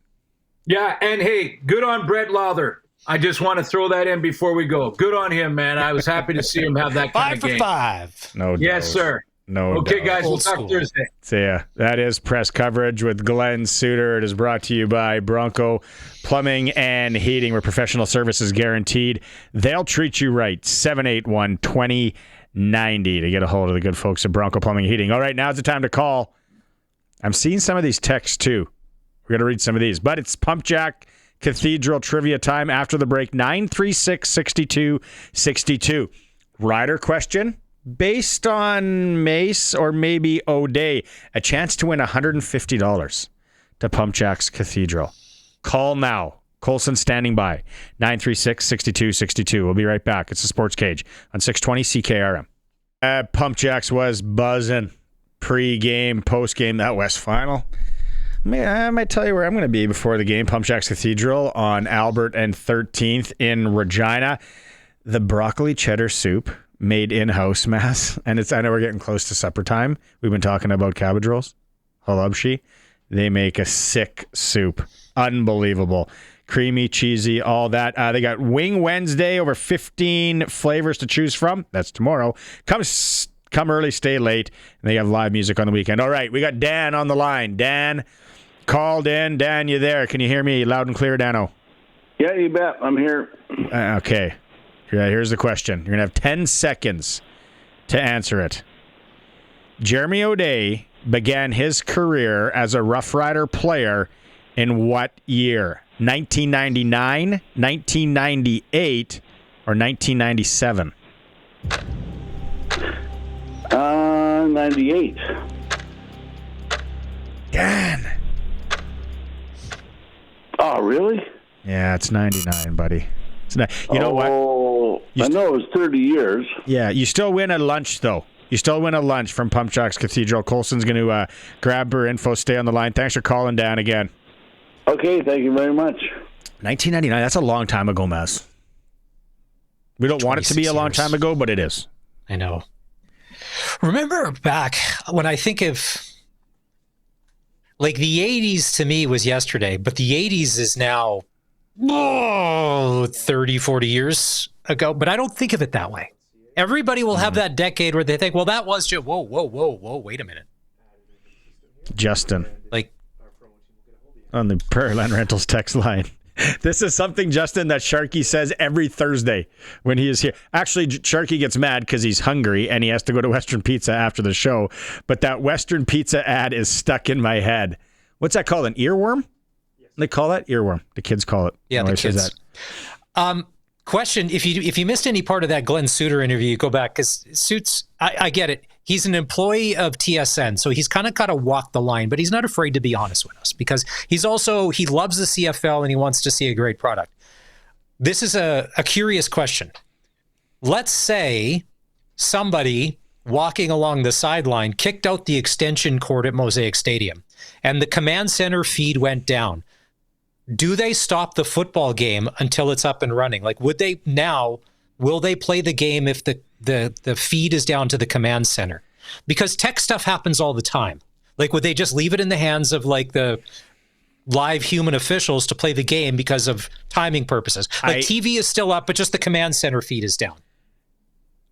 Yeah, and hey, good on Brett Lawther. I just want to throw that in before we go. Good on him, man. I was happy to see him have that kind of game. 5 for 5. No. Yes, sir. No. Okay, guys, we'll Old talk school. Thursday. So yeah, that is press coverage with Glen Suitor. It is brought to you by Bronco Plumbing and Heating, where professional service is guaranteed. They'll treat you right. 781-2090 to get a hold of the good folks at Bronco Plumbing and Heating. All right, now's the time to call. I'm seeing some of these texts too. We're going to read some of these, but it's Pump Jack Cathedral trivia time after the break. 936-6262. Rider question. Based on Mace or maybe O'Day, a chance to win $150 to Pump Jack's Cathedral. Call now. Colson standing by. 936-6262. We'll be right back. It's the Sports Cage on 620 CKRM. Pump Jacks was buzzing. Pre-game, post-game, that West Final. I might tell you where I'm going to be before the game. Pump Jacks Cathedral on Albert and 13th in Regina. The broccoli cheddar soup made in-house, Mass. And I know we're getting close to supper time. We've been talking about cabbage rolls. Halabshi. They make a sick soup. Unbelievable. Creamy, cheesy, all that. They got Wing Wednesday, over 15 flavors to choose from. That's tomorrow. Come early, stay late. And they have live music on the weekend. All right, we got Dan on the line. Dan called in. Dan, you there? Can you hear me loud and clear, Dano? Yeah, you bet. I'm here. Okay. Here's the question. You're going to have 10 seconds to answer it. Jeremy O'Day began his career as a Rough Rider player in what year? 1999, 1998, or 1997? 98. Dan. Oh, really? Yeah, it's 99, buddy. You know what? I know it was 30 years. Yeah, you still win a lunch, though. You still win a lunch from Pump Jocks Cathedral. Colson's going to grab her info. Stay on the line. Thanks for calling, Dan, again. Okay, thank you very much. 1999, that's a long time ago, Maz. We don't want it to be a long time ago, but it is. I know. Remember back when I think of, like, the 80s to me was yesterday, but the 80s is now 30, 40 years ago, but I don't think of it that way. Everybody will have that decade where they think, well, that was just, whoa, wait a minute. Justin. Like, on the Prairie Land Rentals text line. This is something, Justin, that Sharky says every Thursday when he is here. Actually, Sharky gets mad because he's hungry and he has to go to Western Pizza after the show. But that Western Pizza ad is stuck in my head. What's that called? An earworm? They call that earworm. The kids call it. Yeah, the kids. That. Question: If you missed any part of that Glen Suitor interview, go back, because Suits. I get it. He's an employee of TSN, so he's kind of got to walk the line, but he's not afraid to be honest with us because he loves the CFL and he wants to see a great product. This is a curious question. Let's say somebody walking along the sideline kicked out the extension cord at Mosaic Stadium and the command center feed went down. Do they stop the football game until it's up and running? Like, will they play the game if the feed is down to the command center? Because tech stuff happens all the time. Like, would they just leave it in the hands of, like, the live human officials to play the game because of timing purposes? Like, TV is still up, but just the command center feed is down.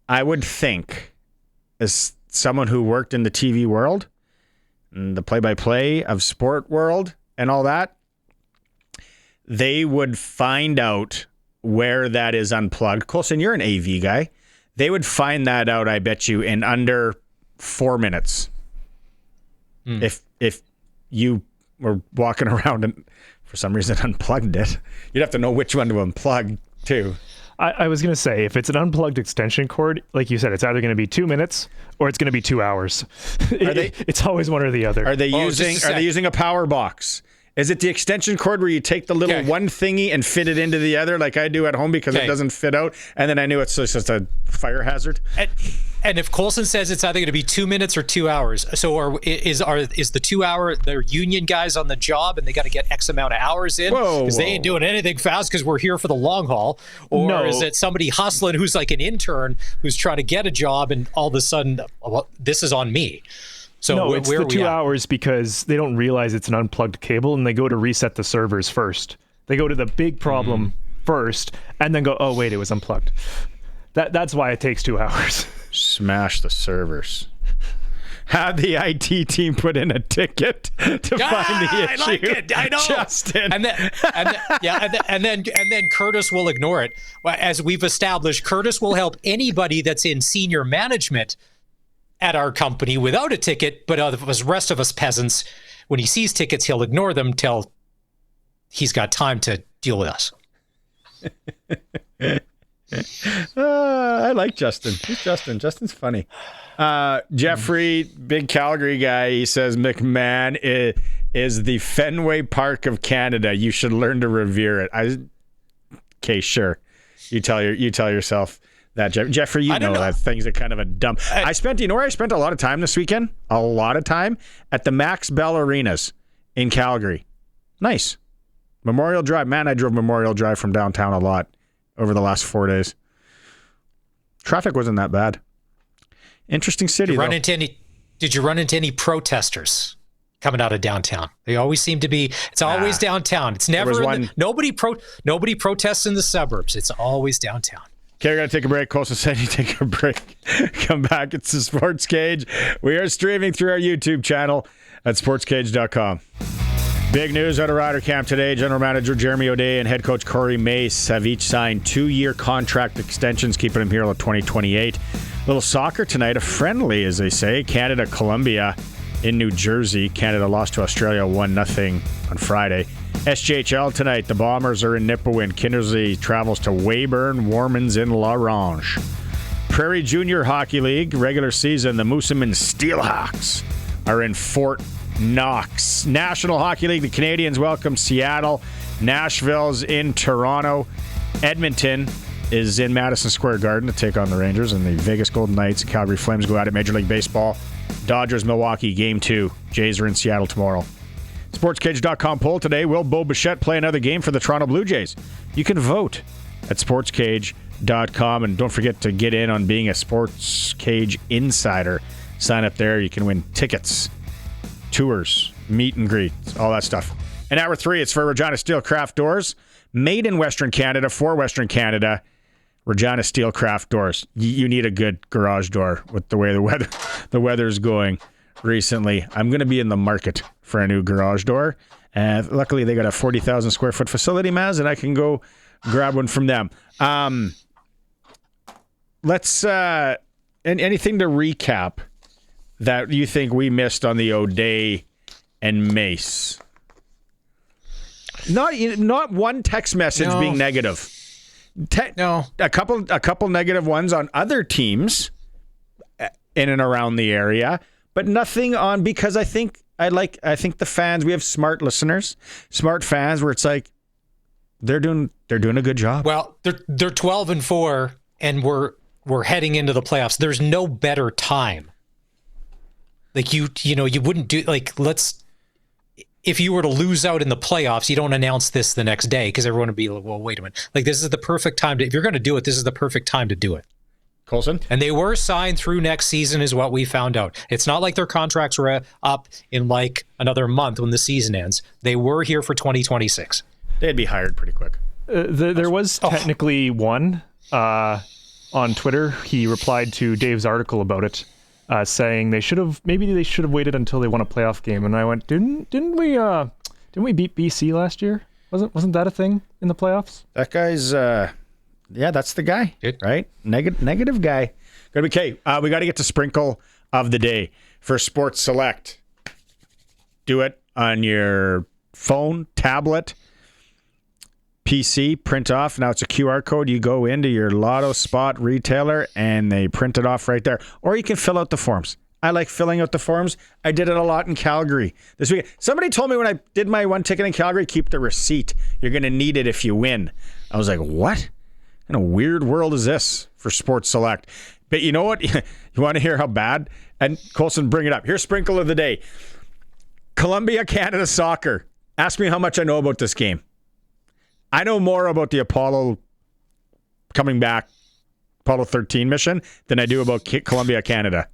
I would think, as someone who worked in the TV world, and the play-by-play of sport world and all that, they would find out where that is unplugged. Colson, you're an AV guy. They would find that out, I bet you, in under 4 minutes. If you were walking around and for some reason unplugged it, you'd have to know which one to unplug too. I was going to say, if it's an unplugged extension cord, like you said, it's either going to be 2 minutes or it's going to be 2 hours. It's always one or the other. Are they using a power box? Is it the extension cord where you take the little one thingy and fit it into the other like I do at home because it doesn't fit out? And then I knew it's just a fire hazard. And if Colson says it's either going to be 2 minutes or 2 hours, so is the 2 hour, they're union guys on the job and they got to get X amount of hours in because they ain't doing anything fast because we're here for the long haul? Or is it somebody hustling who's like an intern who's trying to get a job and all of a sudden, this is on me? So no, it's the 2 hours because they don't realize it's an unplugged cable and they go to reset the servers first. They go to the big problem first and then go, oh, wait, it was unplugged. That's why it takes 2 hours. Smash the servers. Have the IT team put in a ticket to find the issue. I like it. I know. Justin. And then Curtis will ignore it. As we've established, Curtis will help anybody that's in senior management at our company without a ticket, but the rest of us peasants, when he sees tickets, he'll ignore them till he's got time to deal with us. I like Justin. Who's Justin? Justin's funny. Jeffrey, big Calgary guy, he says McMahon is the Fenway Park of Canada. You should learn to revere it. Okay, sure. You tell yourself that, Jeffrey. You know that things are kind of a dumb. I spent a lot of time this weekend. A lot of time at the Max Bell Arenas in Calgary. Nice. Memorial Drive. Man, I drove Memorial Drive from downtown a lot over the last 4 days. Traffic wasn't that bad. Interesting city, though. Did you run into any protesters coming out of downtown? They always seem to be. It's always downtown. It's never nobody protests in the suburbs. It's always downtown. Okay, we're going to take a break. Colson said you take a break. Come back. It's the Sports Cage. We are streaming through our YouTube channel at sportscage.com. Big news out of Rider Camp today. General Manager Jeremy O'Day and head coach Corey Mace have each signed 2-year contract extensions, keeping them here till 2028. Little soccer tonight, a friendly, as they say. Canada-Colombia in New Jersey. Canada lost to Australia 1-0 on Friday. SJHL tonight, the Bombers are in Nipawin. Kindersley travels to Weyburn. Warman's in La Ronge. Prairie Junior Hockey League, regular season, the Moosomin Steelhawks are in Fort Knox. National Hockey League, the Canadians welcome Seattle. Nashville's in Toronto. Edmonton is in Madison Square Garden to take on the Rangers, and the Vegas Golden Knights and Calgary Flames go out at Major League Baseball. Dodgers, Milwaukee, Game 2. Jays are in Seattle tomorrow. SportsCage.com poll today. Will Bo Bichette play another game for the Toronto Blue Jays? You can vote at SportsCage.com, and don't forget to get in on being a Sports Cage insider. Sign up there. You can win tickets, tours, meet and greets, all that stuff. And hour 3, it's for Regina Steel Craft Doors. Made in Western Canada for Western Canada. Regina Steel Craft Doors. You need a good garage door with the way the weather's going recently. I'm going to be in the market for a new garage door. And luckily, they got a 40,000 square foot facility, Maz, and I can go grab one from them. Let's anything to recap that you think we missed on the O'Day and Mace. Not one text message being negative. No, a couple negative ones on other teams in and around the area, but nothing on, because I think the fans, we have smart listeners, smart fans, where it's like they're doing a good job. Well, they're 12-4, and we're heading into the playoffs. There's no better time. Like you wouldn't do, like, if you were to lose out in the playoffs, you don't announce this the next day, because everyone would be like, well, wait a minute. Like, this is the perfect time if you're going to do it, this is the perfect time to do it. Colson? And they were signed through next season is what we found out. It's not like their contracts were up in like another month when the season ends. They were here for 2026. They'd be hired pretty quick. There was technically one on Twitter. He replied to Dave's article about it, saying they should have waited until they won a playoff game. And I went, didn't we beat BC last year? Wasn't that a thing in the playoffs? That guy's that's the guy, right? Negative guy. Okay, we got to get to sprinkle of the day for Sports Select. Do it on your phone, tablet, PC, print off. Now it's a QR code. You go into your Lotto Spot retailer and they print it off right there. Or you can fill out the forms. I like filling out the forms. I did it a lot in Calgary this week. Somebody told me when I did my one ticket in Calgary, keep the receipt. You're going to need it if you win. I was like, what? In a weird world is this for Sports Select? But you know what? You want to hear how bad? And Colson, bring it up. Here's sprinkle of the day. Colombia, Canada soccer. Ask me how much I know about this game. I know more about the Apollo coming back, Apollo 13 mission, than I do about Colombia, Canada.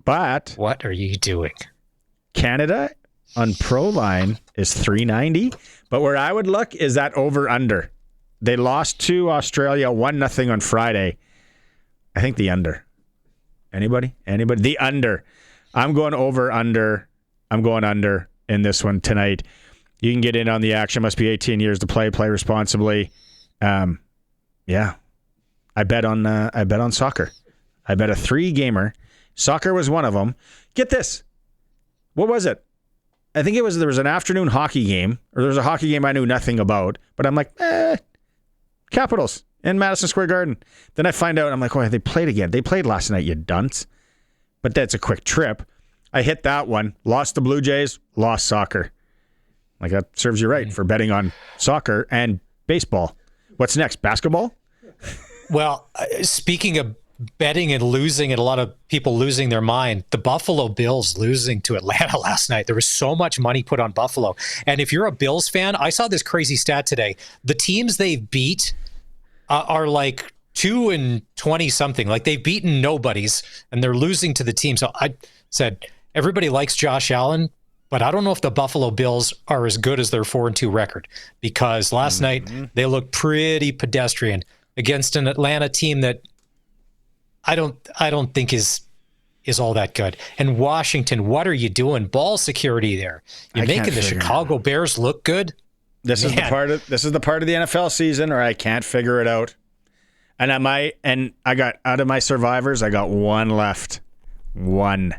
But what are you doing? Canada on Pro Line is 390, but where I would look is that over under. They lost to Australia 1-0 on Friday. I think the under. Anybody? The under. I'm going over under. I'm going under in this one tonight. You can get in on the action. Must be 18 years to play. Play responsibly. Yeah. I bet on soccer. I bet a 3-gamer. Soccer was one of them. Get this. What was it? I think there was an afternoon hockey game, or there was a hockey game I knew nothing about, but I'm like, Capitals in Madison Square Garden. Then I find out, I'm like, oh, they played again. They played last night, you dunce. But that's a quick trip. I hit that one, lost the Blue Jays, lost soccer. Like, that serves you right for betting on soccer and baseball. What's next? Basketball? Well, speaking of betting and losing, and a lot of people losing their mind, the Buffalo Bills losing to Atlanta last night. There was so much money put on Buffalo. And if you're a Bills fan, I saw this crazy stat today. The teams they've beat are like 2-20 something. Like, they've beaten nobodies and they're losing to the team. So I said, everybody likes Josh Allen, but I don't know if the Buffalo Bills are as good as their 4-2 record, because last night they looked pretty pedestrian against an Atlanta team that I don't think is all that good. And Washington, what are you doing? Ball security there. You're making the Chicago Bears look good. This is the part of the NFL season where I can't figure it out. And I got, out of my survivors, I got one left. One.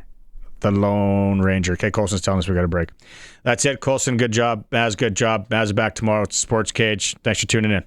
The Lone Ranger. Okay, Colson's telling us we got a break. That's it, Colson. Good job. Baz, good job. Baz back tomorrow. It's SportsCage. Thanks for tuning in.